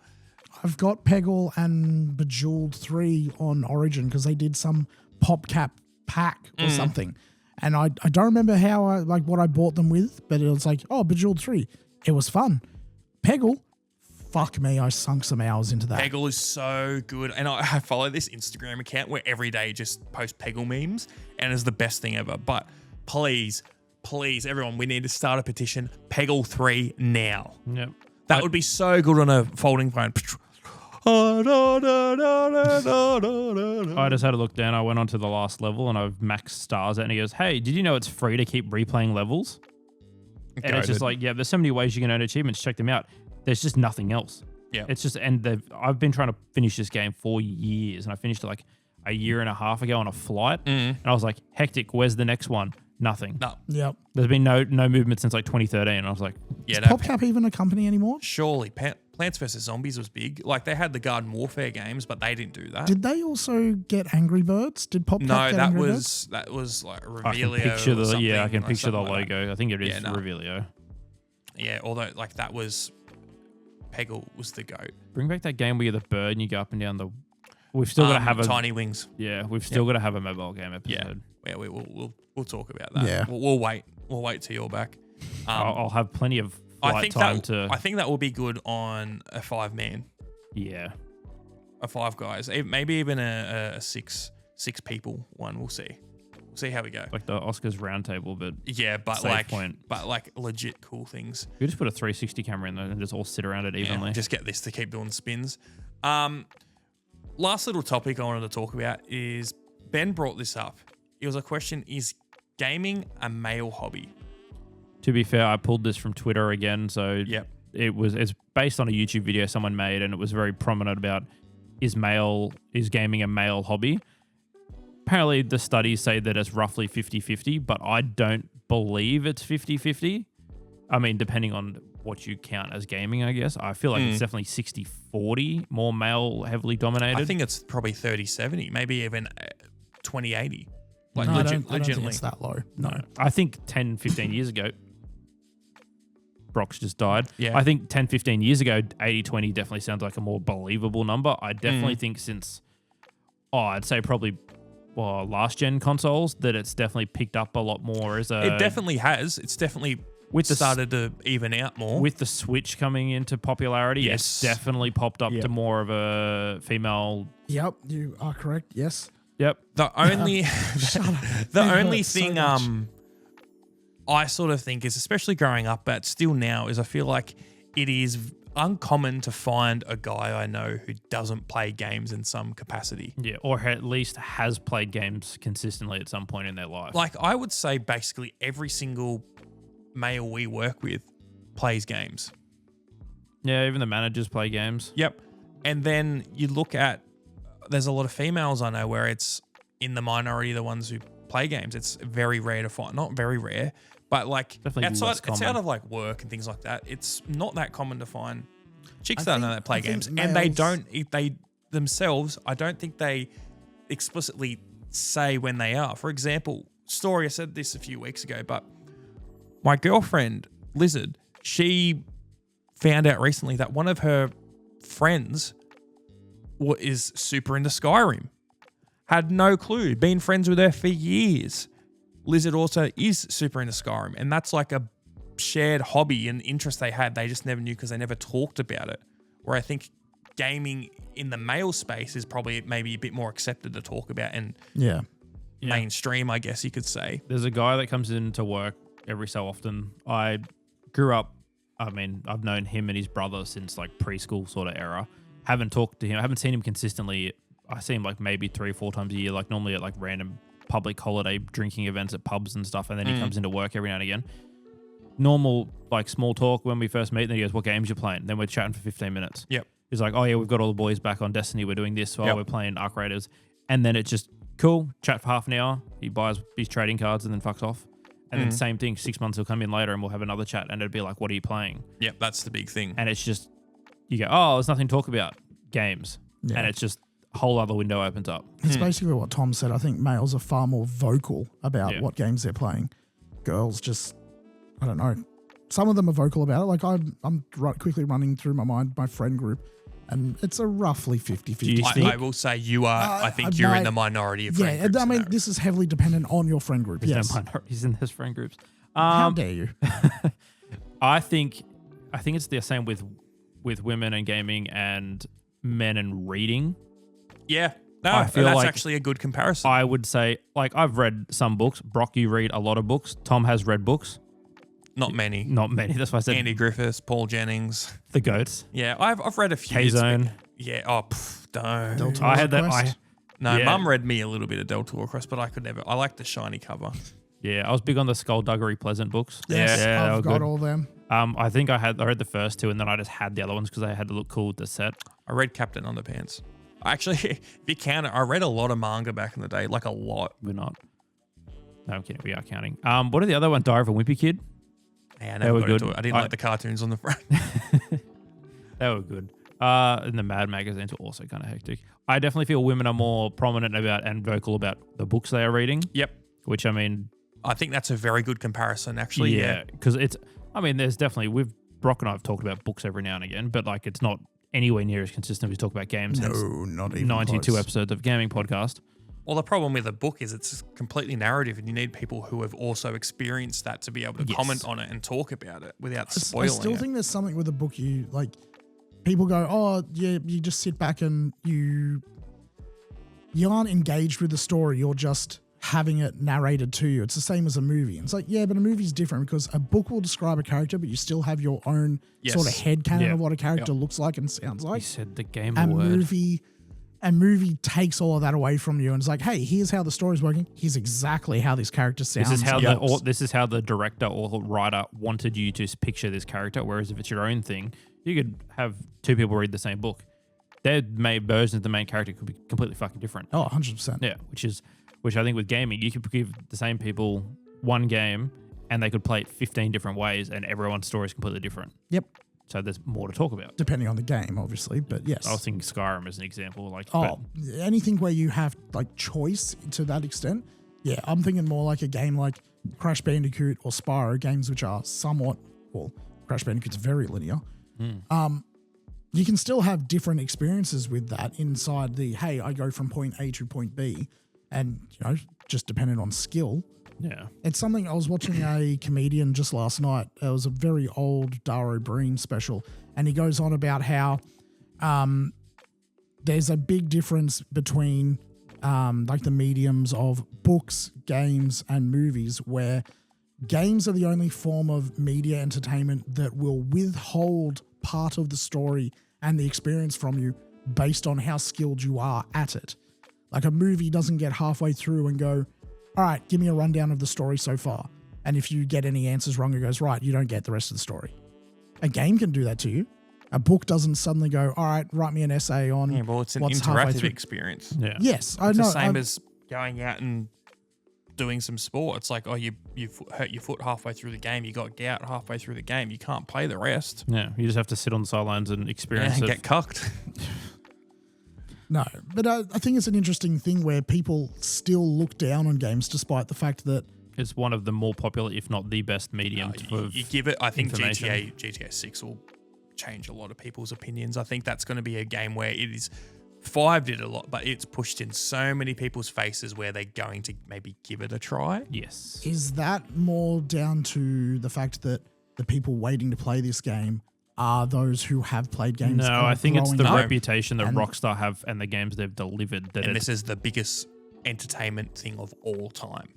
I've got Peggle and Bejeweled 3 on Origin because they did some PopCap pack or something. And I don't remember how what I bought them with, but it was like, oh, Bejeweled 3. It was fun. Peggle, fuck me, I sunk some hours into that. Peggle is so good. And I follow this Instagram account where every day just post Peggle memes, and it's the best thing ever. But please, everyone, we need to start a petition. Peggle 3 now. Yep. That would be so good on a folding phone. I just had a look down. I went on to the last level and I've maxed stars out, and he goes, hey, did you know it's free to keep replaying levels? And it's just like, yeah, there's so many ways you can earn achievements. Check them out. There's just nothing else. Yeah. It's just, and I've been trying to finish this game for years, and I finished it like a year and a half ago on a flight. And I was like, hectic, where's the next one? Nothing. No. Yep. There's been no movement since like 2013. And I was like, Yeah, Is no, PopCap even a company anymore? surely Plants vs Zombies was big. Like they had the Garden Warfare games, but they didn't do that. Did they also get Angry Birds? Did PopCap No, get that Angry Birds? was like I can Revelio. picture or something, I can or picture the something like that. logo. I think it is Yeah, no. Revelio. Yeah, although like that was Peggle was the goat. Bring back that game where you're the bird and you go up and down the. We've still got to have a Tiny Wings. Yeah, we've still got to have a mobile game Yeah, episode. yeah, we'll talk about that. Yeah. We'll wait till you're back. I'll have plenty of I flight think time that to. I think that will be good on a 5-man, Yeah. a 5 guys, maybe even a six people one. We'll see. We'll see how we go. Like the Oscars roundtable, but Yeah, but safe point. like legit cool things. We just put a 360 camera in there and just all sit around it evenly. Yeah, just get this to keep doing spins. Last little topic I wanted to talk about is Ben brought this up. It was a question: is gaming a male hobby? To be fair, I pulled this from Twitter again, so Yep. it's based on a YouTube video someone made, and it was very prominent about is gaming a male hobby. Apparently, the studies say that it's roughly 50-50, but I don't believe it's 50-50. I mean, depending on what you count as gaming, I guess. I feel like it's definitely 60-40, more male heavily dominated. I think it's probably 30-70, maybe even 20-80. Like No, I don't think legitimately. it's that low. No. I think 10, 15 years ago, Brock's just died. Yeah. I think 10, 15 years ago, 80-20 definitely sounds like a more believable number. I definitely think since, I'd say probably last gen consoles, that it's definitely picked up a lot more as a... It definitely has. It's definitely started to even out more. With the Switch coming into popularity, Yes. it's definitely popped up to more of a female... Yep, you are correct. Yes. Yep. The only the only hurts so thing much. I sort of think is, especially growing up, but still now, is I feel like it is uncommon to find a guy I know who doesn't play games in some capacity. Yeah, or at least has played games consistently at some point in their life. Like, I would say basically every single male we work with plays games. Yeah, even the managers play games. Yep. And then you look at, there's a lot of females I know where it's in the minority, the ones who play games. It's very rare to find. Not very rare, but like Definitely less outside, it's common. out of like work and things like that. It's not that common to find chicks I that I know think- that play I think games. And they males- don't, if they themselves, I don't think they explicitly say when they are. For example, story, I said this a few weeks ago, but my girlfriend, Lizard, she found out recently that one of her friends is super into Skyrim. Had no clue. Been friends with her for years. Lizard also is super into Skyrim, and that's like a shared hobby and interest they had. They just never knew because they never talked about it. Where I think gaming in the male space is probably maybe a bit more accepted to talk about and Yeah. mainstream, I guess you could say. There's a guy that comes into work every so often. I grew up, I mean, I've known him and his brother since like preschool sort of era. Haven't talked to him. I haven't seen him consistently. I see him like maybe 3 or 4 times a year, like normally at like random public holiday drinking events at pubs and stuff. And then he comes into work every now and again. Normal, like small talk when we first meet. Then he goes, "What games you playing?" Then we're chatting for 15 minutes. Yep. He's like, "Oh yeah, we've got all the boys back on Destiny. We're doing this. Yep. We're playing Arc Raiders." And then it's just cool. Chat for half an hour. He buys his trading cards and then fucks off. And then same thing. 6 months he'll come in later and we'll have another chat and it'd be like, "What are you playing?" Yep, that's the big thing. And it's just, you go, "Oh, there's nothing to talk about. Games." Yeah. And it's just a whole other window opens up. It's basically what Tom said. I think males are far more vocal about Yeah. what games they're playing. Girls just, I don't know. Some of them are vocal about it. Like I'm quickly running through my mind, my friend group, and it's a roughly 50-50 you split. I will say you are, I think you're in the minority of friend Yeah, groups I in mean, that. this is heavily dependent on your friend group. There's Yes. no minorities in those friend groups. How dare you? I think it's the same with women and gaming and men and reading. Yeah. No, I feel that's like actually a good comparison. I would say, like, I've read some books. Brock, you read a lot of books. Tom has read books. Not many. Not many. That's why I said Andy Griffiths, Paul Jennings. the goats. Yeah, I've read a few. K-Zone. Yeah. Oh, don't. Delta I had that. Quest. No, Yeah. Mum read me a little bit of Delta Warcross, but I could never. I like the shiny cover. I was big on the Skullduggery Pleasant books. Yes, they were I've got good. all them. I think I read the first 2 and then I just had the other ones because I had to look cool with the set. I read Captain Underpants. Actually, if you count it, I read a lot of manga back in the day, like a lot. We're not. No, I'm kidding. We are counting. What are the other one? Diary of a Wimpy Kid. Yeah, I They never were got good. into it. I didn't like the cartoons on the front. They were good. And the Mad magazines were also kind of hectic. I definitely feel women are more prominent about and vocal about the books they are reading. Yep. Which, I mean, I think that's a very good comparison, actually. Yeah. because there's definitely, Brock and I have talked about books every now and again, but like it's not anywhere near as consistent as we talk about games. hence No, not even 92 close. episodes of gaming podcast. Well, the problem with a book is it's completely narrative, and you need people who have also experienced that to be able to comment on it and talk about it without spoiling it. I still think there's something with a book you like. People go, oh yeah, you just sit back and you aren't engaged with the story. You're just having it narrated to you. It's the same as a movie. And it's like, yeah, but a movie's different because a book will describe a character, but you still have your own sort of headcanon of what a character looks like and sounds like. You said the game word. A movie takes all of that away from you and it's like, hey, here's how the story's working. Here's exactly how this character sounds. This is how the director or writer wanted you to picture this character. Whereas if it's your own thing, you could have two people read the same book. Their main versions of the main character could be completely fucking different. Oh, 100%. Yeah, which I think with gaming, you could give the same people one game and they could play it 15 different ways and everyone's story is completely different. Yep. So there's more to talk about. Depending on the game, obviously, but yes. I was thinking Skyrim as an example. Anything where you have like choice to that extent. Yeah, I'm thinking more like a game like Crash Bandicoot or Spyro, games which are somewhat, well, Crash Bandicoot's very linear. You can still have different experiences with that inside the, hey, I go from point A to point B and, just depending on skill. Yeah. It's something I was watching a comedian just last night. It was a very old Dara Breen special. And he goes on about how there's a big difference between like the mediums of books, games, and movies, where games are the only form of media entertainment that will withhold part of the story and the experience from you based on how skilled you are at it. Like a movie doesn't get halfway through and go, all right, give me a rundown of the story so far. And if you get any answers wrong, it goes, right, you don't get the rest of the story. A game can do that to you. A book doesn't suddenly go, all right, write me an essay on it's an what's interactive experience. Yeah. Yes, I It's know. the same as going out and doing some sport. It's like, you hurt your foot halfway through the game. You got gout halfway through the game. You can't play the rest. Yeah, you just have to sit on the sidelines and experience and it. get cucked. No, but I think it's an interesting thing where people still look down on games despite the fact that it's one of the more popular, if not the best medium you give it. I think information. GTA 6 will change a lot of people's opinions. I think that's going to be a game where it is. 5 did a lot, but it's pushed in so many people's faces where they're going to maybe give it a try. Yes. Is that more down to the fact that the people waiting to play this game are those who have played games? No, I think it's the growing up? reputation that Rockstar have and the games they've delivered. And this is the biggest entertainment thing of all time.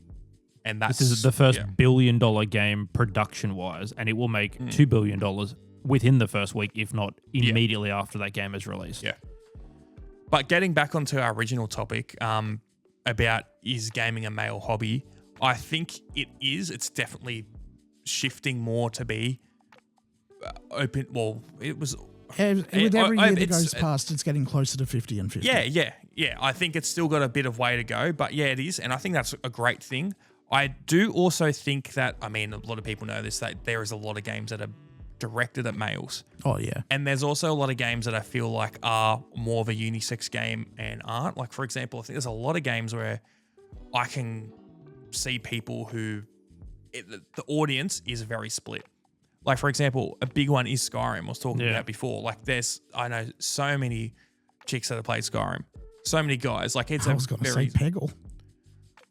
And this is the first $1 billion game production-wise, and it will make $2 billion within the first week, if not immediately after that game is released. Yeah. But getting back onto our original topic about is gaming a male hobby, I think it is. It's definitely shifting more to be open. Well, it was. With every year that goes past, it's getting closer to 50 and 50. Yeah. I think it's still got a bit of way to go, but yeah, it is. And I think that's a great thing. I do also think that, a lot of people know this, that there is a lot of games that are directed at males. Oh, yeah. And there's also a lot of games that I feel like are more of a unisex game and aren't. Like, for example, I think there's a lot of games where I can see people who the audience is very split. Like, for example, a big one is Skyrim. I was talking about before. Like, I know so many chicks that have played Skyrim. So many guys. Like, it's I was going to say Peggle.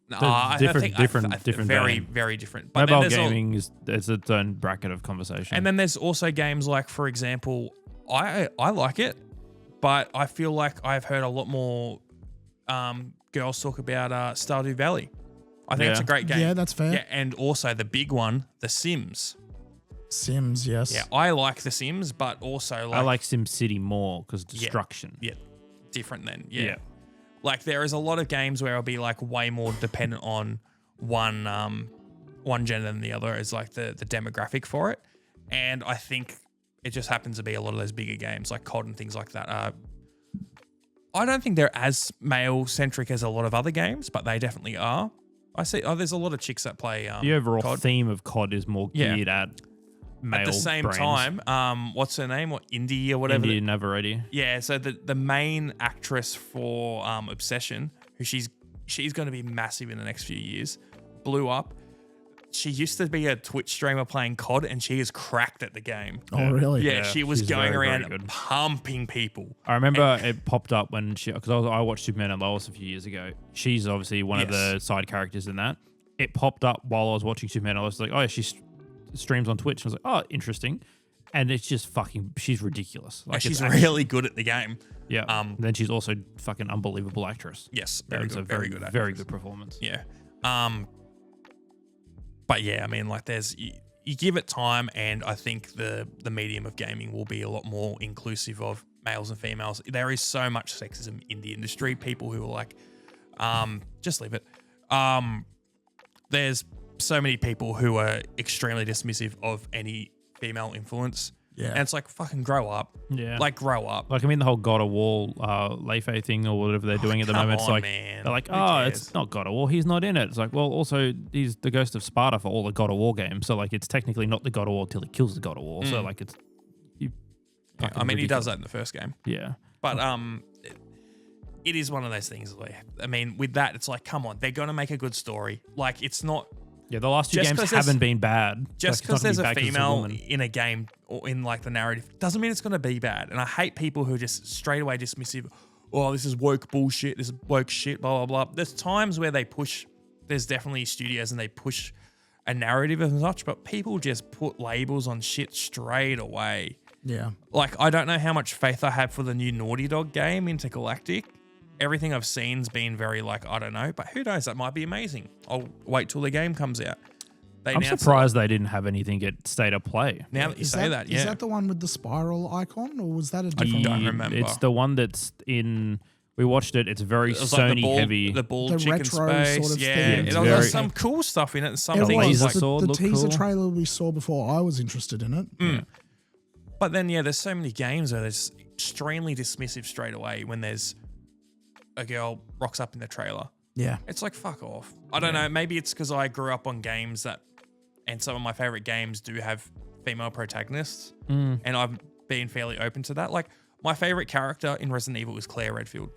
Different very, game. very different. But mobile gaming is its own bracket of conversation. And then there's also games like, for example, I like it, but I feel like I've heard a lot more girls talk about Stardew Valley. I think it's a great game. Yeah, that's fair. Yeah, and also the big one, The Sims. Sims, yes. Yeah, I like The Sims, but also I like SimCity more because destruction. Yeah, different then. Yeah. Like there is a lot of games where I'll be like way more dependent on one gender than the other as like the demographic for it. And I think it just happens to be a lot of those bigger games like COD and things like that. I don't think they're as male centric as a lot of other games, but they definitely are. I see. There's a lot of chicks that play. The overall COD. theme of COD is more geared at male. At the same brains. time, what's her name? Indy or whatever. Indy Navarrete. Yeah. So the main actress for Obsession, who she's going to be massive in the next few years, blew up. she used to be a Twitch streamer playing COD, and she is cracked at the game. Oh, really? Yeah, she was she's going very, very around good. pumping people. I remember it popped up when because I watched Superman and Lois a few years ago. She's obviously one of the side characters in that. It popped up while I was watching Superman. I was like, oh, yeah, she streams on Twitch. I was like, oh, interesting. And it's just she's ridiculous. Like, She's really good at the game. Yeah. Then she's also fucking unbelievable actress. Yes, Very good actress. very good performance. Yeah. But yeah, I mean, like, you give it time, and I think the medium of gaming will be a lot more inclusive of males and females. There is so much sexism in the industry. People who are like, just leave it. There's so many people who are extremely dismissive of any female influence. Yeah. And it's like, fucking grow up. Yeah. Like, grow up. Like, I mean, the whole God of War Leifei thing or whatever they're doing at the come moment. It's on, like, man. they're like, Who oh, cares? it's not God of War. He's not in it. It's like, well, also, he's the Ghost of Sparta for all the God of War games. So, like, it's technically not the God of War till he kills the God of War. So, like, it's... Yeah, I mean, he does that in the first game. Yeah. But it is one of those things where, I mean, with that, it's like, come on, they're going to make a good story. Like, it's not... Yeah, the last two Just games 'cause there's- haven't been bad. Just Like, it's not because gonna there's be a bad 'cause it's female woman. in a game or in, like, the narrative doesn't mean it's going to be bad. And I hate people who are just straight away dismissive. Oh, this is woke bullshit. This is woke shit, blah, blah, blah. There's times where they push... There's definitely studios and they push a narrative and such, but people just put labels on shit straight away. Yeah. Like, I don't know how much faith I have for the new Naughty Dog game, Intergalactic. Everything I've seen's been very, like, I don't know, but who knows? That might be amazing. I'll wait till the game comes out. I'm surprised they didn't have anything at State of Play. Now that you say that, yeah. Is that the one with the spiral icon, or was that a different don't one? remember. It's the one that's in... We watched it. It's very It was like Sony heavy. the ball The chicken retro space. sort of yeah, thing. it It's has very- some cool stuff in it, and some It things was. like. sword The looked teaser cool. trailer we saw before, I was interested in it. But then, yeah, there's so many games where there's extremely dismissive straight away when there's a girl rocks up in the trailer. Yeah. It's like, fuck off. I don't know. Maybe it's because I grew up on games that, and some of my favorite games do have female protagonists, and I've been fairly open to that. Like, my favorite character in Resident Evil is Claire Redfield.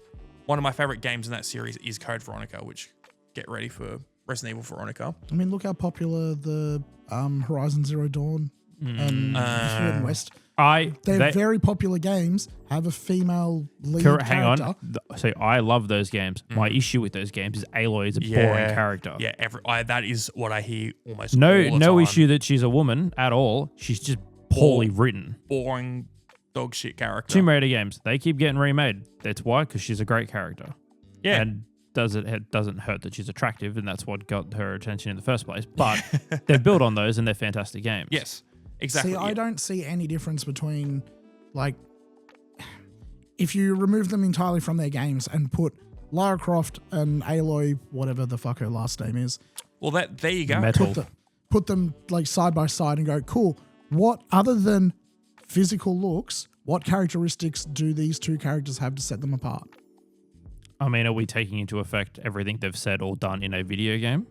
One of my favorite games in that series is Code Veronica, which get ready for Resident Evil Veronica. I mean, look how popular the Horizon Zero Dawn and Forbidden West. They're very popular games, have a female lead Hang character. on. So I love those games. My issue with those games is Aloy is a boring character. Yeah, that is what I hear almost all the No time. issue that she's a woman at all. She's just poorly written. Boring dog shit character. Tomb Raider games, they keep getting remade. That's why, because she's a great character. Yeah. And it doesn't hurt that she's attractive, and that's what got her attention in the first place. But they've built on those, and they're fantastic games. Yes, exactly. See, I don't see any difference between, like, if you remove them entirely from their games and put Lara Croft and Aloy, whatever the fuck her last name is, Well, there you go. Metal. put them like side by side and go, cool. What, other than physical looks, what characteristics do these two characters have to set them apart? I mean, are we taking into effect everything they've said or done in a video game?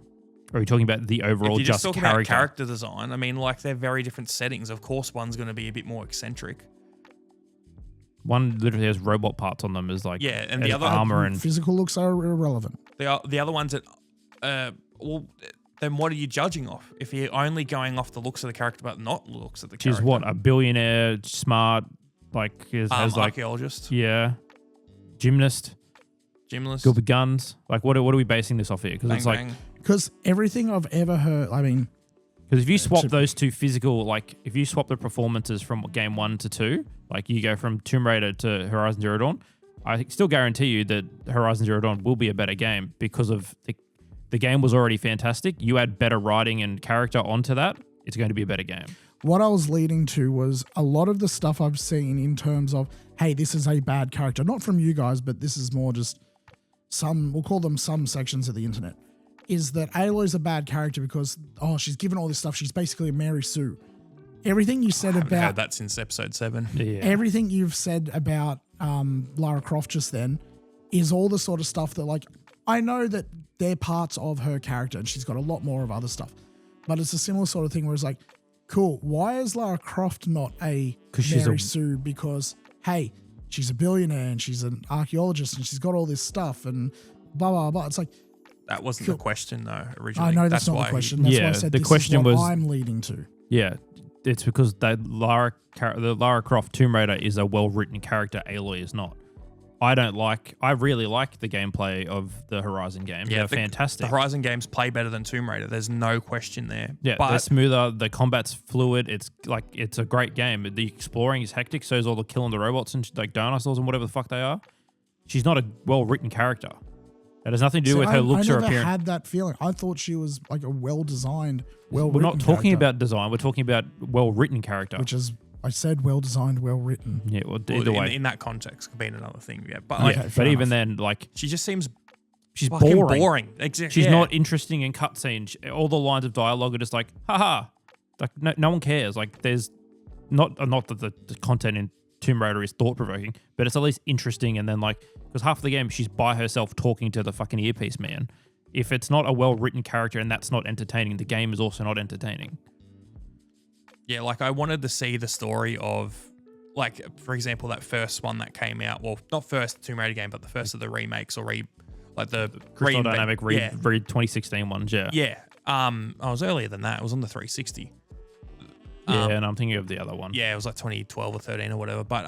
Or are we talking about the overall If you're just talking character? about character design, I mean, like, they're very different settings. Of course, one's going to be a bit more eccentric. One literally has robot parts on them, as like Yeah, and as the other- armor and Physical looks are irrelevant. The other ones that, well, then what are you judging off? If you're only going off the looks of the character, but not the looks of the she's character. what, a billionaire, smart, like has like Archaeologist, gymnast, gymnast, good with guns. Like what are we basing this off here? Because it's like Because everything I've ever heard, I mean, because if you swap those two physical, like if you swap the performances from game 1 to 2, like you go from Tomb Raider to Horizon Zero Dawn, I still guarantee you that Horizon Zero Dawn will be a better game because of the game was already fantastic. You add better writing and character onto that, it's going to be a better game. what I was leading to was a lot of the stuff I've seen in terms of, hey, this is a bad character. Not from you guys, but this is more just we'll call them some sections of the internet, is that Aloy's a bad character because, she's given all this stuff. She's basically a Mary Sue. Everything you said I haven't about heard that since episode 7. Yeah. everything you've said about Lara Croft just then is all the sort of stuff that, like, I know that they're parts of her character and she's got a lot more of other stuff, but it's a similar sort of thing where it's like, cool, why is Lara Croft not a Mary Sue? Because, hey, she's a billionaire and she's an archaeologist and she's got all this stuff and blah, blah, blah. It's like, That wasn't the question though originally. I know that's not the question. That's why I said the this question is what was I'm leading to. Yeah, it's because the Lara Croft Tomb Raider is a well-written character. Aloy is not. I really like the gameplay of the Horizon games. Yeah, they're fantastic. The Horizon games play better than Tomb Raider. There's no question there. Yeah, but they're smoother. The combat's fluid. It's a great game. The exploring is hectic. So is all the killing the robots and like dinosaurs and whatever the fuck they are. She's not a well-written character. That has nothing to do with her looks or appearance. I never had that feeling. I thought she was like a well-designed, well-written We're not talking character, about design. We're talking about well-written character. which is, I said well-designed, well-written. Yeah, well, either way. In that context, could be another thing. Yeah, but Okay, but even enough. then, like she just seems she's fucking boring. Exactly. She's not interesting in cutscenes. All the lines of dialogue are just like, haha. Like no one cares. Like there's not that the content in Tomb Raider is thought-provoking, but it's at least interesting. And then like, because half of the game she's by herself talking to the fucking earpiece man. If it's not a well-written character and that's not entertaining, the game is also not entertaining. Yeah, like I wanted to see the story of, like, for example, that first one that came out. Well, not first Tomb Raider game, but the first of the remakes or the Crystal Dynamic 2016 ones, yeah. Yeah. I was earlier than that. It was on the 360. Yeah, and I'm thinking of the other one. Yeah, it was like 2012 or 13 or whatever. But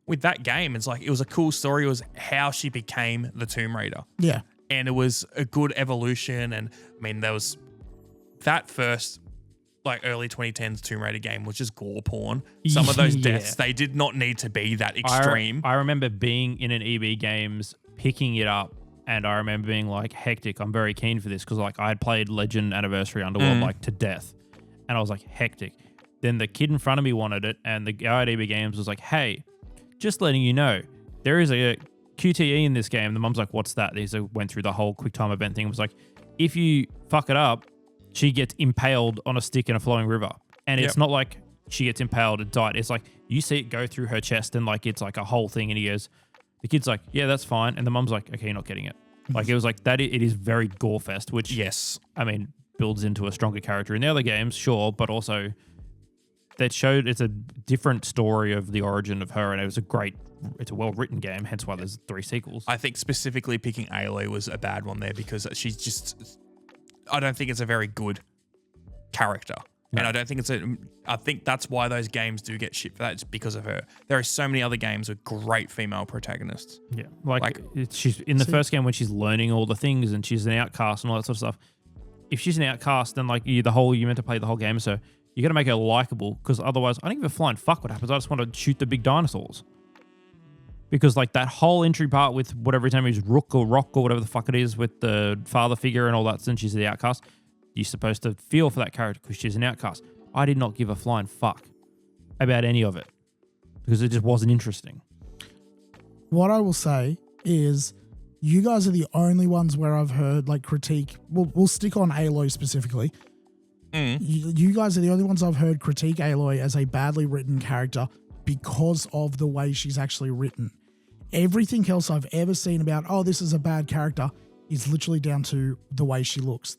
with that game, it's like it was a cool story. It was how she became the Tomb Raider. Yeah. And it was a good evolution. And I mean, there was that first like early 2010s Tomb Raider game was just gore porn. Some of those deaths, they did not need to be that extreme. I remember being in an EB Games, picking it up, and I remember being like, hectic, I'm very keen for this because like I had played Legend Anniversary Underworld like to death. And I was like, hectic. Then the kid in front of me wanted it, and the guy at EB Games was like, hey, just letting you know, there is a QTE in this game. The mum's like, what's that? They went through the whole quick time event thing. It was like, if you fuck it up, she gets impaled on a stick in a flowing river. And it's not like she gets impaled and died. It's like, you see it go through her chest and like, it's like a whole thing. And he goes, the kid's like, yeah, that's fine. And the mum's like, okay, you're not getting it. Like, it was like that. It is very gore fest, which, yes, I mean, builds into a stronger character in the other games, sure. But also that showed it's a different story of the origin of her. And it was it's a well-written game. Hence why there's 3 sequels. I think specifically picking Aloy was a bad one there because she's just, I don't think it's a very good character. No. And I don't think I think that's why those games do get shit for that. It's because of her. There are so many other games with great female protagonists. Yeah. Like she's in the first game when she's learning all the things and she's an outcast and all that sort of stuff. If she's an outcast, then like you meant to play the whole game. So you got to make her likable because otherwise I don't give a flying fuck what happens. I just want to shoot the big dinosaurs. Because like that whole entry part with whatever his name is, Rook or Rock or whatever the fuck it is with the father figure and all that, since she's the outcast, you're supposed to feel for that character because she's an outcast. I did not give a flying fuck about any of it because it just wasn't interesting. What I will say is you guys are the only ones where I've heard like critique. We'll stick on Aloy specifically. You guys are the only ones I've heard critique Aloy as a badly written character because of the way she's actually written. Everything else I've ever seen about, this is a bad character, is literally down to the way she looks.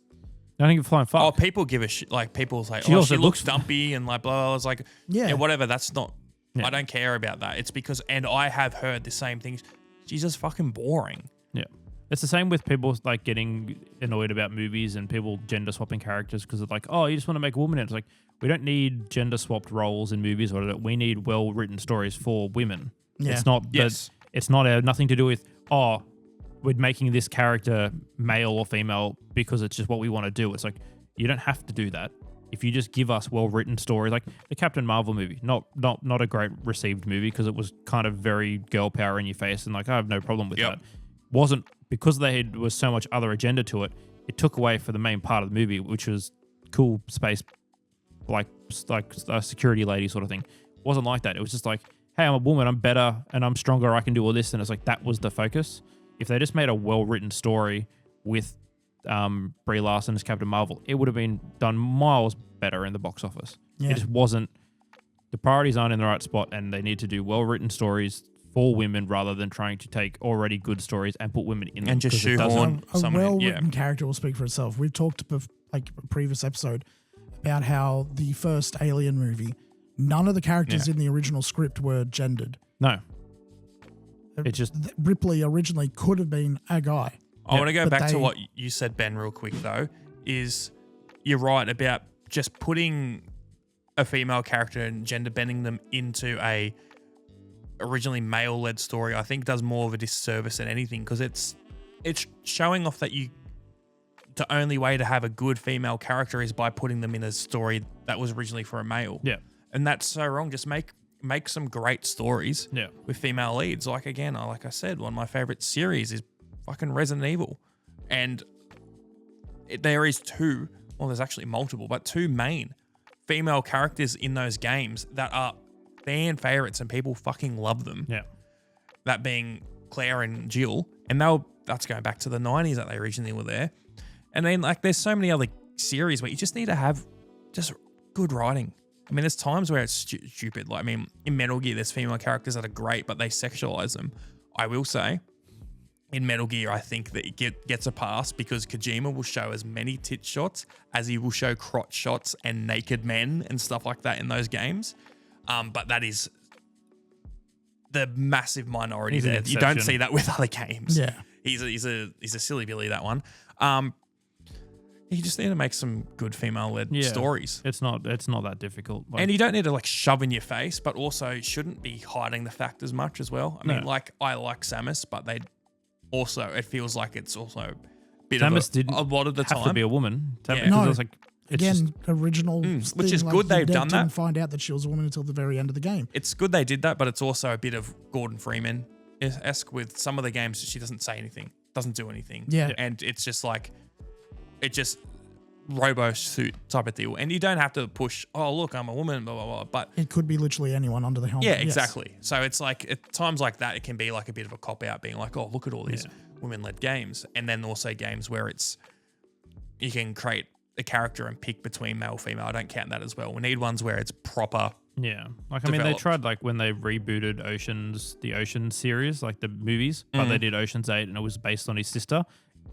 I don't give a flying fuck. Oh, people give a shit. Like, people say, she looks dumpy and like, blah, blah. It's like, yeah, whatever. That's not, yeah. I don't care about that. It's because, and I have heard the same things. She's just fucking boring. Yeah. It's the same with people like getting annoyed about movies and people gender swapping characters because it's like, you just want to make a woman. And it's like, we don't need gender swapped roles in movies or whatever. We need well written stories for women. Yeah. It's not it's not nothing to do with, we're making this character male or female because it's just what we want to do. It's like, you don't have to do that. If you just give us well-written stories, like the Captain Marvel movie, not a great received movie because it was kind of very girl power in your face and like, I have no problem with that. Wasn't because was so much other agenda to it, it took away for the main part of the movie, which was cool space, like a security lady sort of thing. It wasn't like that. It was just like, hey, I'm a woman, I'm better, and I'm stronger, I can do all this. And it's like, that was the focus. If they just made a well-written story with Brie Larson as Captain Marvel, it would have been done miles better in the box office. Yeah. It just wasn't. The priorities aren't in the right spot, and they need to do well-written stories for women rather than trying to take already good stories and put women in them. And just shoehorn a well-written character will speak for itself. We've talked like a previous episode about how the first Alien movie, none of the characters in the original script were gendered. No. It just... Ripley originally could have been a guy. I want to go But back to they- what you said, Ben, real quick though. Is you're right about just putting a female character and gender bending them into a originally male-led story. I think does more of a disservice than anything, because it's showing off that the only way to have a good female character is by putting them in a story that was originally for a male. Yeah. And that's so wrong. Just make some great stories Yeah. with female leads. Like, again, like I said, one of my favorite series is fucking Resident Evil. And there is there's actually multiple, but two main female characters in those games that are fan favorites and people fucking love them. Yeah. That being Claire and Jill. And that's going back to the 90s that they originally were there. And then, like, there's so many other series where you just need to have just good writing. I mean, there's times where it's stupid. Like, I mean, in Metal Gear, there's female characters that are great, but they sexualize them. I will say, in Metal Gear, I think that it gets a pass because Kojima will show as many tit shots as he will show crotch shots and naked men and stuff like that in those games. But that is the massive minority He's an there. You don't exception. see that with other games. Yeah. He's a silly Billy, that one. You just need to make some good female-led stories. It's not that difficult. Like, And you don't need to like shove in your face, but also shouldn't be hiding the fact as much as well. I mean, No. like, I like Samus, but it feels like it's also a bit Samus of didn't a lot of the have time. to be a woman. Yeah. No. It's like, it's Again, just- original which is thing, good the they've dev done that. Didn't find out that she was a woman until the very end of the game. It's good they did that, but it's also a bit of Gordon Freeman-esque with some of the games. She doesn't say anything, doesn't do anything. Yeah. And it's just like, robo suit type of deal. And you don't have to push, oh, look, I'm a woman, blah, blah, blah. But It could be literally anyone under the helmet. yeah, Yes. exactly. So it's like at times like that, it can be like a bit of a cop out, being like, oh, look at all these Yeah. women-led games. And then also games where you can create a character and pick between male, female. I don't count that as well. We need ones where it's proper. Yeah. Like, I mean, they developed. tried, like, when they rebooted the Ocean series, like the movies, but they did Ocean's 8 and it was based on his sister.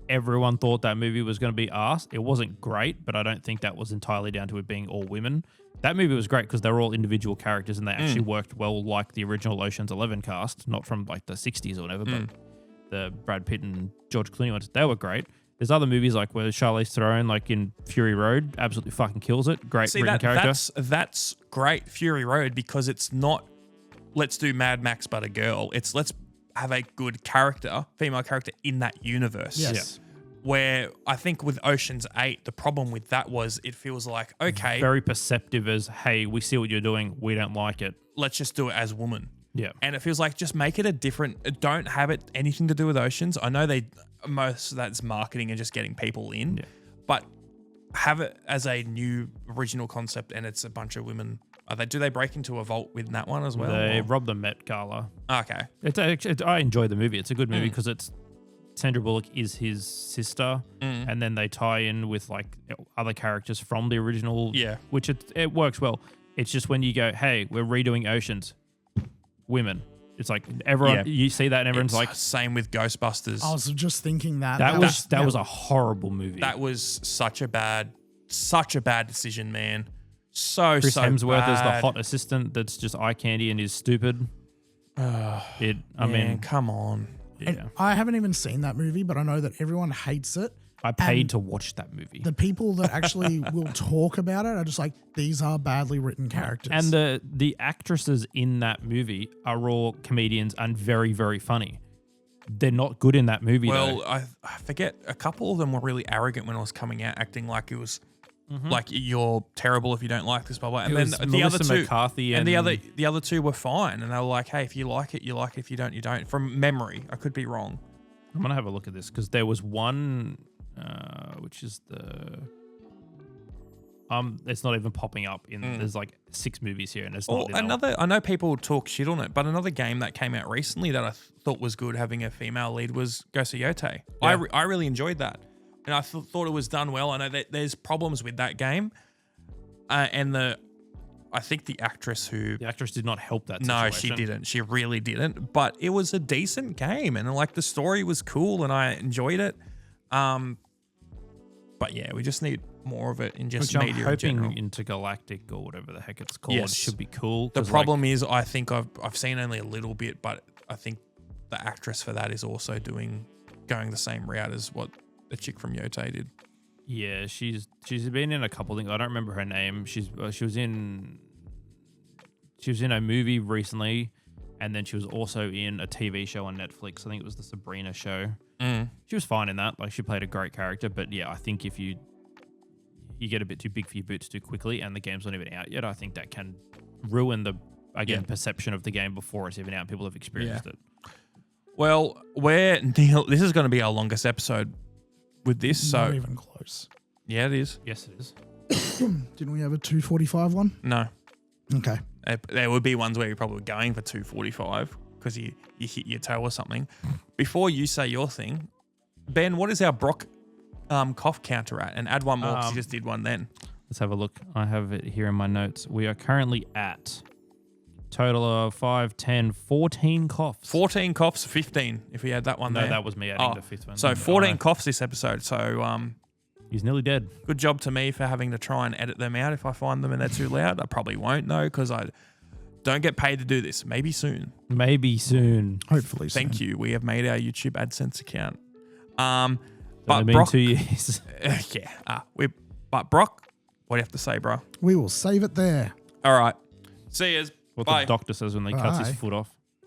Everyone thought that movie was going to be arse. It wasn't great, but I don't think that was entirely down to it being all women. That movie was great because they were all individual characters and they actually worked well like the original Ocean's 11 cast, not from like the 60s or whatever, but the Brad Pitt and George Clooney ones, they were great. There's other movies like where Charlize Theron, like in Fury Road, absolutely fucking kills it. Great written character. That's great, Fury Road, because it's not let's do Mad Max but a girl. It's let's have a good character, female character in that universe. Yes. Where I think with Ocean's 8, the problem with that was it feels like, okay, Very perceptive as, hey, we see what you're doing, we don't like it. let's just do it as woman. Yeah. And it feels like just make it a different, don't have it anything to do with Oceans. I know most of that's marketing and just getting people in, but have it as a new original concept and it's a bunch of women. Do they break into a vault with that one as well? They or? robbed the Met Gala. Okay. I enjoy the movie. It's a good movie because it's Sandra Bullock is his sister, and then they tie in with like other characters from the original. Yeah. Which it works well. It's just when you go, hey, we're redoing Oceans, women. It's like everyone you see that and everyone's It's like, same with Ghostbusters. I was just thinking that. that was a horrible movie. That was such a bad decision, man. Chris So Hemsworth bad. is the hot assistant that's just eye candy and is stupid. I mean, come on. yeah. I haven't even seen that movie, but I know that everyone hates it. I paid and to watch that movie. The people that actually will talk about it are just like, these are badly written characters. And the actresses in that movie are all comedians and very, very funny. They're not good in that movie, Well, though. I forget, a couple of them were really arrogant when I was coming out, acting like it was like you're terrible if you don't like this, blah blah. And It then was the Melissa other two, McCarthy and the and- other two were fine, and they were like, hey, if you like it, you like it. If you don't, you don't. From memory, I could be wrong. I'm going to have a look at this because there was one, which is it's not even popping up in, there's like 6 movies here and it's not in that one. I know people talk shit on it, but another game that came out recently that I thought was good having a female lead was Ghost of Yotei. Yeah. I really enjoyed that. And I thought it was done well. I know that there's problems with that game. And I think the actress who... The actress did not help that No, situation. she didn't. She really didn't. But it was a decent game. And like the story was cool and I enjoyed it. But yeah, we just need more of it in just Which I'm media in general. hoping Intergalactic or whatever the heck it's called Yes. should be cool. The 'cause, problem is, I think I've seen only a little bit, but I think the actress for that is also doing going the same route as what the chick from Yote did. Yeah, she's been in a couple things. I don't remember her name. She was in a movie recently, and then she was also in a TV show on Netflix. I think it was the Sabrina show. She was fine in that. Like, she played a great character. But yeah, I think if you get a bit too big for your boots too quickly, and the game's not even out yet, I think that can ruin the perception of the game before it's even out. People have experienced it. Well, this is going to be our longest episode with this. Not So even close. yeah, it is. Yes, it is. Didn't we have a 2:45 one? No, Okay. there would be ones where you're probably going for 2:45 because you hit your toe or something. Before you say your thing, Ben, what is our Brock cough counter at? And add one more because you just did one then. Let's have a look. I have it here in my notes. We are currently at total of 5, 10, 14 coughs. 14 coughs, 15 if we had that one No, there. that was me adding the fifth one. So 14 coughs this episode. So he's nearly dead. good job to me for having to try and edit them out if I find them and they're too loud. I probably won't though because I don't get paid to do this. Maybe soon. Maybe soon. Hopefully soon. Thank you. We have made our YouTube AdSense account. But But been Brock, 2 years. But Brock, what do you have to say, bro? We will save it there. All right. See yous. What Bye. the doctor says when they cuts his Bye. foot off.